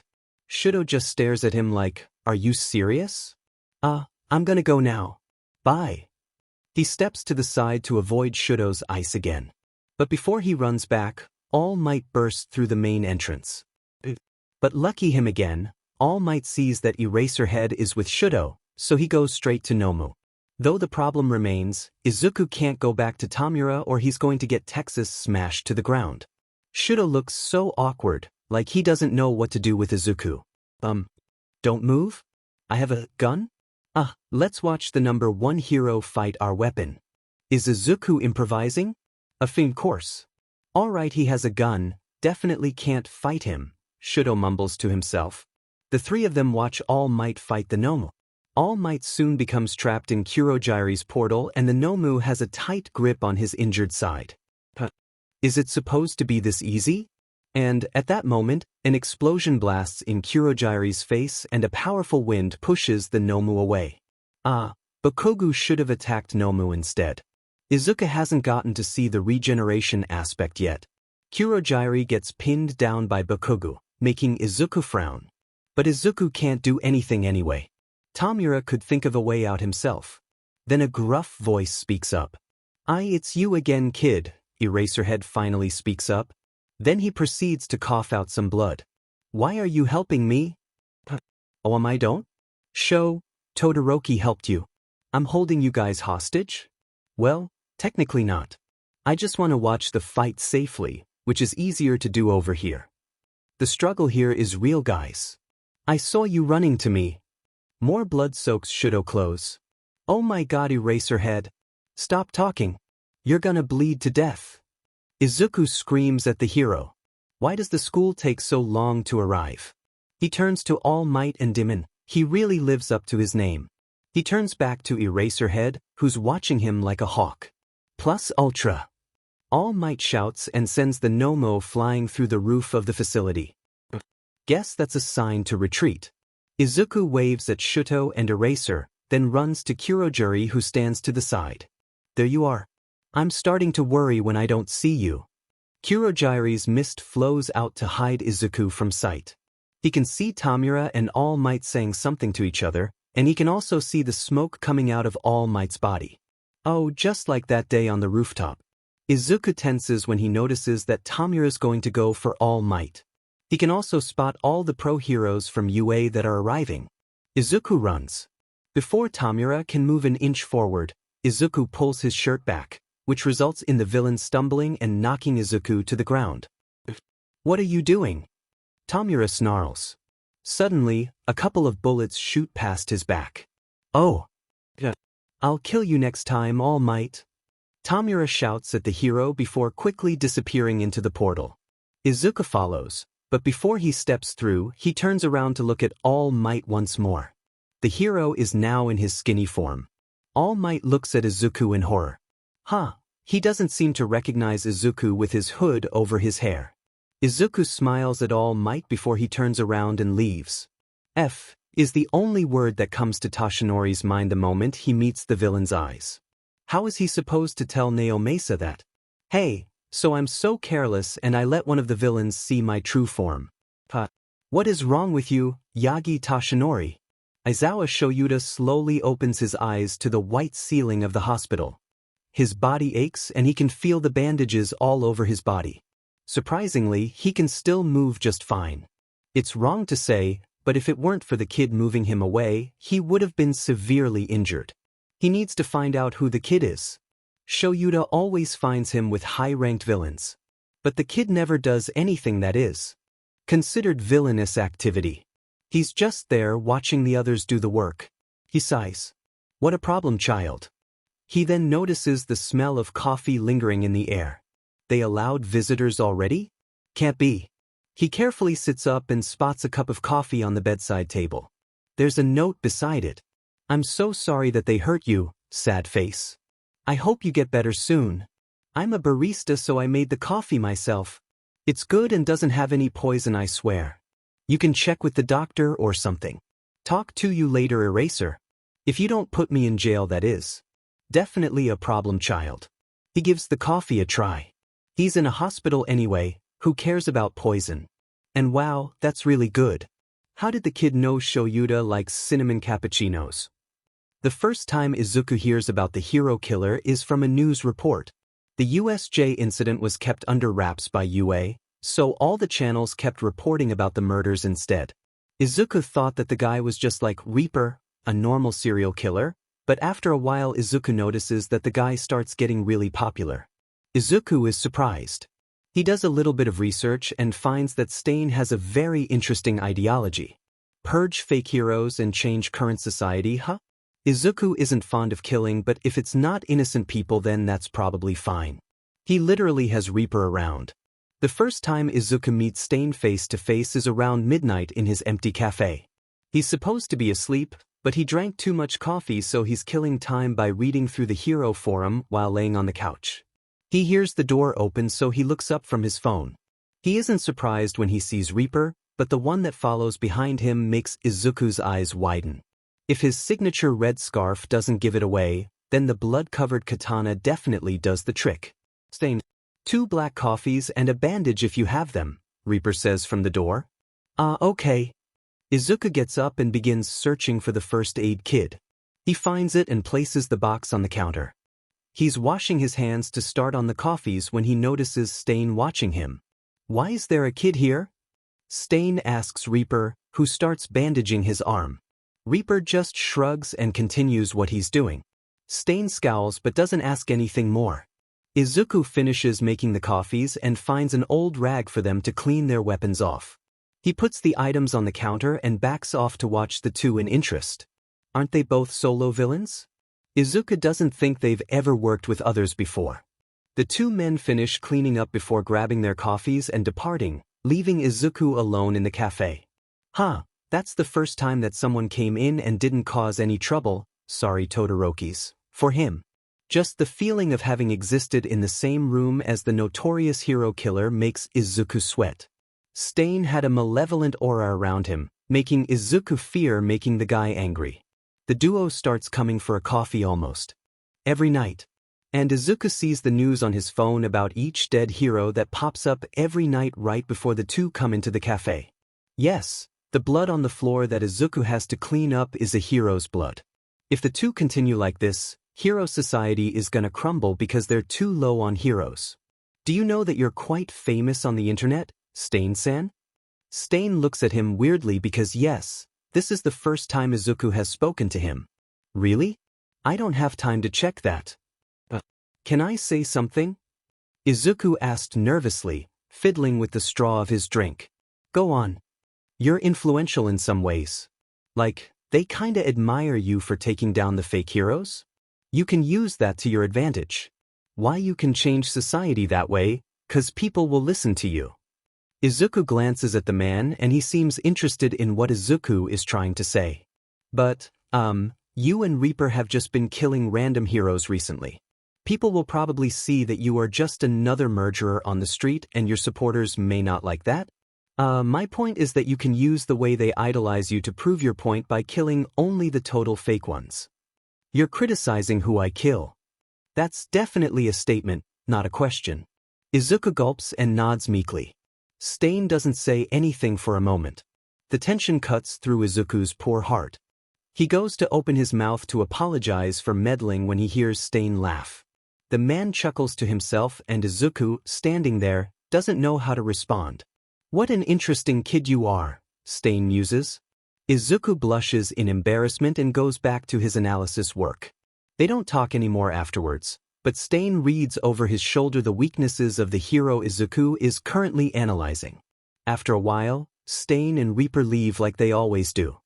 Shudo just stares at him like, are you serious? I'm gonna go now. Bye. He steps to the side to avoid Shudo's ice again. But before he runs back, All Might bursts through the main entrance. But lucky him again, All Might sees that Eraserhead is with Shudo, so he goes straight to Nomu. Though the problem remains, Izuku can't go back to Tamura or he's going to get Texas smashed to the ground. Shudo looks so awkward, like he doesn't know what to do with Izuku. Don't move? I have a gun? Let's watch the number 1 hero fight our weapon. Is Izuku improvising? Of course. Alright, he has a gun, definitely can't fight him, Shudo mumbles to himself. The three of them watch All Might fight the Nomu. All Might soon becomes trapped in Kurogiri's portal and the Nomu has a tight grip on his injured side. Is it supposed to be this easy? And, at that moment, an explosion blasts in Kurogiri's face and a powerful wind pushes the Nomu away. Bokogu should have attacked Nomu instead. Izuku hasn't gotten to see the regeneration aspect yet. Kurogiri gets pinned down by Bokogu, making Izuku frown. But Izuku can't do anything anyway. Tamura could think of a way out himself. Then a gruff voice speaks up. It's you again, kid, Eraserhead finally speaks up. Then he proceeds to cough out some blood. Why are you helping me? I don't? Todoroki helped you. I'm holding you guys hostage? Well, technically not. I just want to watch the fight safely, which is easier to do over here. The struggle here is real, guys. I saw you running to me. More blood soaks Shudo clothes. Oh my god, Eraserhead. Stop talking. You're gonna bleed to death. Izuku screams at the hero. Why does the school take so long to arrive? He turns to All Might and Demon. He really lives up to his name. He turns back to Eraserhead, who's watching him like a hawk. Plus Ultra. All Might shouts and sends the Nomu flying through the roof of the facility. Guess that's a sign to retreat. Izuku waves at Shuto and Eraser, then runs to Kurogiri, who stands to the side. There you are. I'm starting to worry when I don't see you. Kurogiri's mist flows out to hide Izuku from sight. He can see Tamura and All Might saying something to each other, and he can also see the smoke coming out of All Might's body. Oh, just like that day on the rooftop. Izuku tenses when he notices that Tamura's going to go for All Might. He can also spot all the pro heroes from UA that are arriving. Izuku runs. Before Tamura can move an inch forward, Izuku pulls his shirt back, which results in the villain stumbling and knocking Izuku to the ground. What are you doing? Tamura snarls. Suddenly, a couple of bullets shoot past his back. Oh. Yeah. I'll kill you next time, All Might. Tamura shouts at the hero before quickly disappearing into the portal. Izuku follows, but before he steps through, he turns around to look at All Might once more. The hero is now in his skinny form. All Might looks at Izuku in horror. He doesn't seem to recognize Izuku with his hood over his hair. Izuku smiles at All Might before he turns around and leaves. F is the only word that comes to Toshinori's mind the moment he meets the villain's eyes. How is he supposed to tell Naomasa that? Hey, so I'm so careless and I let one of the villains see my true form. What is wrong with you, Yagi Toshinori? Aizawa Shoyuta slowly opens his eyes to the white ceiling of the hospital. His body aches and he can feel the bandages all over his body. Surprisingly, he can still move just fine. It's wrong to say, but if it weren't for the kid moving him away, he would have been severely injured. He needs to find out who the kid is. Shoyuta always finds him with high-ranked villains. But the kid never does anything that is considered villainous activity. He's just there watching the others do the work. He sighs. What a problem, child. He then notices the smell of coffee lingering in the air. They allowed visitors already? Can't be. He carefully sits up and spots a cup of coffee on the bedside table. There's a note beside it. I'm so sorry that they hurt you, sad face. I hope you get better soon. I'm a barista, so I made the coffee myself. It's good and doesn't have any poison, I swear. You can check with the doctor or something. Talk to you later, Eraser. If you don't put me in jail, that is. Definitely a problem, child. He gives the coffee a try. He's in a hospital anyway, who cares about poison? And wow, that's really good. How did the kid know Shoyuta likes cinnamon cappuccinos? The first time Izuku hears about the hero killer is from a news report. The USJ incident was kept under wraps by UA, so all the channels kept reporting about the murders instead. Izuku thought that the guy was just like Reaper, a normal serial killer, but after a while Izuku notices that the guy starts getting really popular. Izuku is surprised. He does a little bit of research and finds that Stain has a very interesting ideology. Purge fake heroes and change current society, Izuku isn't fond of killing, but if it's not innocent people, then that's probably fine. He literally has Reaper around. The first time Izuku meets Stain face to face is around midnight in his empty cafe. He's supposed to be asleep, but he drank too much coffee, so he's killing time by reading through the hero forum while laying on the couch. He hears the door open, so he looks up from his phone. He isn't surprised when he sees Reaper, but the one that follows behind him makes Izuku's eyes widen. If his signature red scarf doesn't give it away, then the blood-covered katana definitely does the trick. Stain. 2 black coffees and a bandage if you have them, Reaper says from the door. Okay. Izuku gets up and begins searching for the first aid kit. He finds it and places the box on the counter. He's washing his hands to start on the coffees when he notices Stain watching him. Why is there a kid here? Stain asks Reaper, who starts bandaging his arm. Reaper just shrugs and continues what he's doing. Stain scowls but doesn't ask anything more. Izuku finishes making the coffees and finds an old rag for them to clean their weapons off. He puts the items on the counter and backs off to watch the two in interest. Aren't they both solo villains? Izuku doesn't think they've ever worked with others before. The 2 men finish cleaning up before grabbing their coffees and departing, leaving Izuku alone in the cafe. That's the first time that someone came in and didn't cause any trouble, sorry Todorokis, for him. Just the feeling of having existed in the same room as the notorious hero killer makes Izuku sweat. Stain had a malevolent aura around him, making Izuku fear making the guy angry. The duo starts coming for a coffee almost every night. And Izuku sees the news on his phone about each dead hero that pops up every night right before the two come into the cafe. Yes, the blood on the floor that Izuku has to clean up is a hero's blood. If the two continue like this, hero society is gonna crumble because they're too low on heroes. Do you know that you're quite famous on the internet, Stain-san? Stain looks at him weirdly because yes, this is the first time Izuku has spoken to him. Really? I don't have time to check that. Can I say something? Izuku asked nervously, fiddling with the straw of his drink. Go on. You're influential in some ways. Like, They kinda admire you for taking down the fake heroes? You can use that to your advantage. Why you can change society that way? 'Cause people will listen to you. Izuku glances at the man and he seems interested in what Izuku is trying to say. But, you and Reaper have just been killing random heroes recently. People will probably see that you are just another murderer on the street and your supporters may not like that. My point is that you can use the way they idolize you to prove your point by killing only the total fake ones. You're criticizing who I kill. That's definitely a statement, not a question. Izuku gulps and nods meekly. Stain doesn't say anything for a moment. The tension cuts through Izuku's poor heart. He goes to open his mouth to apologize for meddling when he hears Stain laugh. The man chuckles to himself and Izuku, standing there, doesn't know how to respond. What an interesting kid you are, Stain muses. Izuku blushes in embarrassment and goes back to his analysis work. They don't talk anymore afterwards, but Stain reads over his shoulder the weaknesses of the hero Izuku is currently analyzing. After a while, Stain and Reaper leave like they always do.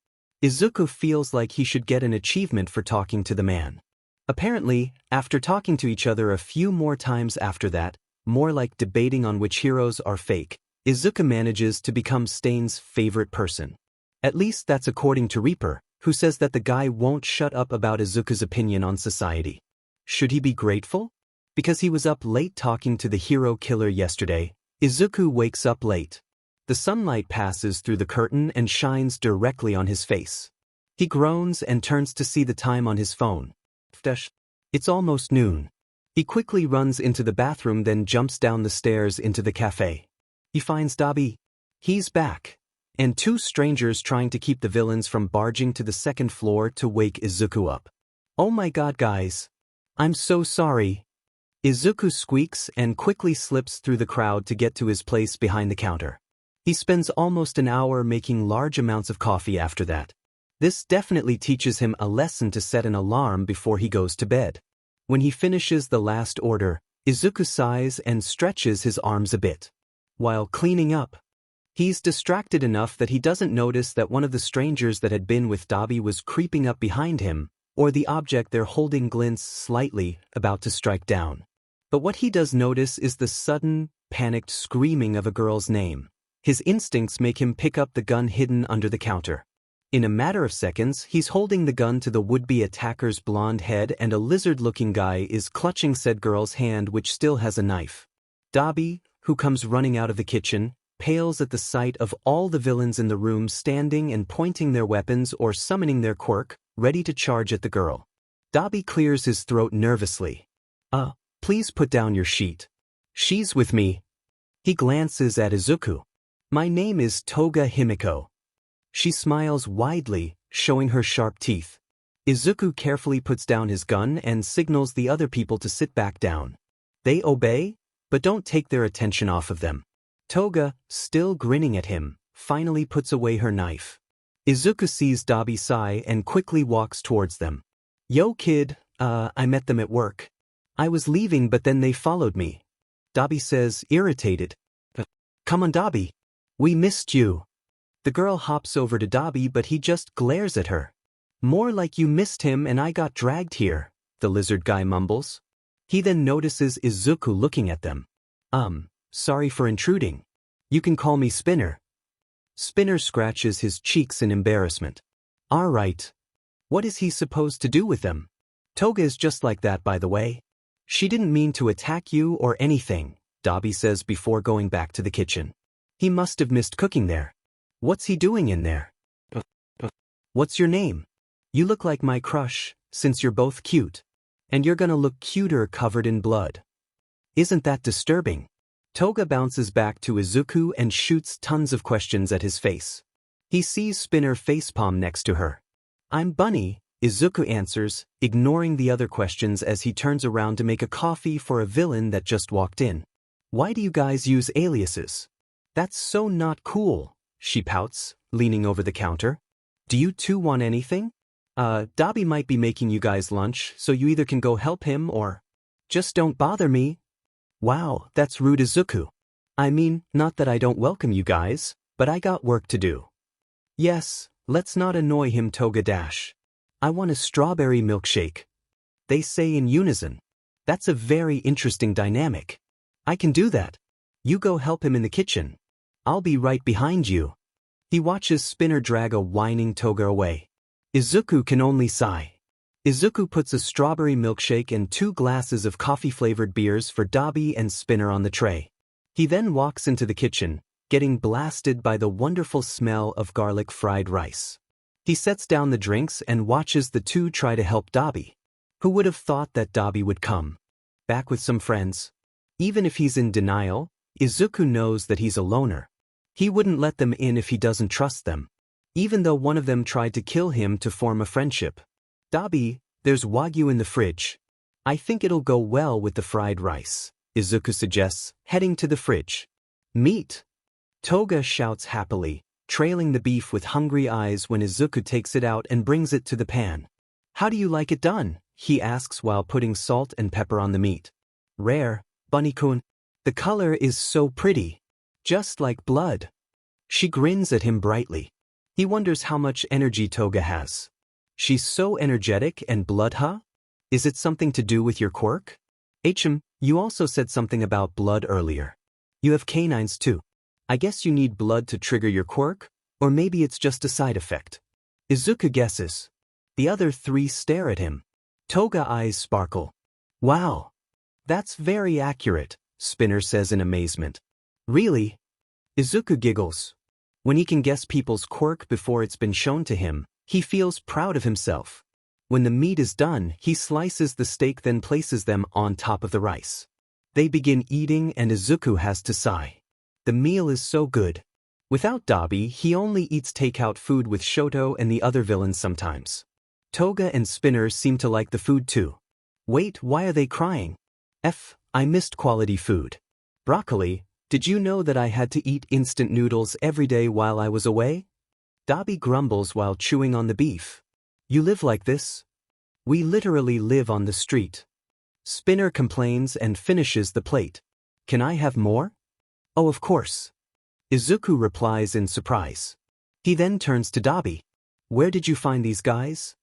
Izuku feels like he should get an achievement for talking to the man. Apparently, after talking to each other a few more times after that, more like debating on which heroes are fake, Izuku manages to become Stain's favorite person. At least that's according to Reaper, who says that the guy won't shut up about Izuku's opinion on society. Should he be grateful? Because he was up late talking to the hero killer yesterday, Izuku wakes up late. The sunlight passes through the curtain and shines directly on his face. He groans and turns to see the time on his phone. It's almost noon. He quickly runs into the bathroom, then jumps down the stairs into the cafe. He finds Dabi. He's back. And two strangers trying to keep the villains from barging to the second floor to wake Izuku up. Oh my god, guys. I'm so sorry. Izuku squeaks and quickly slips through the crowd to get to his place behind the counter. He spends almost an hour making large amounts of coffee after that. This definitely teaches him a lesson to set an alarm before he goes to bed. When he finishes the last order, Izuku sighs and stretches his arms a bit. While cleaning up, he's distracted enough that he doesn't notice that one of the strangers that had been with Dabi was creeping up behind him, or the object they're holding glints slightly, about to strike down. But what he does notice is the sudden, panicked screaming of a girl's name. His instincts make him pick up the gun hidden under the counter. In a matter of seconds, he's holding the gun to the would-be attacker's blonde head and a lizard-looking guy is clutching said girl's hand which still has a knife. Dabi, who comes running out of the kitchen, pales at the sight of all the villains in the room standing and pointing their weapons or summoning their quirk, ready to charge at the girl. Dabi clears his throat nervously. Please put down your sheet. She's with me. He glances at Izuku. My name is Toga Himiko. She smiles widely, showing her sharp teeth. Izuku carefully puts down his gun and signals the other people to sit back down. They obey, but don't take their attention off of them. Toga, still grinning at him, finally puts away her knife. Izuku sees Dabi sigh and quickly walks towards them. Yo kid, I met them at work. I was leaving but then they followed me. Dabi says, irritated. Come on Dabi. We missed you. The girl hops over to Dabi but he just glares at her. More like you missed him and I got dragged here, the lizard guy mumbles. He then notices Izuku looking at them. Sorry for intruding. You can call me Spinner. Spinner scratches his cheeks in embarrassment. Alright. What is he supposed to do with them? Toga is just like that, by the way. She didn't mean to attack you or anything, Dabi says before going back to the kitchen. He must have missed cooking there. What's he doing in there? What's your name? You look like my crush, since you're both cute. And you're gonna look cuter covered in blood. Isn't that disturbing? Toga bounces back to Izuku and shoots tons of questions at his face. He sees Spinner facepalm next to her. I'm Bunny, Izuku answers, ignoring the other questions as he turns around to make a coffee for a villain that just walked in. Why do you guys use aliases? That's so not cool, she pouts, leaning over the counter. Do you two want anything? Dabi might be making you guys lunch, so you either can go help him or just don't bother me. Wow, that's rude, Izuku. I mean, not that I don't welcome you guys, but I got work to do. Yes, Let's not annoy him, Toga dash. I want a strawberry milkshake. They say in unison. That's a very interesting dynamic. I can do that. You go help him in the kitchen. I'll be right behind you. He watches Spinner drag a whining Toga away. Izuku can only sigh. Izuku puts a strawberry milkshake and 2 glasses of coffee-flavored beers for Dabi and Spinner on the tray. He then walks into the kitchen, getting blasted by the wonderful smell of garlic fried rice. He sets down the drinks and watches the two try to help Dabi. Who would have thought that Dabi would come back with some friends? Even if he's in denial, Izuku knows that he's a loner. He wouldn't let them in if he doesn't trust them, even though one of them tried to kill him to form a friendship. Dabi, there's wagyu in the fridge. I think it'll go well with the fried rice, Izuku suggests, heading to the fridge. Meat! Toga shouts happily, trailing the beef with hungry eyes when Izuku takes it out and brings it to the pan. How do you like it done? He asks while putting salt and pepper on the meat. Rare, Bunny-kun. The color is so pretty. Just like blood. She grins at him brightly. He wonders how much energy Toga has. She's so energetic and blood, huh? Is it something to do with your quirk? You also said something about blood earlier. You have canines too. I guess you need blood to trigger your quirk, or maybe it's just a side effect. Izuku guesses. The other 3 stare at him. Toga eyes sparkle. Wow. That's very accurate, Spinner says in amazement. Really? Izuku giggles. When he can guess people's quirk before it's been shown to him, he feels proud of himself. When the meat is done, he slices the steak then places them on top of the rice. They begin eating and Izuku has to sigh. The meal is so good. Without Dabi, he only eats takeout food with Shoto and the other villains sometimes. Toga and Spinner seem to like the food too. Wait, why are they crying? I missed quality food. Broccoli, did you know that I had to eat instant noodles every day while I was away? Dabi grumbles while chewing on the beef. You live like this? We literally live on the street. Spinner complains and finishes the plate. Can I have more? Oh, of course. Izuku replies in surprise. He then turns to Dabi. Where did you find these guys?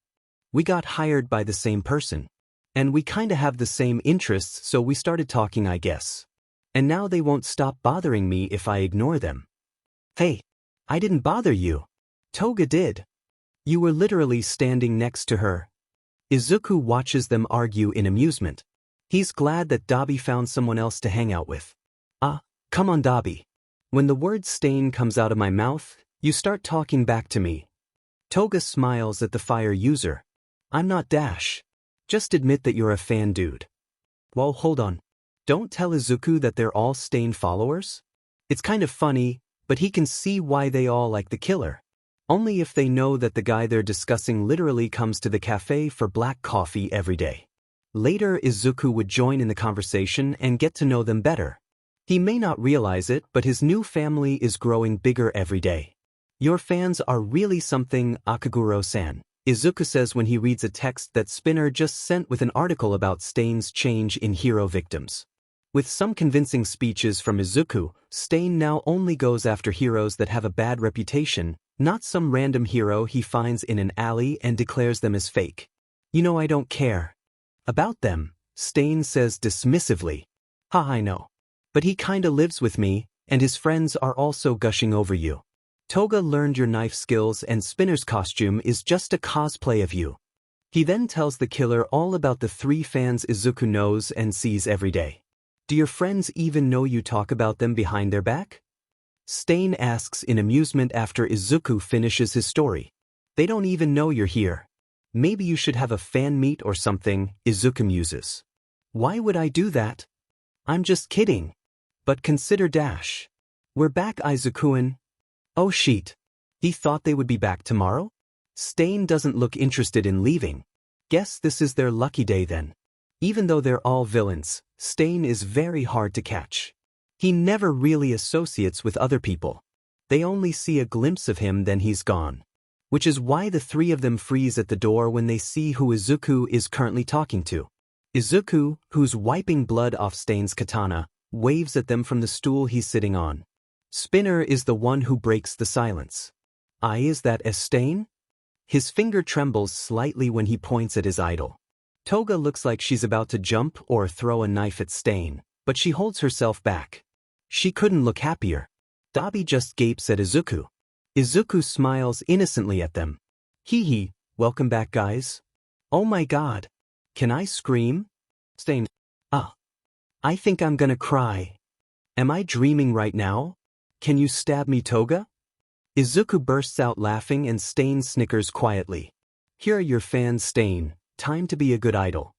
We got hired by the same person. And we kinda have the same interests, so we started talking, I guess. And now they won't stop bothering me if I ignore them. Hey, I didn't bother you. Toga did. You were literally standing next to her. Izuku watches them argue in amusement. He's glad that Dabi found someone else to hang out with. Come on, Dabi. When the word stain comes out of my mouth, you start talking back to me. Toga smiles at the fire user. I'm not Dash. Just admit that you're a fan, dude. Well, hold on. Don't tell Izuku that they're all Stain followers? It's kind of funny, but he can see why they all like the killer. Only if they know that the guy they're discussing literally comes to the cafe for black coffee every day. Later, Izuku would join in the conversation and get to know them better. He may not realize it, but his new family is growing bigger every day. Your fans are really something, Akaguro-san, Izuku says when he reads a text that Spinner just sent with an article about Stain's change in hero victims. With some convincing speeches from Izuku, Stain now only goes after heroes that have a bad reputation, not some random hero he finds in an alley and declares them as fake. You know, I don't care about them, Stain says dismissively. I know. But he kinda lives with me, and his friends are also gushing over you. Toga learned your knife skills and Spinner's costume is just a cosplay of you. He then tells the killer all about the 3 fans Izuku knows and sees every day. Do your friends even know you talk about them behind their back? Stain asks in amusement after Izuku finishes his story. They don't even know you're here. Maybe you should have a fan meet or something, Izuku muses. Why would I do that? I'm just kidding. But consider Dash. We're back, Izuku-an. Oh shit. He thought they would be back tomorrow? Stain doesn't look interested in leaving. Guess this is their lucky day then. Even though they're all villains, Stain is very hard to catch. He never really associates with other people. They only see a glimpse of him, then he's gone. Which is why the 3 of them freeze at the door when they see who Izuku is currently talking to. Izuku, who's wiping blood off Stain's katana, waves at them from the stool he's sitting on. Spinner is the one who breaks the silence. Is that a stain? His finger trembles slightly when he points at his idol. Toga looks like she's about to jump or throw a knife at Stain, but she holds herself back. She couldn't look happier. Dabi just gapes at Izuku. Izuku smiles innocently at them. Hee hee, welcome back guys. Oh my god. Can I scream? Stain. I think I'm gonna cry. Am I dreaming right now? Can you stab me, Toga? Izuku bursts out laughing and Stain snickers quietly. Here are your fans, Stain. Time to be a good idol.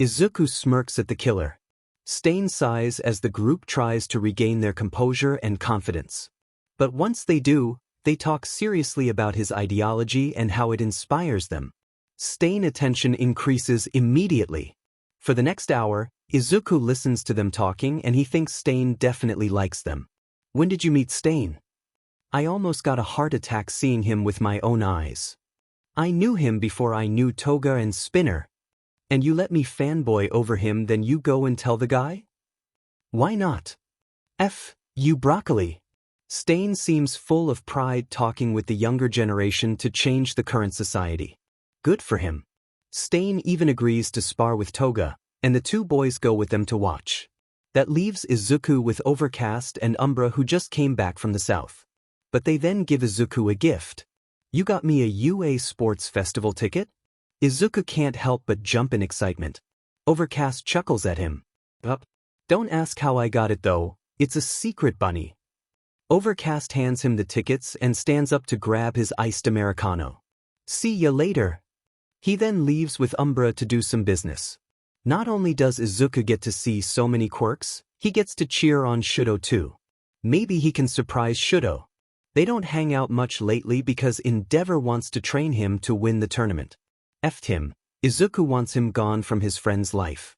Izuku smirks at the killer. Stain sighs as the group tries to regain their composure and confidence. But once they do, they talk seriously about his ideology and how it inspires them. Stain attention increases immediately. For the next hour, Izuku listens to them talking and he thinks Stain definitely likes them. When did you meet Stain? I almost got a heart attack seeing him with my own eyes. I knew him before I knew Toga and Spinner. And you let me fanboy over him, then you go and tell the guy? Why not? You broccoli. Stain seems full of pride talking with the younger generation to change the current society. Good for him. Stain even agrees to spar with Toga, and the two boys go with them to watch. That leaves Izuku with Overcast and Umbra who just came back from the south. But they then give Izuku a gift. You got me a UA Sports Festival ticket? Izuku can't help but jump in excitement. Overcast chuckles at him. Don't ask how I got it though, it's a secret, bunny. Overcast hands him the tickets and stands up to grab his iced Americano. See ya later. He then leaves with Umbra to do some business. Not only does Izuku get to see so many quirks, he gets to cheer on Shudo too. Maybe he can surprise Shudo. They don't hang out much lately because Endeavor wants to train him to win the tournament. Him. Izuku wants him gone from his friend's life.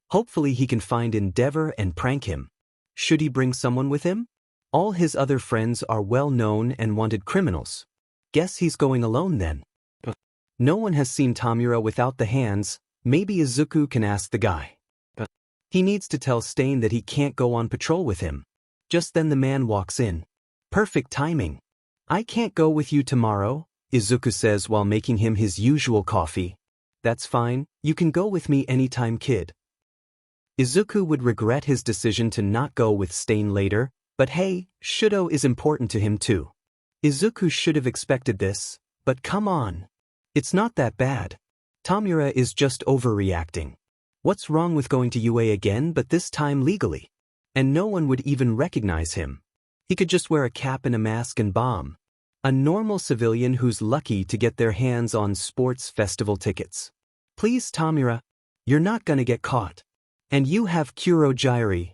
Hopefully he can find Endeavor and prank him. Should he bring someone with him? All his other friends are well-known and wanted criminals. Guess he's going alone then. No one has seen Tamura without the hands. Maybe Izuku can ask the guy. He needs to tell Stain that he can't go on patrol with him. Just then the man walks in. Perfect timing. I can't go with you tomorrow, Izuku says while making him his usual coffee. That's fine, you can go with me anytime, kid. Izuku would regret his decision to not go with Stain later, but hey, Shudo is important to him too. Izuku should have expected this, but come on. It's not that bad. Tamura is just overreacting. What's wrong with going to UA again, but this time legally? And no one would even recognize him. He could just wear a cap and a mask and bomb. A normal civilian who's lucky to get their hands on sports festival tickets. Please, Tamura. You're not gonna get caught. And you have Kurogyri.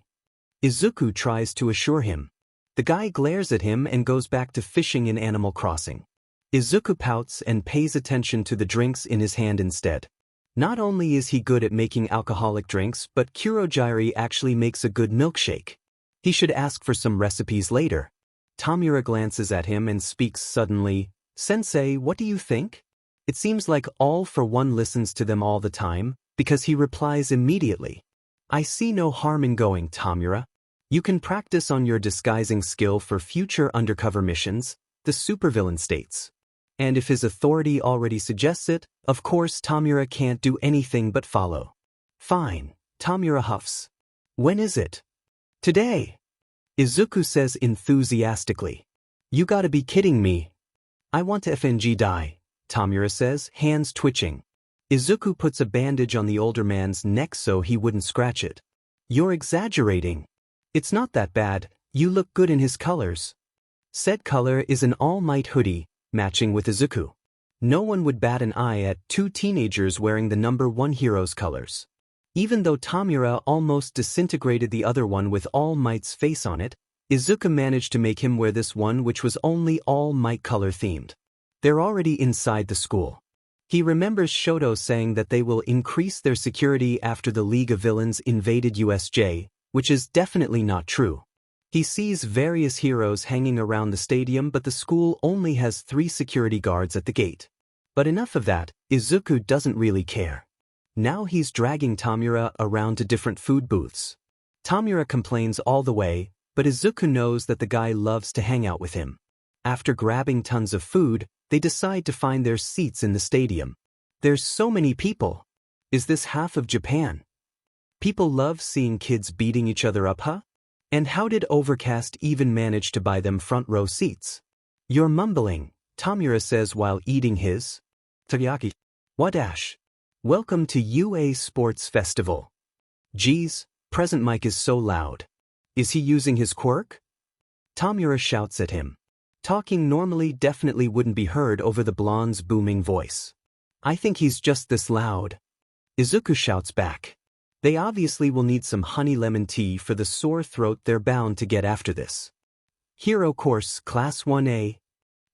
Izuku tries to assure him. The guy glares at him and goes back to fishing in Animal Crossing. Izuku pouts and pays attention to the drinks in his hand instead. Not only is he good at making alcoholic drinks, but Kurogyri actually makes a good milkshake. He should ask for some recipes later. Tamura glances at him and speaks suddenly. Sensei, what do you think? It seems like All for One listens to them all the time, because he replies immediately. I see no harm in going, Tamura. You can practice on your disguising skill for future undercover missions, the supervillain states. And if his authority already suggests it, of course Tamura can't do anything but follow. Fine, Tamura huffs. When is it? Today. Izuku says enthusiastically. You gotta be kidding me. I want to FNG die, Tamura says, hands twitching. Izuku puts a bandage on the older man's neck so he wouldn't scratch it. You're exaggerating. It's not that bad, you look good in his colors. Said color is an All Might hoodie, matching with Izuku. No one would bat an eye at two teenagers wearing the #1 hero's colors. Even though Tamura almost disintegrated the other one with All Might's face on it, Izuku managed to make him wear this one which was only All Might color themed. They're already inside the school. He remembers Shoto saying that they will increase their security after the League of Villains invaded USJ, which is definitely not true. He sees various heroes hanging around the stadium, but the school only has 3 security guards at the gate. But enough of that, Izuku doesn't really care. Now he's dragging Tamura around to different food booths. Tamura complains all the way, but Izuku knows that the guy loves to hang out with him. After grabbing tons of food, they decide to find their seats in the stadium. There's so many people. Is this half of Japan? People love seeing kids beating each other up, huh? And how did Overcast even manage to buy them front row seats? You're mumbling, Tamura says while eating his teriyaki. Wadash. Welcome to UA Sports Festival. Geez, present Mike is so loud. Is he using his quirk? Tamura shouts at him. Talking normally definitely wouldn't be heard over the blonde's booming voice. I think he's just this loud. Izuku shouts back. They obviously will need some honey lemon tea for the sore throat they're bound to get after this. Hero Course Class 1A.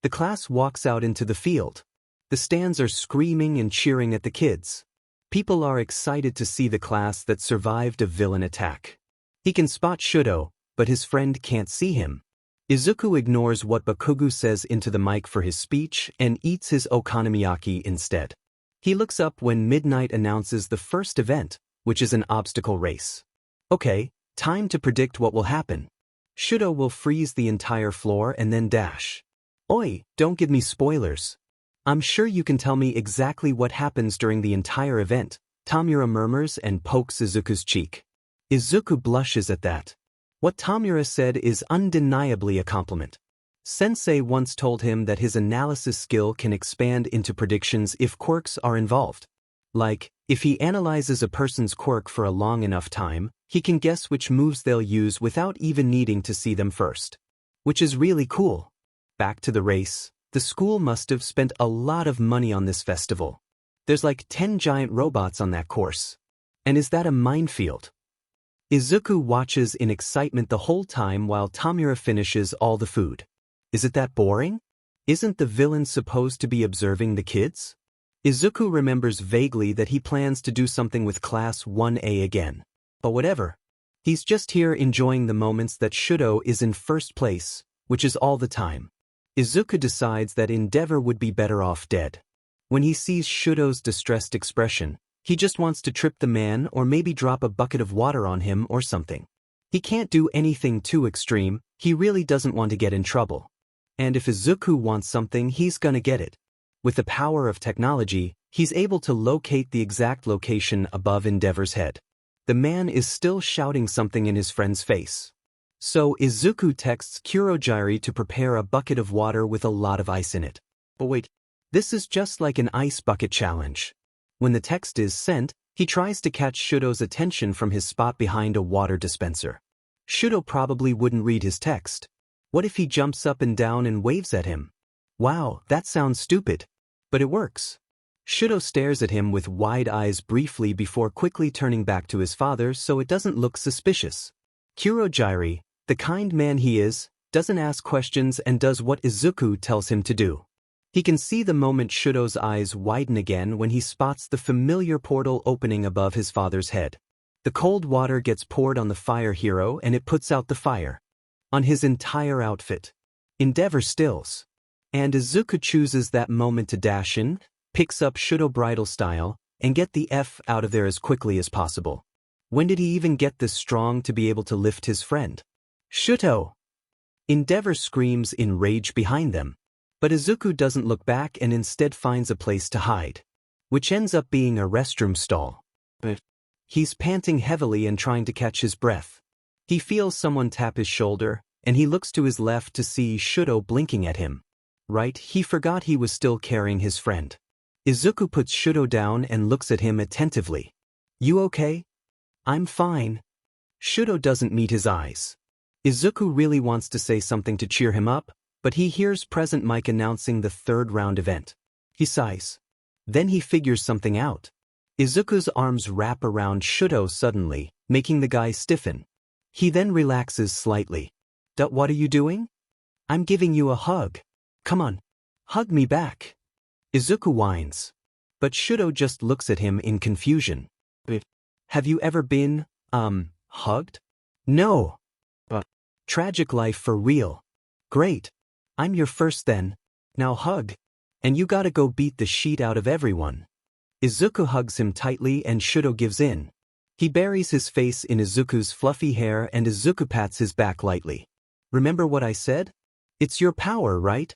The class walks out into the field. The stands are screaming and cheering at the kids. People are excited to see the class that survived a villain attack. He can spot Shudo, but his friend can't see him. Izuku ignores what Bakugu says into the mic for his speech and eats his okonomiyaki instead. He looks up when Midnight announces the first event, which is an obstacle race. Okay, time to predict what will happen. Shudo will freeze the entire floor and then dash. Oi, don't give me spoilers. I'm sure you can tell me exactly what happens during the entire event, Tamura murmurs and pokes Izuku's cheek. Izuku blushes at that. What Tamura said is undeniably a compliment. Sensei once told him that his analysis skill can expand into predictions if quirks are involved. Like, if he analyzes a person's quirk for a long enough time, he can guess which moves they'll use without even needing to see them first. Which is really cool. Back to the race, the school must have spent a lot of money on this festival. There's like 10 giant robots on that course. And is that a minefield? Izuku watches in excitement the whole time while Tamura finishes all the food. Is it that boring? Isn't the villain supposed to be observing the kids? Izuku remembers vaguely that he plans to do something with Class 1A again. But whatever. He's just here enjoying the moments that Shudo is in first place, which is all the time. Izuku decides that Endeavor would be better off dead. When he sees Shudo's distressed expression, he just wants to trip the man or maybe drop a bucket of water on him or something. He can't do anything too extreme, he really doesn't want to get in trouble. And if Izuku wants something, he's gonna get it. With the power of technology, he's able to locate the exact location above Endeavor's head. The man is still shouting something in his friend's face. So Izuku texts Kurogiri to prepare a bucket of water with a lot of ice in it. But wait, this is just like an ice bucket challenge. When the text is sent, he tries to catch Shudo's attention from his spot behind a water dispenser. Shudo probably wouldn't read his text. What if he jumps up and down and waves at him? Wow, that sounds stupid. But it works. Shudo stares at him with wide eyes briefly before quickly turning back to his father so it doesn't look suspicious. Kurogiri, the kind man he is, doesn't ask questions and does what Izuku tells him to do. He can see the moment Shudo's eyes widen again when he spots the familiar portal opening above his father's head. The cold water gets poured on the fire hero and it puts out the fire. On his entire outfit. Endeavor stills. And Izuku chooses that moment to dash in, picks up Shudo bridal style, and get the F out of there as quickly as possible. When did he even get this strong to be able to lift his friend? Shudo! Endeavor screams in rage behind them. But Izuku doesn't look back and instead finds a place to hide. Which ends up being a restroom stall. But he's panting heavily and trying to catch his breath. He feels someone tap his shoulder, and he looks to his left to see Shudo blinking at him. Right, he forgot he was still carrying his friend. Izuku puts Shudo down and looks at him attentively. You okay? I'm fine. Shudo doesn't meet his eyes. Izuku really wants to say something to cheer him up, but he hears Present Mike announcing the third round event. He sighs. Then he figures something out. Izuku's arms wrap around Shudo suddenly, making the guy stiffen. He then relaxes slightly. What are you doing? I'm giving you a hug. Come on. Hug me back. Izuku whines. But Shudo just looks at him in confusion. Have you ever been, hugged? No. But tragic life for real. Great. I'm your first then. Now hug. And you gotta go beat the shit out of everyone. Izuku hugs him tightly and Shudo gives in. He buries his face in Izuku's fluffy hair and Izuku pats his back lightly. Remember what I said? It's your power, right?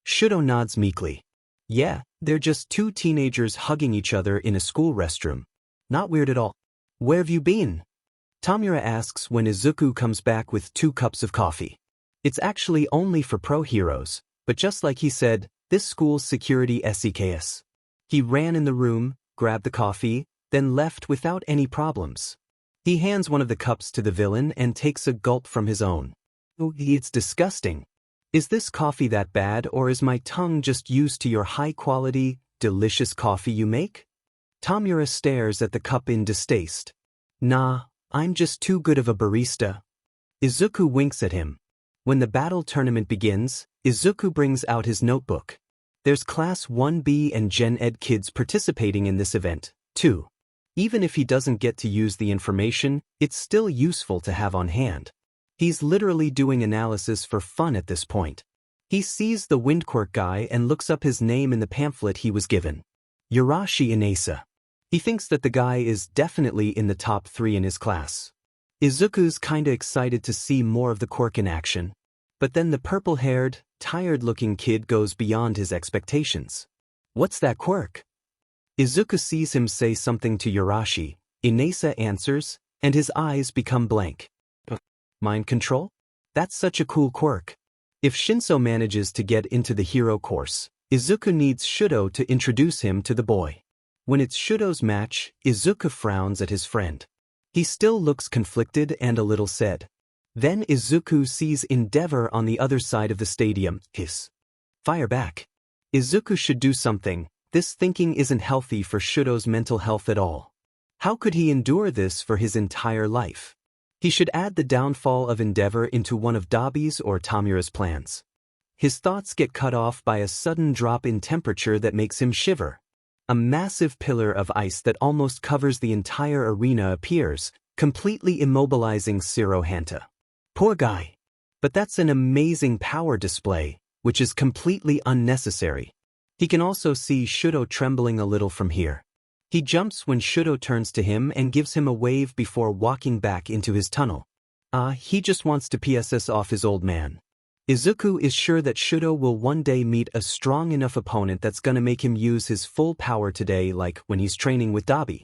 Shudo nods meekly. Yeah, they're just two teenagers hugging each other in a school restroom. Not weird at all. Where have you been? Tamura asks when Izuku comes back with 2 cups of coffee. It's actually only for pro heroes, but just like he said, this school's security SEKS. He ran in the room, grabbed the coffee, then left without any problems. He hands one of the cups to the villain and takes a gulp from his own. Oh, it's disgusting. Is this coffee that bad, or is my tongue just used to your high-quality, delicious coffee you make? Tamura stares at the cup in distaste. Nah, I'm just too good of a barista. Izuku winks at him. When the battle tournament begins, Izuku brings out his notebook. There's Class 1B and Gen Ed kids participating in this event, too. Even if he doesn't get to use the information, it's still useful to have on hand. He's literally doing analysis for fun at this point. He sees the windquirk guy and looks up his name in the pamphlet he was given. Yurashi Inasa. He thinks that the guy is definitely in the top 3 in his class. Izuku's kinda excited to see more of the quirk in action. But then the purple-haired, tired-looking kid goes beyond his expectations. What's that quirk? Izuku sees him say something to Yurashi. Inasa answers, and his eyes become blank. Mind control? That's such a cool quirk. If Shinso manages to get into the hero course, Izuku needs Shudo to introduce him to the boy. When it's Shudo's match, Izuku frowns at his friend. He still looks conflicted and a little sad. Then Izuku sees Endeavor on the other side of the stadium. Hiss. Fire back. Izuku should do something. This thinking isn't healthy for Shudo's mental health at all. How could he endure this for his entire life? He should add the downfall of Endeavor into one of Dabi's or Tamura's plans. His thoughts get cut off by a sudden drop in temperature that makes him shiver. A massive pillar of ice that almost covers the entire arena appears, completely immobilizing Shirohanta. Poor guy. But that's an amazing power display, which is completely unnecessary. He can also see Shudo trembling a little from here. He jumps when Shudo turns to him and gives him a wave before walking back into his tunnel. He just wants to PSS off his old man. Izuku is sure that Shudo will one day meet a strong enough opponent that's gonna make him use his full power today, like when he's training with Dabi.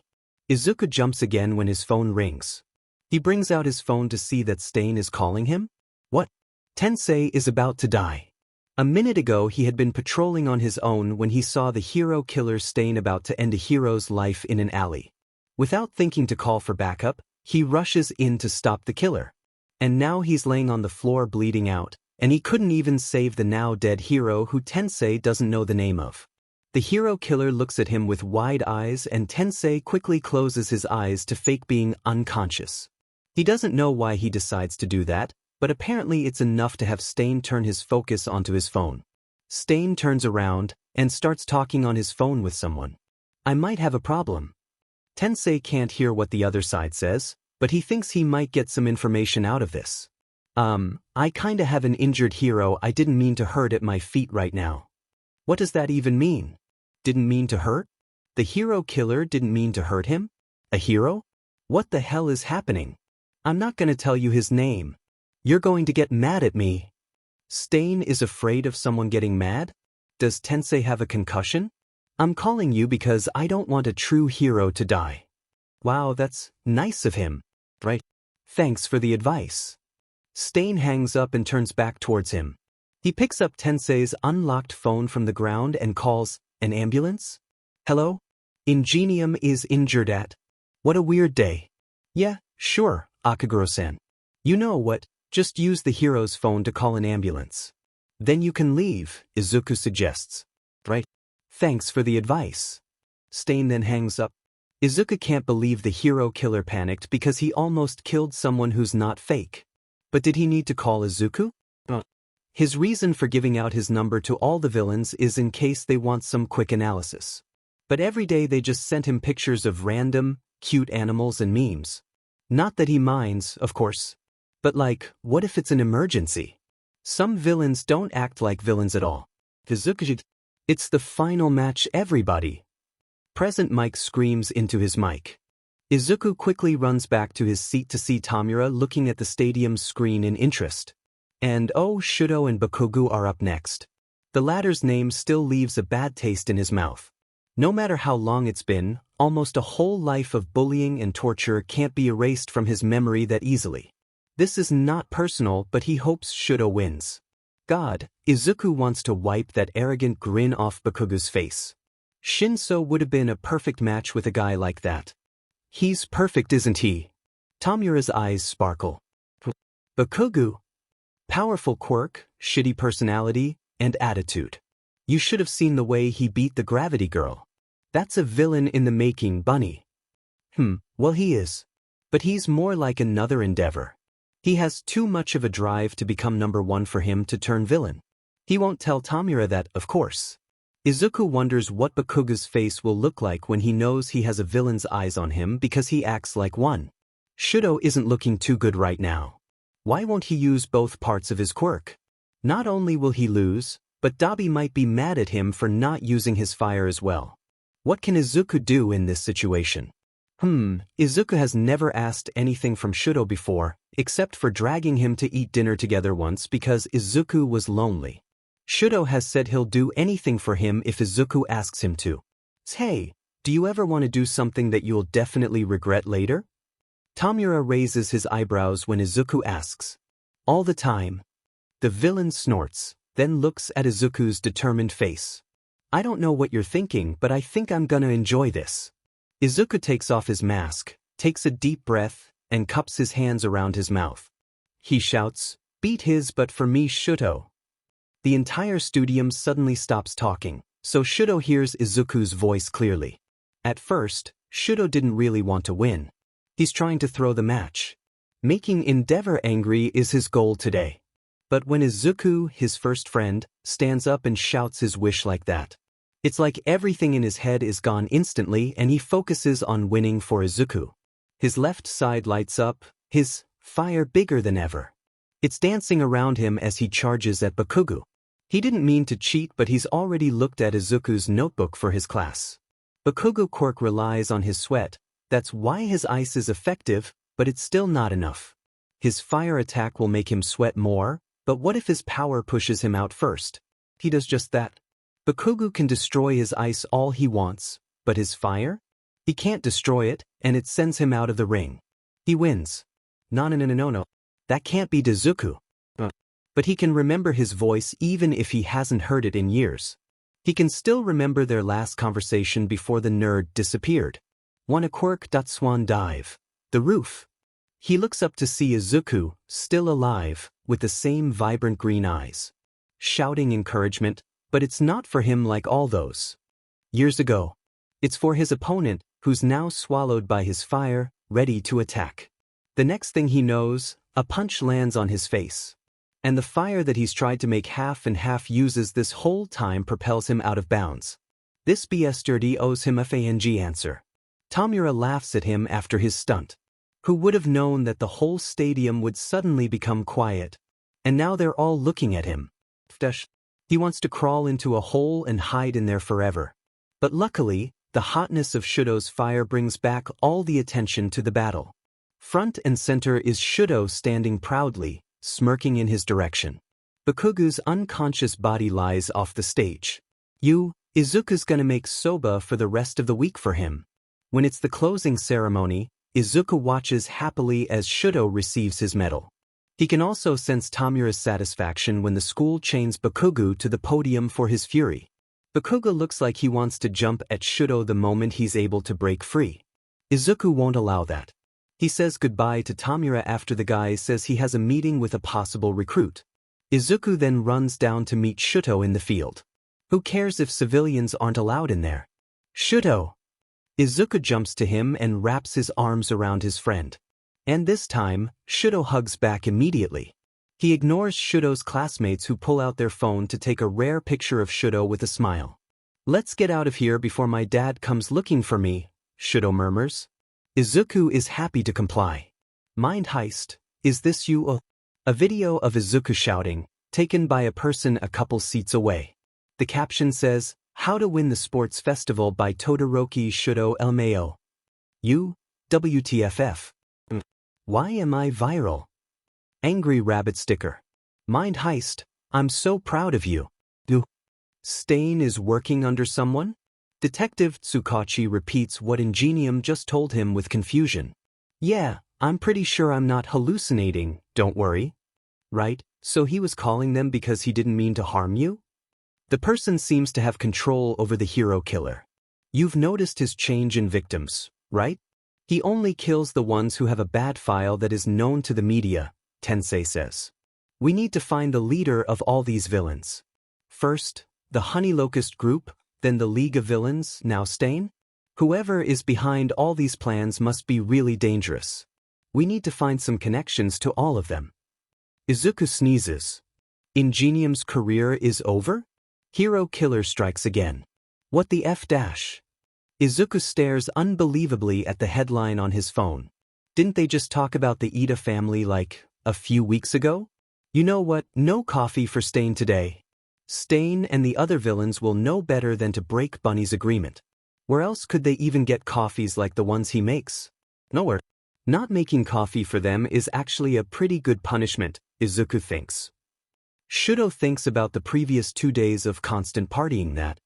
Izuku jumps again when his phone rings. He brings out his phone to see that Stain is calling him. What? Tensei is about to die. A minute ago he had been patrolling on his own when he saw the hero killer Stain about to end a hero's life in an alley. Without thinking to call for backup, he rushes in to stop the killer. And now he's laying on the floor bleeding out, and he couldn't even save the now dead hero who Tensei doesn't know the name of. The hero killer looks at him with wide eyes and Tensei quickly closes his eyes to fake being unconscious. He doesn't know why he decides to do that, but apparently it's enough to have Stain turn his focus onto his phone. Stain turns around and starts talking on his phone with someone. I might have a problem. Tensei can't hear what the other side says, but he thinks he might get some information out of this. I kinda have an injured hero I didn't mean to hurt at my feet right now. What does that even mean? Didn't mean to hurt? The hero killer didn't mean to hurt him? A hero? What the hell is happening? I'm not gonna tell you his name. You're going to get mad at me. Stain is afraid of someone getting mad? Does Tensei have a concussion? I'm calling you because I don't want a true hero to die. Wow, that's nice of him. Right? Thanks for the advice. Stain hangs up and turns back towards him. He picks up Tensei's unlocked phone from the ground and calls, an ambulance? Hello? Ingenium is injured at. What a weird day. Yeah, sure, Akaguro-san. You know what, just use the hero's phone to call an ambulance. Then you can leave, Izuku suggests. Right? Thanks for the advice. Stain then hangs up. Izuku can't believe the hero killer panicked because he almost killed someone who's not fake. But did he need to call Izuku? His reason for giving out his number to all the villains is in case they want some quick analysis. But every day they just sent him pictures of random, cute animals and memes. Not that he minds, of course. But like, what if it's an emergency? Some villains don't act like villains at all. It's the final match, everybody. Present Mike screams into his mic. Izuku quickly runs back to his seat to see Tamura looking at the stadium's screen in interest. And oh, Shudo and Bakugu are up next. The latter's name still leaves a bad taste in his mouth. No matter how long it's been, almost a whole life of bullying and torture can't be erased from his memory that easily. This is not personal, but he hopes Shudo wins. God, Izuku wants to wipe that arrogant grin off Bakugu's face. Shinso would have been a perfect match with a guy like that. He's perfect, isn't he? Tamura's eyes sparkle. Bakugu. Powerful quirk, shitty personality, and attitude. You should have seen the way he beat the gravity girl. That's a villain in the making, Bunny. Well he is. But he's more like another Endeavor. He has too much of a drive to become number one for him to turn villain. He won't tell Tamura that, of course. Izuku wonders what Bakugu's face will look like when he knows he has a villain's eyes on him because he acts like one. Shudo isn't looking too good right now. Why won't he use both parts of his quirk? Not only will he lose, but Dabi might be mad at him for not using his fire as well. What can Izuku do in this situation? Izuku has never asked anything from Shudo before, except for dragging him to eat dinner together once because Izuku was lonely. Shudo has said he'll do anything for him if Izuku asks him to. Hey, do you ever want to do something that you'll definitely regret later? Tamura raises his eyebrows when Izuku asks. All the time. The villain snorts, then looks at Izuku's determined face. I don't know what you're thinking, but I think I'm gonna enjoy this. Izuku takes off his mask, takes a deep breath, and cups his hands around his mouth. He shouts, beat his but for me Shudo. The entire studium suddenly stops talking, so Shudo hears Izuku's voice clearly. At first, Shudo didn't really want to win. He's trying to throw the match. Making Endeavor angry is his goal today. But when Izuku, his first friend, stands up and shouts his wish like that, it's like everything in his head is gone instantly and he focuses on winning for Izuku. His left side lights up, his fire bigger than ever. It's dancing around him as he charges at Bakugu. He didn't mean to cheat, but he's already looked at Izuku's notebook for his class. Bakugu quirk relies on his sweat. That's why his ice is effective, but it's still not enough. His fire attack will make him sweat more, but what if his power pushes him out first? He does just that. Bakugu can destroy his ice all he wants, but his fire? He can't destroy it, and it sends him out of the ring. He wins. No. That can't be Izuku. But he can remember his voice even if he hasn't heard it in years. He can still remember their last conversation before the nerd disappeared. Want a quirk? Swan dive. The roof. He looks up to see Izuku, still alive, with the same vibrant green eyes. Shouting encouragement, but it's not for him like all those years ago. It's for his opponent, who's now swallowed by his fire, ready to attack. The next thing he knows, a punch lands on his face. And the fire that he's tried to make half and half uses this whole time propels him out of bounds. This BS dirty owes him a FANG answer. Tamura laughs at him after his stunt. Who would have known that the whole stadium would suddenly become quiet? And now they're all looking at him. He wants to crawl into a hole and hide in there forever. But luckily, the hotness of Shudo's fire brings back all the attention to the battle. Front and center is Shudo standing proudly, smirking in his direction. Bakugu's unconscious body lies off the stage. Izuku's gonna make soba for the rest of the week for him. When it's the closing ceremony, Izuku watches happily as Shudo receives his medal. He can also sense Tamura's satisfaction when the school chains Bakugu to the podium for his fury. Bakugu looks like he wants to jump at Shudo the moment he's able to break free. Izuku won't allow that. He says goodbye to Tamura after the guy says he has a meeting with a possible recruit. Izuku then runs down to meet Shudo in the field. Who cares if civilians aren't allowed in there? Shudo! Izuku jumps to him and wraps his arms around his friend. And this time, Shudo hugs back immediately. He ignores Shudo's classmates who pull out their phone to take a rare picture of Shudo with a smile. Let's get out of here before my dad comes looking for me, Shudo murmurs. Izuku is happy to comply. Mind heist, is this you? A video of Izuku shouting, taken by a person a couple seats away. The caption says, How to Win the Sports Festival by Todoroki Shudo LMAO. WTFF. Why am I viral? Angry rabbit sticker. Mind heist, I'm so proud of you. Do Stain is working under someone? Detective Tsukachi repeats what Ingenium just told him with confusion. Yeah, I'm pretty sure I'm not hallucinating, don't worry. Right, so he was calling them because he didn't mean to harm you? The person seems to have control over the hero killer. You've noticed his change in victims, right? He only kills the ones who have a bad file that is known to the media, Tensei says. We need to find the leader of all these villains. First, the Honey Locust group, then the League of Villains, now Stain? Whoever is behind all these plans must be really dangerous. We need to find some connections to all of them. Izuku sneezes. Ingenium's career is over? Hero killer strikes again. What the F dash? Izuku stares unbelievably at the headline on his phone. Didn't they just talk about the Ida family like a few weeks ago? You know what, no coffee for Stain today. Stain and the other villains will know better than to break Bunny's agreement. Where else could they even get coffees like the ones he makes? Nowhere. Not making coffee for them is actually a pretty good punishment, Izuku thinks. Shudo thinks about the previous 2 days of constant partying that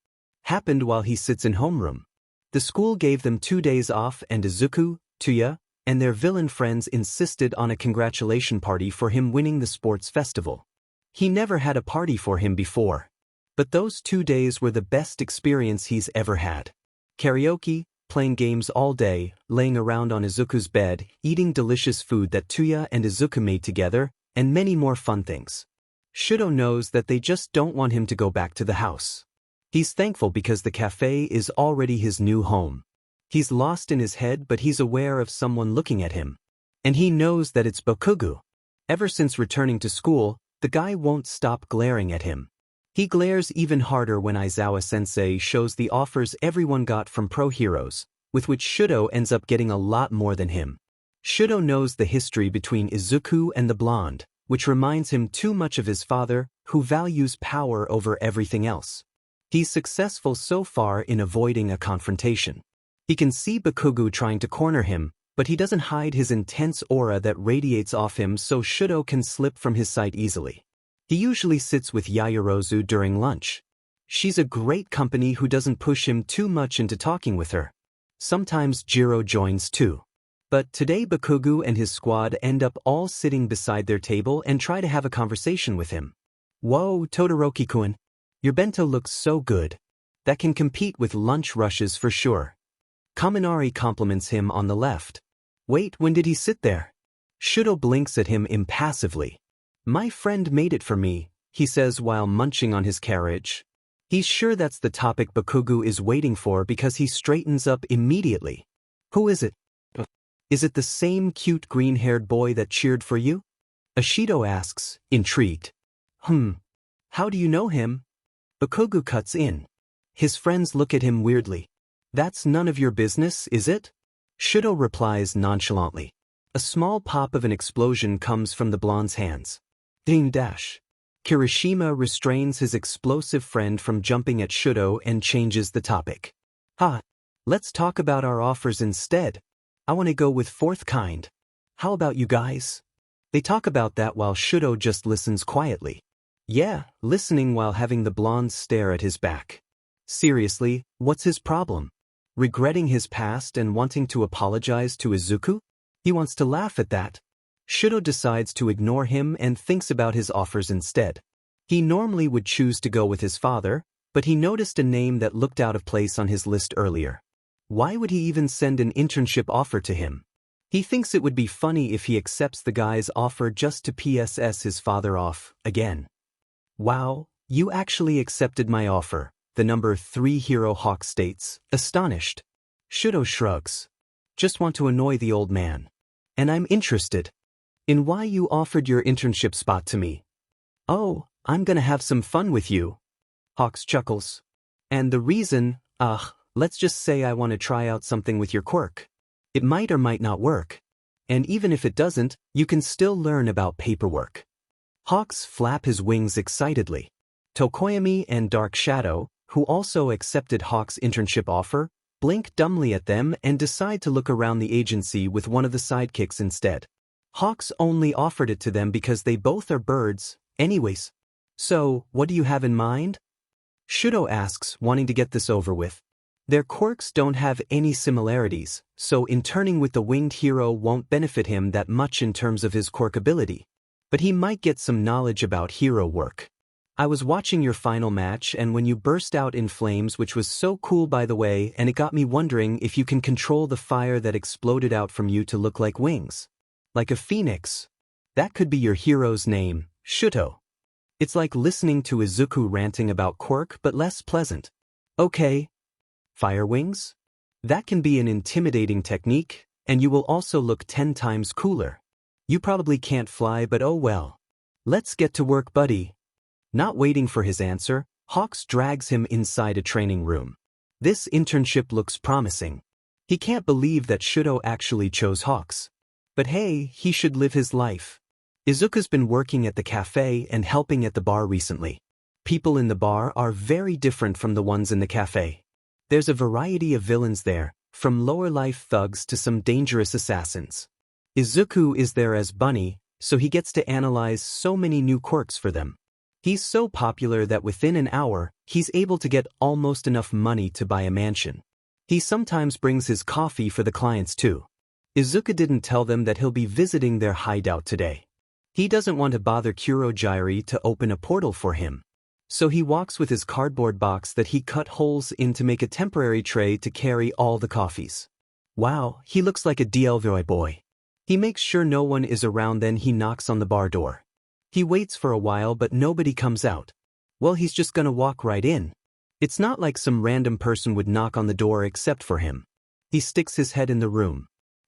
happened while he sits in homeroom. The school gave them 2 days off and Izuku, Tuya, and their villain friends insisted on a congratulation party for him winning the sports festival. He never had a party for him before. But those 2 days were the best experience he's ever had. Karaoke, playing games all day, laying around on Izuku's bed, eating delicious food that Tuya and Izuku made together, and many more fun things. Shudo knows that they just don't want him to go back to the house. He's thankful because the cafe is already his new home. He's lost in his head, but he's aware of someone looking at him. And he knows that it's Bakugo. Ever since returning to school, the guy won't stop glaring at him. He glares even harder when Aizawa-sensei shows the offers everyone got from pro heroes, with which Shudo ends up getting a lot more than him. Shudo knows the history between Izuku and the blonde, which reminds him too much of his father, who values power over everything else. He's successful so far in avoiding a confrontation. He can see Bakugo trying to corner him, but he doesn't hide his intense aura that radiates off him so Shudo can slip from his sight easily. He usually sits with Yayorozu during lunch. She's a great company who doesn't push him too much into talking with her. Sometimes Jiro joins too. But today Bakugo and his squad end up all sitting beside their table and try to have a conversation with him. Whoa, Todoroki-kun. Your bento looks so good. That can compete with lunch rushes for sure. Kaminari compliments him on the left. Wait, when did he sit there? Shudo blinks at him impassively. My friend made it for me, he says while munching on his carriage. He's sure that's the topic Bakugo is waiting for because he straightens up immediately. Who is it? Is it the same cute green-haired boy that cheered for you? Ashido asks, intrigued. How do you know him? Bakugo cuts in. His friends look at him weirdly. That's none of your business, is it? Shudo replies nonchalantly. A small pop of an explosion comes from the blonde's hands. Ding dash. Kirishima restrains his explosive friend from jumping at Shudo and changes the topic. Let's talk about our offers instead. I want to go with fourth kind. How about you guys? They talk about that while Shudo just listens quietly. Yeah, listening while having the blonde stare at his back. Seriously, what's his problem? Regretting his past and wanting to apologize to Izuku? He wants to laugh at that. Shudo decides to ignore him and thinks about his offers instead. He normally would choose to go with his father, but he noticed a name that looked out of place on his list earlier. Why would he even send an internship offer to him? He thinks it would be funny if he accepts the guy's offer just to PSS his father off, again. Wow, you actually accepted my offer, the number 3 hero Hawk states, astonished. Shudo shrugs. Just want to annoy the old man. And I'm interested in why you offered your internship spot to me. Oh, I'm gonna have some fun with you. Hawks chuckles. And the reason, let's just say I want to try out something with your quirk. It might or might not work. And even if it doesn't, you can still learn about paperwork. Hawks flap his wings excitedly. Tokoyami and Dark Shadow, who also accepted Hawks' internship offer, blink dumbly at them and decide to look around the agency with one of the sidekicks instead. Hawks only offered it to them because they both are birds, Anyways, so, what do you have in mind? Shuto asks, wanting to get this over with. Their quirks don't have any similarities, so interning with the winged hero won't benefit him that much in terms of his quirk ability. But he might get some knowledge about hero work. I was watching your final match and when you burst out in flames, which was so cool by the way, and it got me wondering if you can control the fire that exploded out from you to look like wings. Like a phoenix. That could be your hero's name, Shuto. It's like listening to Izuku ranting about quirk but less pleasant. Okay. Fire wings? That can be an intimidating technique, and you will also look 10 times cooler. You probably can't fly but oh well. Let's get to work, buddy. Not waiting for his answer, Hawks drags him inside a training room. This internship looks promising. He can't believe that Shuto actually chose Hawks. But hey, he should live his life. Izuku's been working at the cafe and helping at the bar recently. People in the bar are very different from the ones in the cafe. There's a variety of villains there, from lower-life thugs to some dangerous assassins. Izuku is there as Bunny, so he gets to analyze so many new quirks for them. He's so popular that within an hour, he's able to get almost enough money to buy a mansion. He sometimes brings his coffee for the clients too. Izuku didn't tell them that he'll be visiting their hideout today. He doesn't want to bother Kurogyari to open a portal for him. So he walks with his cardboard box that he cut holes in to make a temporary tray to carry all the coffees. Wow, he looks like a DLVI boy. He makes sure no one is around, then he knocks on the bar door. He waits for a while but nobody comes out. Well, he's just gonna walk right in. It's not like some random person would knock on the door except for him. He sticks his head in the room.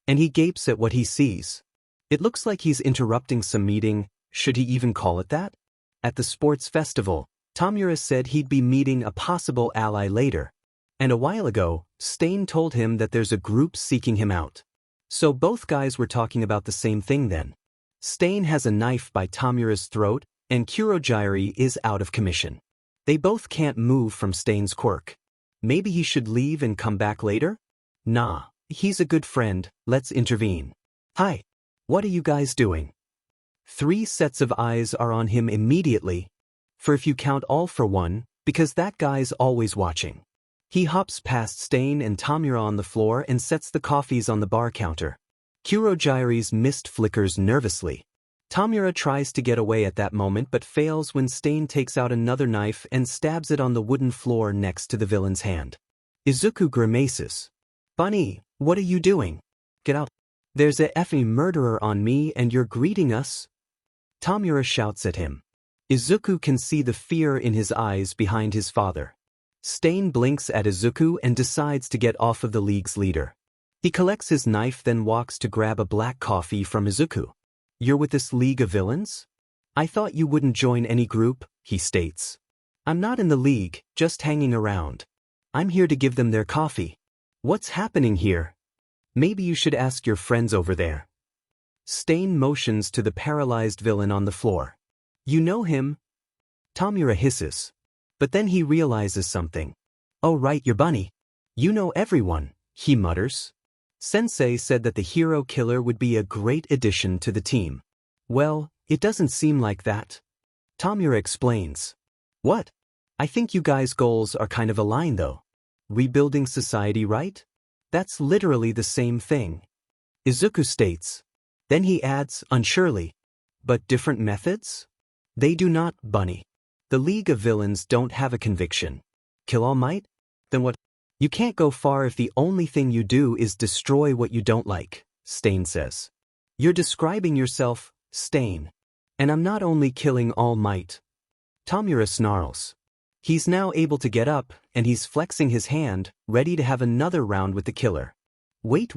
And he gapes at what he sees. It looks like he's interrupting some meeting, should he even call it that? At the sports festival, Tamura said he'd be meeting a possible ally later. And a while ago, Stain told him that there's a group seeking him out. So both guys were talking about the same thing then. Stain has a knife by Tamura's throat, and Kurogyari is out of commission. They both can't move from Stain's quirk. Maybe he should leave and come back later? Nah, he's a good friend, let's intervene. Hi. What are you guys doing? 3 sets of eyes are on him immediately. For if you count all for one, because that guy's always watching. He hops past Stain and Tamura on the floor and sets the coffees on the bar counter. Kurogyari's mist flickers nervously. Tamura tries to get away at that moment but fails when Stain takes out another knife and stabs it on the wooden floor next to the villain's hand. Izuku grimaces. Bunny, what are you doing? Get out. There's a effing murderer on me and you're greeting us? Tamura shouts at him. Izuku can see the fear in his eyes behind his father. Stain blinks at Izuku and decides to get off of the league's leader. He collects his knife then walks to grab a black coffee from Izuku. You're with this league of villains? I thought you wouldn't join any group, he states. I'm not in the league, just hanging around. I'm here to give them their coffee. What's happening here? Maybe you should ask your friends over there. Stain motions to the paralyzed villain on the floor. You know him? Tamura hisses. But then he realizes something. Oh right, you're Bunny. You know everyone, he mutters. Sensei said that the hero killer would be a great addition to the team. Well, it doesn't seem like that. Tamura explains. What? I think you guys' goals are kind of aligned though. Rebuilding society, right? That's literally the same thing. Izuku states. Then he adds, unsurely. But different methods? They do not, Bunny. The League of Villains don't have a conviction. Kill all might? Then what? You can't go far if the only thing you do is destroy what you don't like, Stain says. You're describing yourself, Stain. And I'm not only killing all might. Tamura snarls. He's now able to get up, and he's flexing his hand, ready to have another round with the killer. Wait.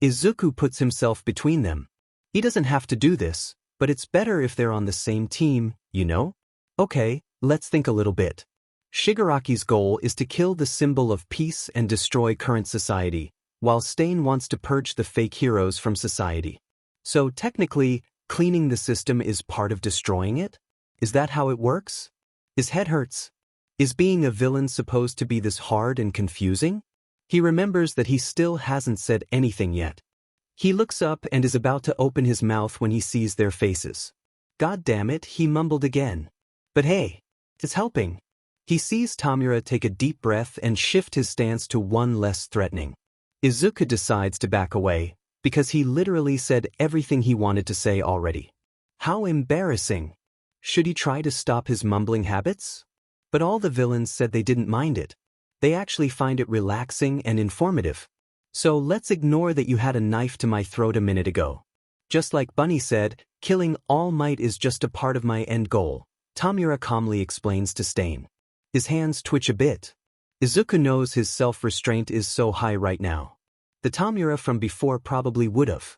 Izuku puts himself between them. He doesn't have to do this, but it's better if they're on the same team, you know? Okay, let's think a little bit. Shigaraki's goal is to kill the symbol of peace and destroy current society, while Stain wants to purge the fake heroes from society. So technically, cleaning the system is part of destroying it? Is that how it works? His head hurts. Is being a villain supposed to be this hard and confusing? He remembers that he still hasn't said anything yet. He looks up and is about to open his mouth when he sees their faces. God damn it, he mumbled again. But hey, it's helping. He sees Tamura take a deep breath and shift his stance to one less threatening. Izuku decides to back away, because he literally said everything he wanted to say already. How embarrassing. Should he try to stop his mumbling habits? But all the villains said they didn't mind it. They actually find it relaxing and informative. So let's ignore that you had a knife to my throat a minute ago. Just like Bunny said, killing All Might is just a part of my end goal, Tamura calmly explains to Stain. His hands twitch a bit. Izuku knows his self-restraint is so high right now. The Tamura from before probably would've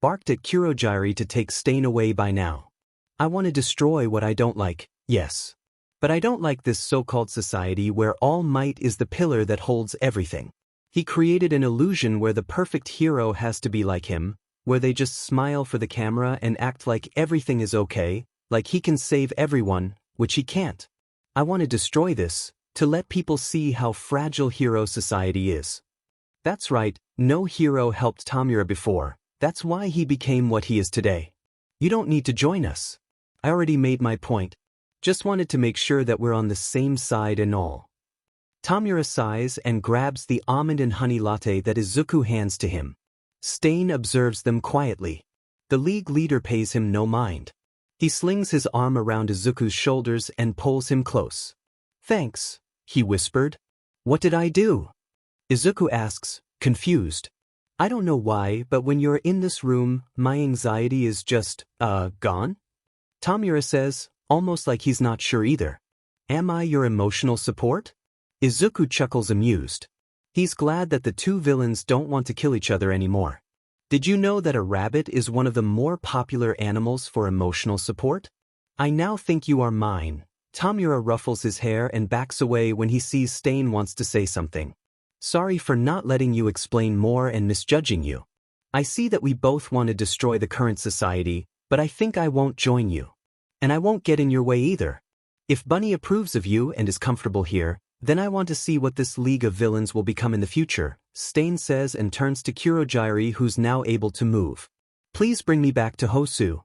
barked at Kurogiri to take Stain away by now. I want to destroy what I don't like, yes. But I don't like this so-called society where All Might is the pillar that holds everything. He created an illusion where the perfect hero has to be like him, where they just smile for the camera and act like everything is okay, like he can save everyone, which he can't. I want to destroy this, to let people see how fragile hero society is. That's right, no hero helped Tamura before, that's why he became what he is today. You don't need to join us. I already made my point. Just wanted to make sure that we're on the same side and all. Tamura sighs and grabs the almond and honey latte that Izuku hands to him. Stain observes them quietly. The league leader pays him no mind. He slings his arm around Izuku's shoulders and pulls him close. Thanks, he whispered. What did I do? Izuku asks, confused. I don't know why, but when you're in this room, my anxiety is just, gone? Tamura says, almost like he's not sure either. Am I your emotional support? Izuku chuckles amused. He's glad that the two villains don't want to kill each other anymore. Did you know that a rabbit is one of the more popular animals for emotional support? I now think you are mine. Tamura ruffles his hair and backs away when he sees Stain wants to say something. Sorry for not letting you explain more and misjudging you. I see that we both want to destroy the current society, but I think I won't join you. And I won't get in your way either. If Bunny approves of you and is comfortable here, then I want to see what this League of Villains will become in the future, Stain says and turns to Kurogiri, who's now able to move. Please bring me back to Hosu.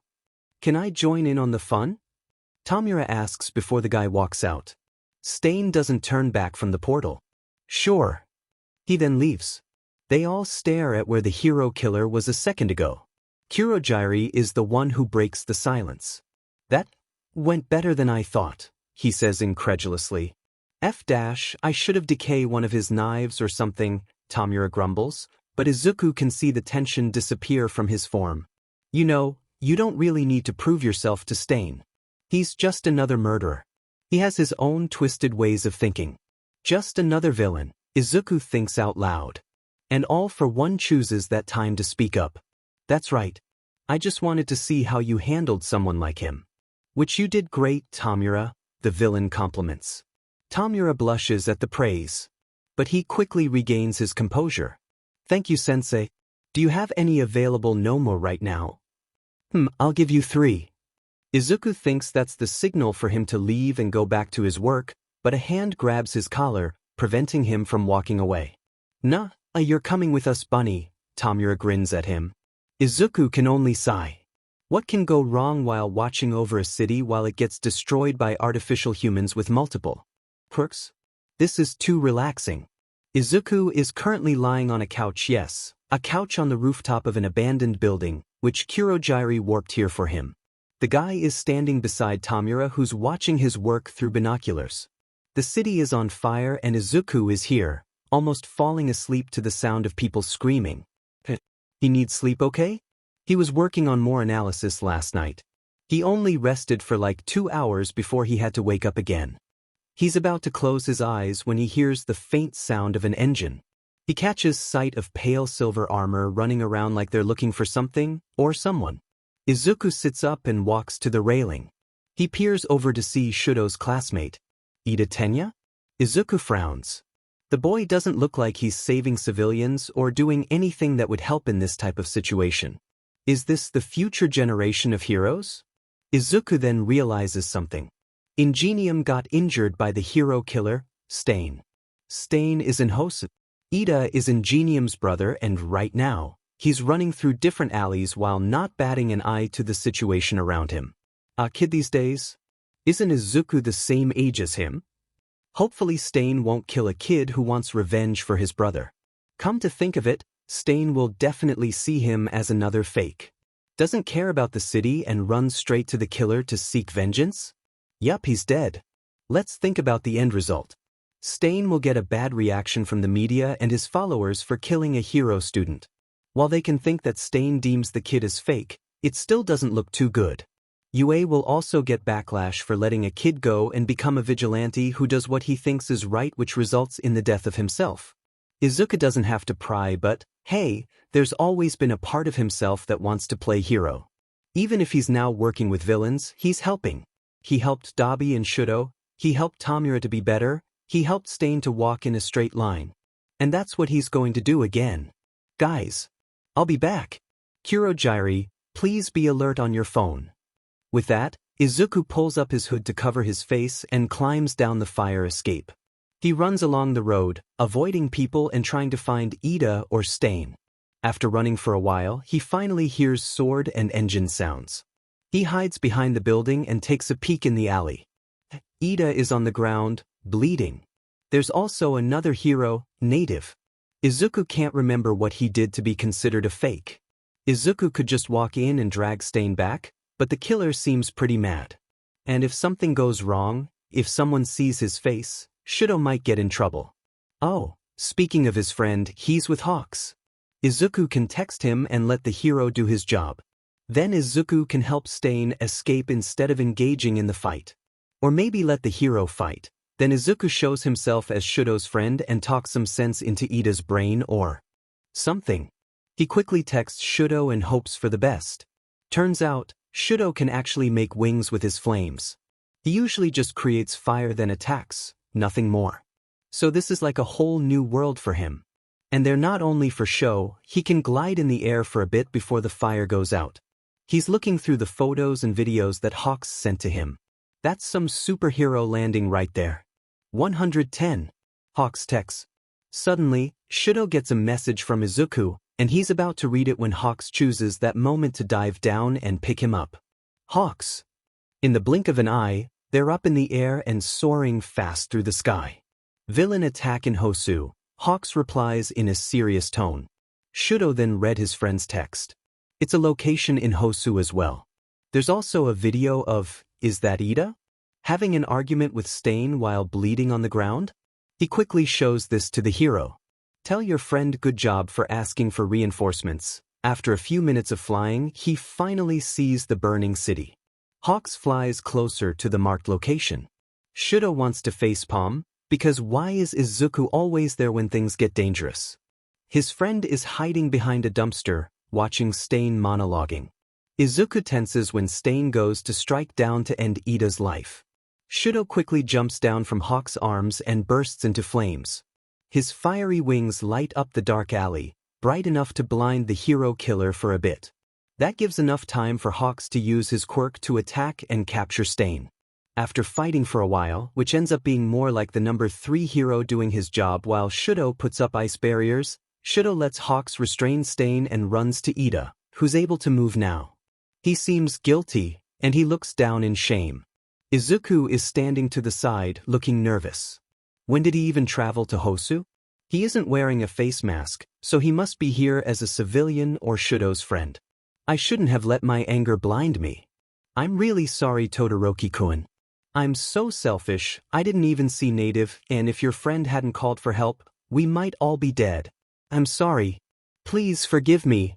Can I join in on the fun? Tamura asks before the guy walks out. Stain doesn't turn back from the portal. Sure. He then leaves. They all stare at where the hero killer was a second ago. Kurogiri is the one who breaks the silence. That went better than I thought, he says incredulously. I should have decayed one of his knives or something, Tamura grumbles, but Izuku can see the tension disappear from his form. You know, you don't really need to prove yourself to Stain. He's just another murderer. He has his own twisted ways of thinking. Just another villain, Izuku thinks out loud. And all for one chooses that time to speak up. That's right. I just wanted to see how you handled someone like him. Which you did great, Tamura, the villain compliments. Tamura blushes at the praise. But he quickly regains his composure. Thank you, Sensei. Do you have any available Nomo right now? I'll give you 3. Izuku thinks that's the signal for him to leave and go back to his work, but a hand grabs his collar, preventing him from walking away. Nah, you're coming with us, Bunny, Tamura grins at him. Izuku can only sigh. What can go wrong while watching over a city while it gets destroyed by artificial humans with multiple quirks? This is too relaxing. Izuku is currently lying on a couch, yes, a couch on the rooftop of an abandoned building, which Kurogiri warped here for him. The guy is standing beside Tamura, who's watching his work through binoculars. The city is on fire and Izuku is here, almost falling asleep to the sound of people screaming. He needs sleep, okay? He was working on more analysis last night. He only rested for like 2 hours before he had to wake up again. He's about to close his eyes when he hears the faint sound of an engine. He catches sight of pale silver armor running around like they're looking for something or someone. Izuku sits up and walks to the railing. He peers over to see Shudo's classmate. Ida Tenya? Izuku frowns. The boy doesn't look like he's saving civilians or doing anything that would help in this type of situation. Is this the future generation of heroes? Izuku then realizes something. Ingenium got injured by the hero killer, Stain. Stain is in Hosu. Ida is Ingenium's brother, and right now, he's running through different alleys while not batting an eye to the situation around him. Kid these days? Isn't Izuku the same age as him? Hopefully Stain won't kill a kid who wants revenge for his brother. Come to think of it, Stain will definitely see him as another fake. Doesn't care about the city and runs straight to the killer to seek vengeance? Yup, he's dead. Let's think about the end result. Stain will get a bad reaction from the media and his followers for killing a hero student. While they can think that Stain deems the kid as fake, it still doesn't look too good. Yue will also get backlash for letting a kid go and become a vigilante who does what he thinks is right, which results in the death of himself. Izuku doesn't have to pry, but, hey, there's always been a part of himself that wants to play hero. Even if he's now working with villains, he's helping. He helped Dabi and Shudo, he helped Tamura to be better, he helped Stain to walk in a straight line. And that's what he's going to do again. Guys, I'll be back. Kurogyri, please be alert on your phone. With that, Izuku pulls up his hood to cover his face and climbs down the fire escape. He runs along the road, avoiding people and trying to find Ida or Stain. After running for a while, he finally hears sword and engine sounds. He hides behind the building and takes a peek in the alley. Ida is on the ground, bleeding. There's also another hero, Native. Izuku can't remember what he did to be considered a fake. Izuku could just walk in and drag Stain back, but the killer seems pretty mad. And if something goes wrong, if someone sees his face, Shudo might get in trouble. Oh, speaking of his friend, he's with Hawks. Izuku can text him and let the hero do his job. Then Izuku can help Stain escape instead of engaging in the fight. Or maybe let the hero fight. Then Izuku shows himself as Shudo's friend and talks some sense into Ida's brain or something. He quickly texts Shudo and hopes for the best. Turns out, Shudo can actually make wings with his flames. He usually just creates fire then attacks, nothing more. So this is like a whole new world for him. And they're not only for show, he can glide in the air for a bit before the fire goes out. He's looking through the photos and videos that Hawks sent to him. That's some superhero landing right there. 110. Hawks texts. Suddenly, Shudo gets a message from Izuku, and he's about to read it when Hawks chooses that moment to dive down and pick him up. Hawks. In the blink of an eye, they're up in the air and soaring fast through the sky. Villain attack in Hosu, Hawks replies in a serious tone. Shudo then read his friend's text. It's a location in Hosu as well. There's also a video of, is that Ida? Having an argument with Stain while bleeding on the ground? He quickly shows this to the hero. Tell your friend good job for asking for reinforcements. After a few minutes of flying, he finally sees the burning city. Hawks flies closer to the marked location. Shudo wants to facepalm, because why is Izuku always there when things get dangerous? His friend is hiding behind a dumpster, watching Stain monologuing. Izuku tenses when Stain goes to strike down to end Ida's life. Shudo quickly jumps down from Hawk's arms and bursts into flames. His fiery wings light up the dark alley, bright enough to blind the hero killer for a bit. That gives enough time for Hawks to use his quirk to attack and capture Stain. After fighting for a while, which ends up being more like the number 3 hero doing his job while Shudo puts up ice barriers, Shudo lets Hawks restrain Stain and runs to Ida, who's able to move now. He seems guilty, and he looks down in shame. Izuku is standing to the side, looking nervous. When did he even travel to Hosu? He isn't wearing a face mask, so he must be here as a civilian or Shudo's friend. I shouldn't have let my anger blind me. I'm really sorry, Todoroki-kun. I'm so selfish, I didn't even see Native, and if your friend hadn't called for help, we might all be dead. I'm sorry. Please forgive me.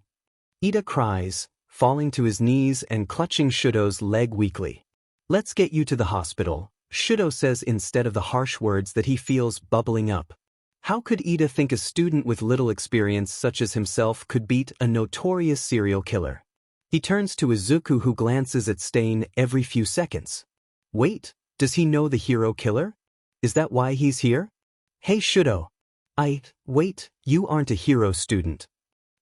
Ida cries, falling to his knees and clutching Shudo's leg weakly. Let's get you to the hospital, Shudo says instead of the harsh words that he feels bubbling up. How could Ida think a student with little experience such as himself could beat a notorious serial killer? He turns to Izuku, who glances at Stain every few seconds. Wait, does he know the hero killer? Is that why he's here? Hey Shudo. Wait, you aren't a hero student.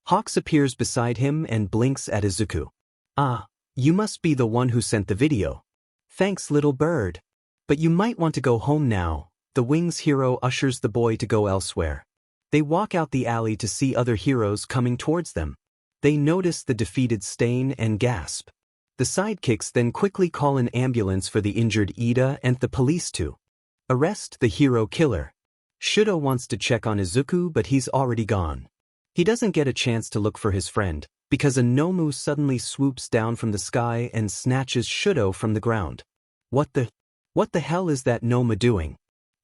Hawks appears beside him and blinks at Izuku. Ah, you must be the one who sent the video. Thanks, little bird. But you might want to go home now. The Wings hero ushers the boy to go elsewhere. They walk out the alley to see other heroes coming towards them. They notice the defeated Stain and gasp. The sidekicks then quickly call an ambulance for the injured Ida and the police to arrest the hero killer. Shudo wants to check on Izuku, but he's already gone. He doesn't get a chance to look for his friend, because a Nomu suddenly swoops down from the sky and snatches Shudo from the ground. What the hell is that Noma doing?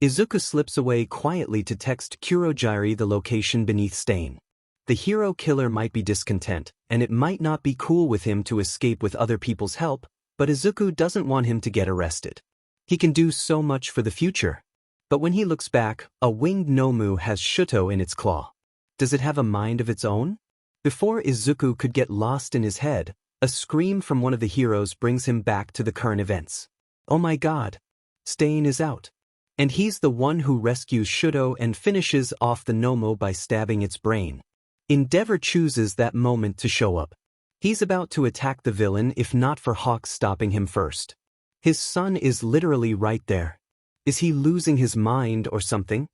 Izuku slips away quietly to text Kurogyari the location beneath Stain. The hero killer might be discontent, and it might not be cool with him to escape with other people's help, but Izuku doesn't want him to get arrested. He can do so much for the future. But when he looks back, a winged Nomu has Shuto in its claw. Does it have a mind of its own? Before Izuku could get lost in his head, a scream from one of the heroes brings him back to the current events. Oh my god! Stain is out. And he's the one who rescues Shudo and finishes off the Nomu by stabbing its brain. Endeavor chooses that moment to show up. He's about to attack the villain if not for Hawk stopping him first. His son is literally right there. Is he losing his mind or something?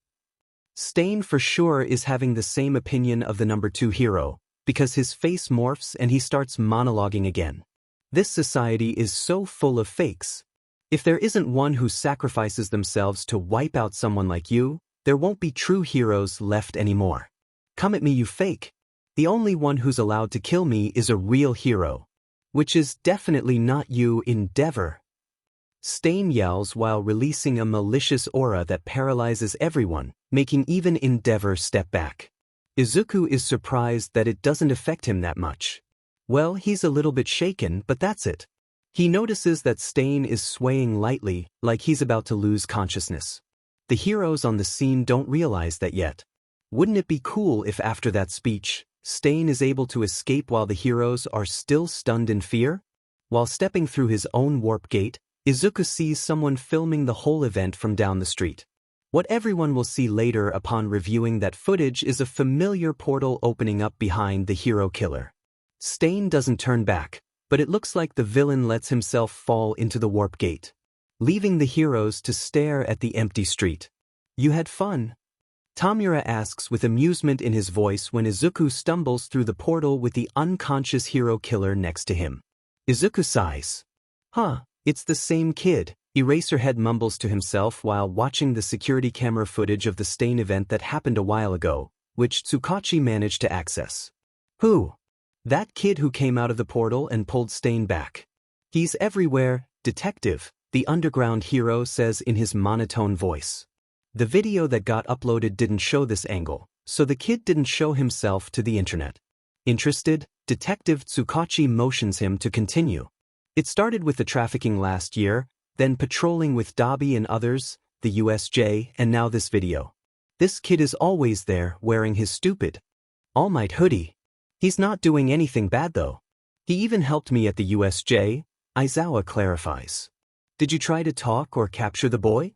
Stain for sure is having the same opinion of the number 2 hero, because his face morphs and he starts monologuing again. This society is so full of fakes. If there isn't one who sacrifices themselves to wipe out someone like you, there won't be true heroes left anymore. Come at me, you fake. The only one who's allowed to kill me is a real hero. Which is definitely not you, Endeavor. Stain yells while releasing a malicious aura that paralyzes everyone, making even Endeavor step back. Izuku is surprised that it doesn't affect him that much. Well, he's a little bit shaken, but that's it. He notices that Stain is swaying lightly, like he's about to lose consciousness. The heroes on the scene don't realize that yet. Wouldn't it be cool if after that speech, Stain is able to escape while the heroes are still stunned in fear? While stepping through his own warp gate, Izuku sees someone filming the whole event from down the street. What everyone will see later upon reviewing that footage is a familiar portal opening up behind the hero killer. Stain doesn't turn back, but it looks like the villain lets himself fall into the warp gate, leaving the heroes to stare at the empty street. You had fun? Tamura asks with amusement in his voice when Izuku stumbles through the portal with the unconscious hero killer next to him. Izuku sighs. Huh, it's the same kid, Eraserhead mumbles to himself while watching the security camera footage of the Stain event that happened a while ago, which Tsukachi managed to access. Who? That kid who came out of the portal and pulled Stain back. He's everywhere, detective, the underground hero says in his monotone voice. The video that got uploaded didn't show this angle, so the kid didn't show himself to the internet. Interested, Detective Tsukachi motions him to continue. It started with the trafficking last year, then patrolling with Dabi and others, the USJ, and now this video. This kid is always there, wearing his stupid All Might hoodie. He's not doing anything bad though. He even helped me at the USJ, Aizawa clarifies. Did you try to talk or capture the boy?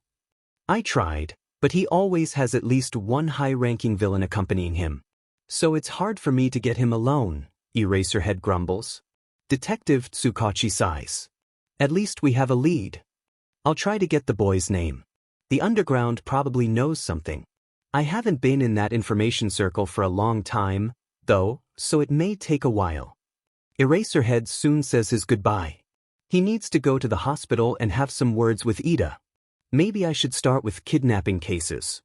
I tried, but he always has at least one high-ranking villain accompanying him. So it's hard for me to get him alone, Eraserhead grumbles. Detective Tsukachi sighs. At least we have a lead. I'll try to get the boy's name. The underground probably knows something. I haven't been in that information circle for a long time, though, so it may take a while. Eraserhead soon says his goodbye. He needs to go to the hospital and have some words with Ida. Maybe I should start with kidnapping cases.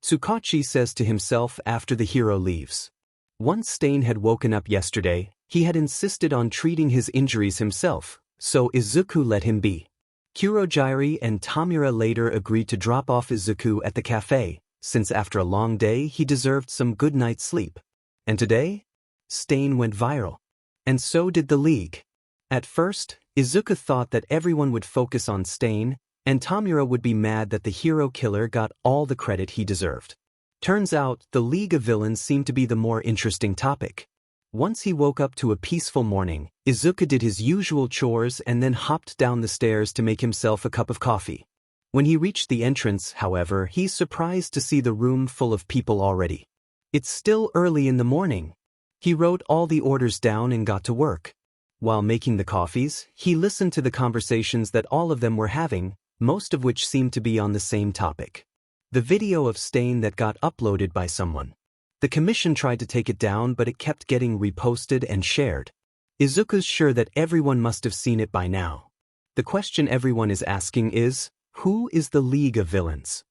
Tsukachi says to himself after the hero leaves. Once Stain had woken up yesterday, he had insisted on treating his injuries himself, so Izuku let him be. Kurogyari and Tamura later agreed to drop off Izuku at the cafe, since after a long day he deserved some good night's sleep. And today? Stain went viral. And so did the League. At first, Izuku thought that everyone would focus on Stain, and Tamura would be mad that the hero killer got all the credit he deserved. Turns out, the League of Villains seemed to be the more interesting topic. Once he woke up to a peaceful morning, Izuku did his usual chores and then hopped down the stairs to make himself a cup of coffee. When he reached the entrance, however, he's surprised to see the room full of people already. It's still early in the morning. He wrote all the orders down and got to work. While making the coffees, he listened to the conversations that all of them were having, most of which seemed to be on the same topic. The video of Stain that got uploaded by someone. The commission tried to take it down, but it kept getting reposted and shared. Izuku's sure that everyone must have seen it by now. The question everyone is asking is, who is the League of Villains?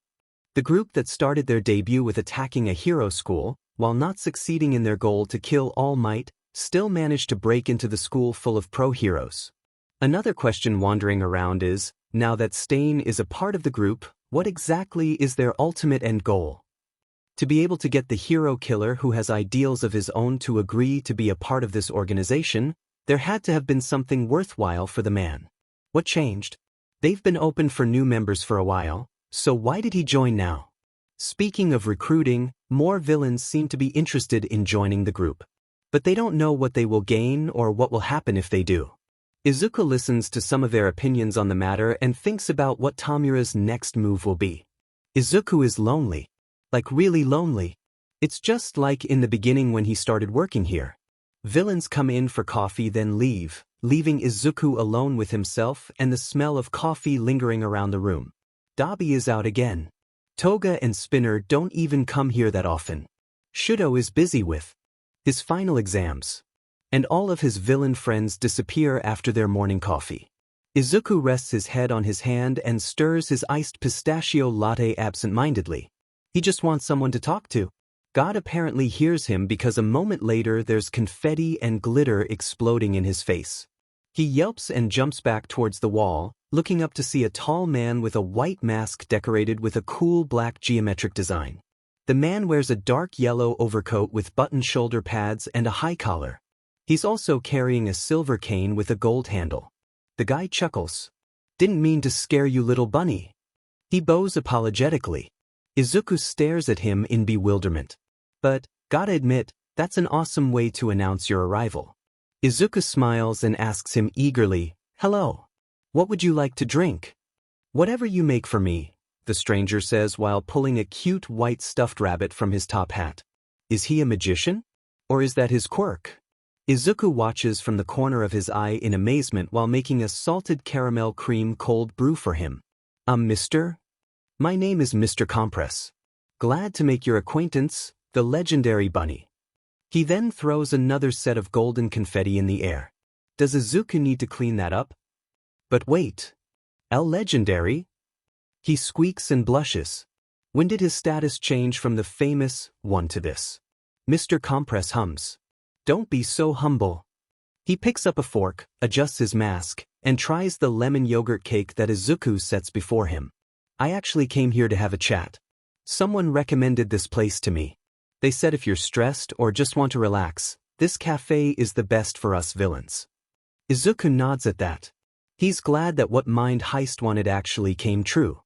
The group that started their debut with attacking a hero school, while not succeeding in their goal to kill All Might, still managed to break into the school full of pro-heroes. Another question wandering around is, now that Stain is a part of the group, what exactly is their ultimate end goal? To be able to get the hero killer who has ideals of his own to agree to be a part of this organization, there had to have been something worthwhile for the man. What changed? They've been open for new members for a while, so why did he join now? Speaking of recruiting, more villains seem to be interested in joining the group. But they don't know what they will gain or what will happen if they do. Izuku listens to some of their opinions on the matter and thinks about what Tamura's next move will be. Izuku is lonely. Like really lonely. It's just like in the beginning when he started working here. Villains come in for coffee then leave, leaving Izuku alone with himself and the smell of coffee lingering around the room. Dabi is out again. Toga and Spinner don't even come here that often. Shudo is busy with his final exams. And all of his villain friends disappear after their morning coffee. Izuku rests his head on his hand and stirs his iced pistachio latte absent-mindedly. He just wants someone to talk to. God apparently hears him because a moment later there's confetti and glitter exploding in his face. He yelps and jumps back towards the wall, looking up to see a tall man with a white mask decorated with a cool black geometric design. The man wears a dark yellow overcoat with button shoulder pads and a high collar. He's also carrying a silver cane with a gold handle. The guy chuckles. Didn't mean to scare you, little bunny. He bows apologetically. Izuku stares at him in bewilderment. But, gotta admit, that's an awesome way to announce your arrival. Izuku smiles and asks him eagerly, hello. What would you like to drink? Whatever you make for me, the stranger says while pulling a cute white stuffed rabbit from his top hat. Is he a magician? Or is that his quirk? Izuku watches from the corner of his eye in amazement while making a salted caramel cream cold brew for him. Mister? My name is Mr. Compress. Glad to make your acquaintance, the legendary bunny. He then throws another set of golden confetti in the air. Does Izuku need to clean that up? But wait. El Legendary? He squeaks and blushes. When did his status change from the famous one to this? Mr. Compress hums. Don't be so humble. He picks up a fork, adjusts his mask, and tries the lemon yogurt cake that Izuku sets before him. I actually came here to have a chat. Someone recommended this place to me. They said if you're stressed or just want to relax, this cafe is the best for us villains. Izuku nods at that. He's glad that what Mind Heist wanted actually came true.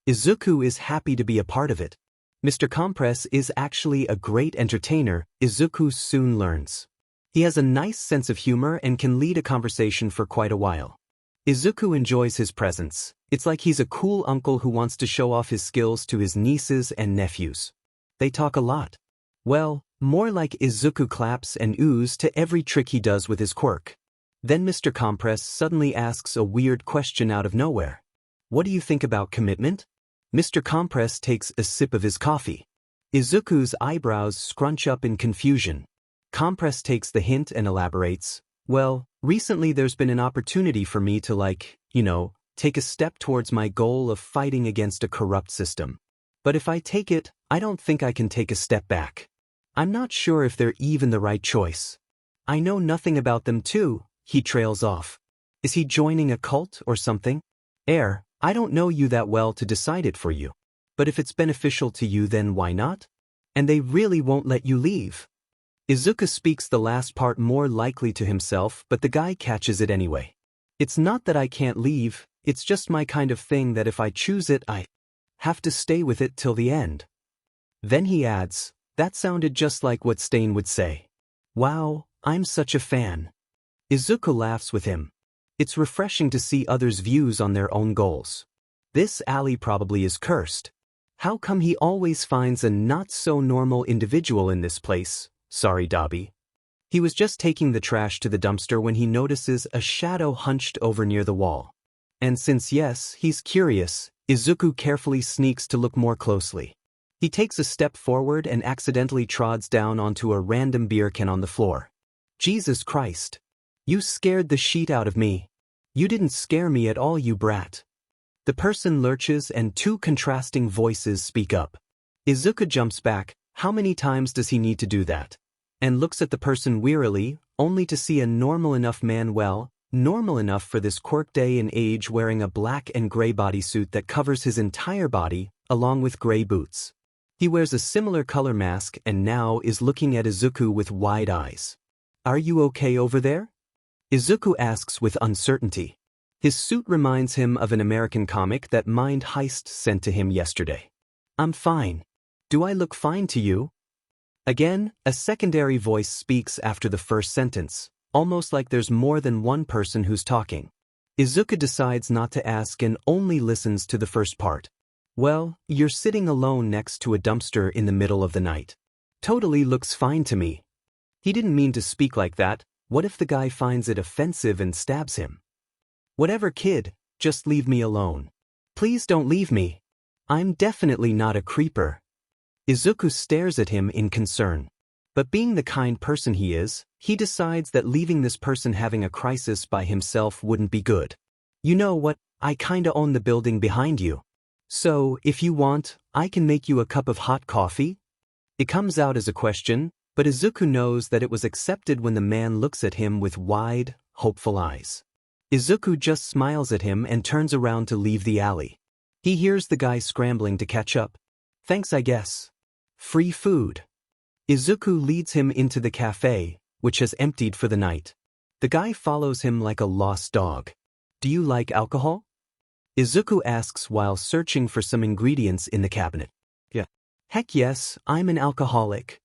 Izuku is happy to be a part of it. Mr. Compress is actually a great entertainer, Izuku soon learns. He has a nice sense of humor and can lead a conversation for quite a while. Izuku enjoys his presence. It's like he's a cool uncle who wants to show off his skills to his nieces and nephews. They talk a lot. Well, more like Izuku claps and oohs to every trick he does with his quirk. Then Mr. Compress suddenly asks a weird question out of nowhere. What do you think about commitment? Mr. Compress takes a sip of his coffee. Izuku's eyebrows scrunch up in confusion. Compress takes the hint and elaborates. Well, recently there's been an opportunity for me to take a step towards my goal of fighting against a corrupt system. But if I take it, I don't think I can take a step back. I'm not sure if they're even the right choice. I know nothing about them too, he trails off. Is he joining a cult or something? I don't know you that well to decide it for you. But if it's beneficial to you then why not? And they really won't let you leave. Izuku speaks the last part more likely to himself, but the guy catches it anyway. It's not that I can't leave, it's just my kind of thing that if I choose it I have to stay with it till the end. Then he adds, that sounded just like what Stain would say. Wow, I'm such a fan. Izuku laughs with him. It's refreshing to see others' views on their own goals. This alley probably is cursed. How come he always finds a not-so-normal individual in this place? Sorry, Dabi. He was just taking the trash to the dumpster when he notices a shadow hunched over near the wall. And since yes, he's curious, Izuku carefully sneaks to look more closely. He takes a step forward and accidentally trods down onto a random beer can on the floor. Jesus Christ. You scared the sheet out of me. You didn't scare me at all, you brat. The person lurches and two contrasting voices speak up. Izuku jumps back. How many times does he need to do that? And looks at the person wearily, only to see a normal enough man, well, normal enough for this quirk day and age, wearing a black and gray bodysuit that covers his entire body, along with gray boots. He wears a similar color mask and now is looking at Izuku with wide eyes. Are you okay over there? Izuku asks with uncertainty. His suit reminds him of an American comic that Mind Heist sent to him yesterday. I'm fine. Do I look fine to you? Again, a secondary voice speaks after the first sentence, almost like there's more than one person who's talking. Izuku decides not to ask and only listens to the first part. Well, you're sitting alone next to a dumpster in the middle of the night. Totally looks fine to me. He didn't mean to speak like that. What if the guy finds it offensive and stabs him? Whatever, kid, just leave me alone. Please don't leave me. I'm definitely not a creeper. Izuku stares at him in concern. But being the kind person he is, he decides that leaving this person having a crisis by himself wouldn't be good. You know what, I kinda own the building behind you. So, if you want, I can make you a cup of hot coffee? It comes out as a question, but Izuku knows that it was accepted when the man looks at him with wide, hopeful eyes. Izuku just smiles at him and turns around to leave the alley. He hears the guy scrambling to catch up. Thanks, I guess. Free food. Izuku leads him into the cafe, which has emptied for the night. The guy follows him like a lost dog. Do you like alcohol? Izuku asks while searching for some ingredients in the cabinet. Yeah. Heck yes, I'm an alcoholic.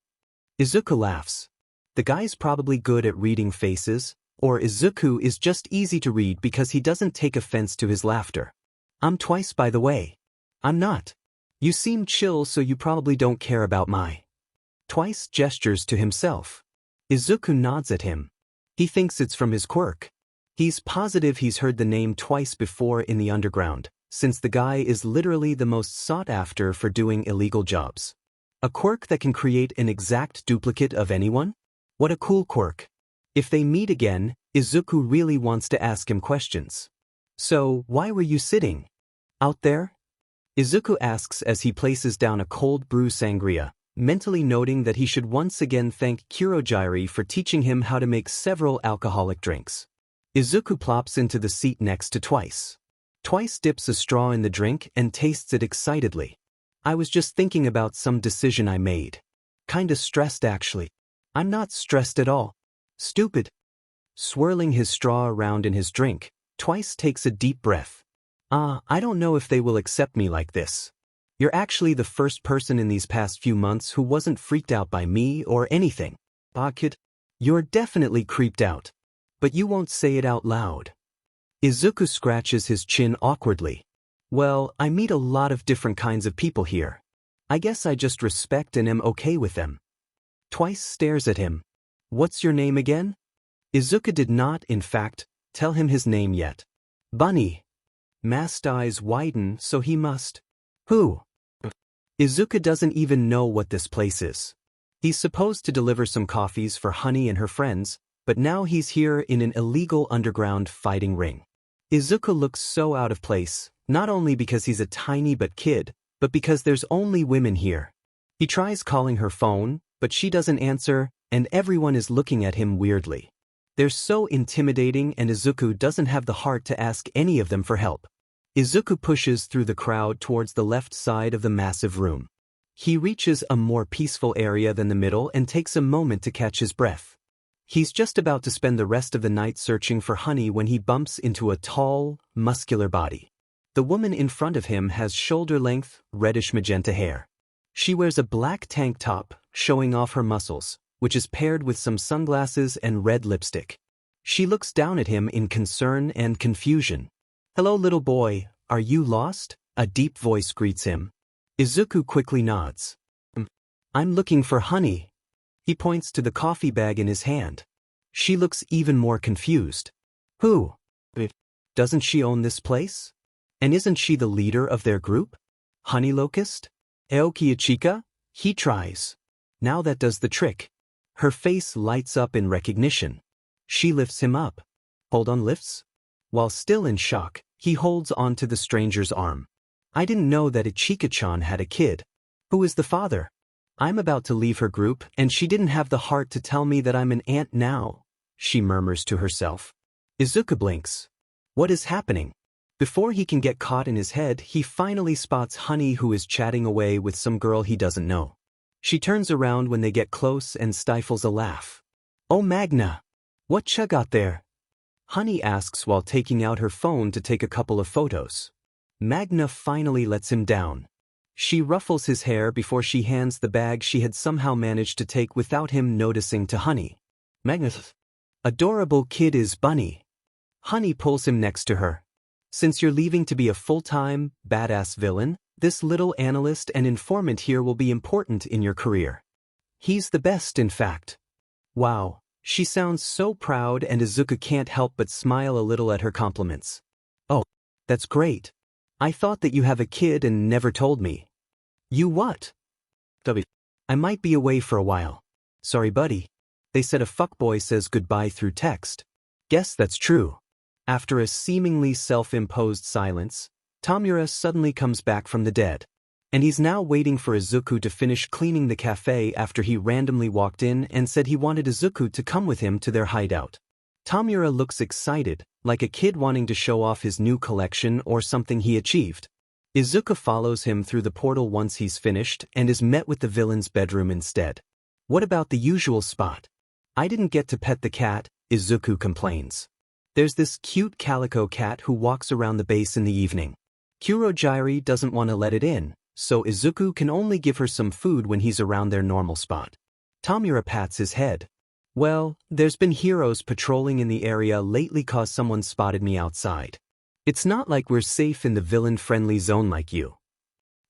Izuku laughs. The guy's probably good at reading faces, or Izuku is just easy to read because he doesn't take offense to his laughter. I'm Twice, by the way. I'm not. You seem chill, so you probably don't care about my. Twice gestures to himself. Izuku nods at him. He thinks it's from his quirk. He's positive he's heard the name Twice before in the underground, since the guy is literally the most sought after for doing illegal jobs. A quirk that can create an exact duplicate of anyone? What a cool quirk. If they meet again, Izuku really wants to ask him questions. So, why were you sitting out there? Izuku asks as he places down a cold brew sangria, mentally noting that he should once again thank Kurogiri for teaching him how to make several alcoholic drinks. Izuku plops into the seat next to Twice. Twice dips a straw in the drink and tastes it excitedly. I was just thinking about some decision I made. Kinda stressed, actually. I'm not stressed at all. Stupid. Swirling his straw around in his drink, Twice takes a deep breath. I don't know if they will accept me like this. You're actually the first person in these past few months who wasn't freaked out by me or anything. Kid, you're definitely creeped out. But you won't say it out loud. Izuku scratches his chin awkwardly. Well, I meet a lot of different kinds of people here. I guess I just respect and am okay with them. Twice stares at him. What's your name again? Izuku did not, in fact, tell him his name yet. Bunny. Masked eyes widen, so he must. Who? Izuku doesn't even know what this place is. He's supposed to deliver some coffees for Honey and her friends, but now he's here in an illegal underground fighting ring. Izuku looks so out of place, not only because he's a tiny kid, but because there's only women here. He tries calling her phone, but she doesn't answer, and everyone is looking at him weirdly. They're so intimidating, and Izuku doesn't have the heart to ask any of them for help. Izuku pushes through the crowd towards the left side of the massive room. He reaches a more peaceful area than the middle and takes a moment to catch his breath. He's just about to spend the rest of the night searching for Honey when he bumps into a tall, muscular body. The woman in front of him has shoulder-length, reddish-magenta hair. She wears a black tank top, showing off her muscles, which is paired with some sunglasses and red lipstick. She looks down at him in concern and confusion. Hello, little boy, are you lost? A deep voice greets him. Izuku quickly nods. I'm looking for Honey. He points to the coffee bag in his hand. She looks even more confused. Who? Doesn't she own this place? And isn't she the leader of their group? Honey Locust? Aoki Ichika? He tries. Now that does the trick. Her face lights up in recognition. She lifts him up. Hold on, lifts? While still in shock, he holds onto the stranger's arm. I didn't know that Ichika-chan had a kid. Who is the father? I'm about to leave her group and she didn't have the heart to tell me that I'm an aunt now, she murmurs to herself. Izuku blinks. What is happening? Before he can get caught in his head, he finally spots Honey, who is chatting away with some girl he doesn't know. She turns around when they get close and stifles a laugh. Oh Magna! What ya got there? Honey asks while taking out her phone to take a couple of photos. Magna finally lets him down. She ruffles his hair before she hands the bag she had somehow managed to take without him noticing to Honey. Magna's adorable kid is Bunny. Honey pulls him next to her. Since you're leaving to be a full-time, badass villain, this little analyst and informant here will be important in your career. He's the best, in fact. Wow, she sounds so proud and Izuku can't help but smile a little at her compliments. Oh, that's great. I thought that you have a kid and never told me. You what? I might be away for a while. Sorry buddy. They said a fuckboy says goodbye through text. Guess that's true. After a seemingly self-imposed silence, Tamura suddenly comes back from the dead. And he's now waiting for Izuku to finish cleaning the cafe after he randomly walked in and said he wanted Izuku to come with him to their hideout. Tamura looks excited, like a kid wanting to show off his new collection or something he achieved. Izuku follows him through the portal once he's finished and is met with the villain's bedroom instead. What about the usual spot? I didn't get to pet the cat, Izuku complains. There's this cute calico cat who walks around the base in the evening. Kurogyari doesn't want to let it in, so Izuku can only give her some food when he's around their normal spot. Tamura pats his head. Well, there's been heroes patrolling in the area lately cause someone spotted me outside. It's not like we're safe in the villain-friendly zone like you.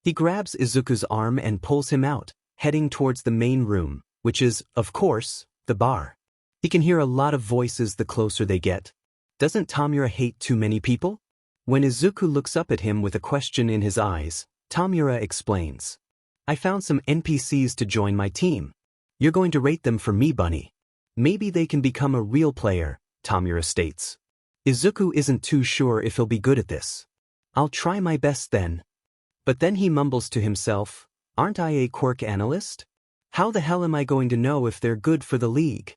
He grabs Izuku's arm and pulls him out, heading towards the main room, which is, of course, the bar. He can hear a lot of voices the closer they get. Doesn't Tamura hate too many people? When Izuku looks up at him with a question in his eyes, Tamura explains. I found some NPCs to join my team. You're going to rate them for me, Bunny. Maybe they can become a real player, Tamura states. Izuku isn't too sure if he'll be good at this. I'll try my best then. But then he mumbles to himself, aren't I a quirk analyst? How the hell am I going to know if they're good for the league?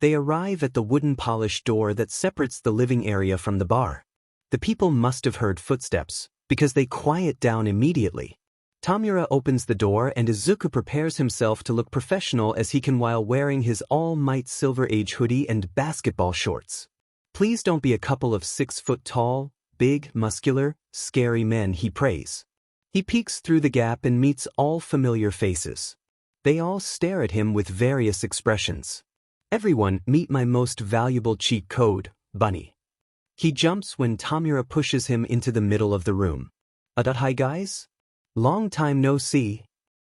They arrive at the wooden polished door that separates the living area from the bar. The people must have heard footsteps, because they quiet down immediately. Tamura opens the door and Izuku prepares himself to look professional as he can while wearing his All Might Silver Age hoodie and basketball shorts. Please don't be a couple of 6-foot-tall, big, muscular, scary men, he prays. He peeks through the gap and meets all familiar faces. They all stare at him with various expressions. Everyone, meet my most valuable cheat code, Bunny. He jumps when Tamura pushes him into the middle of the room. Hi guys? Long time no see,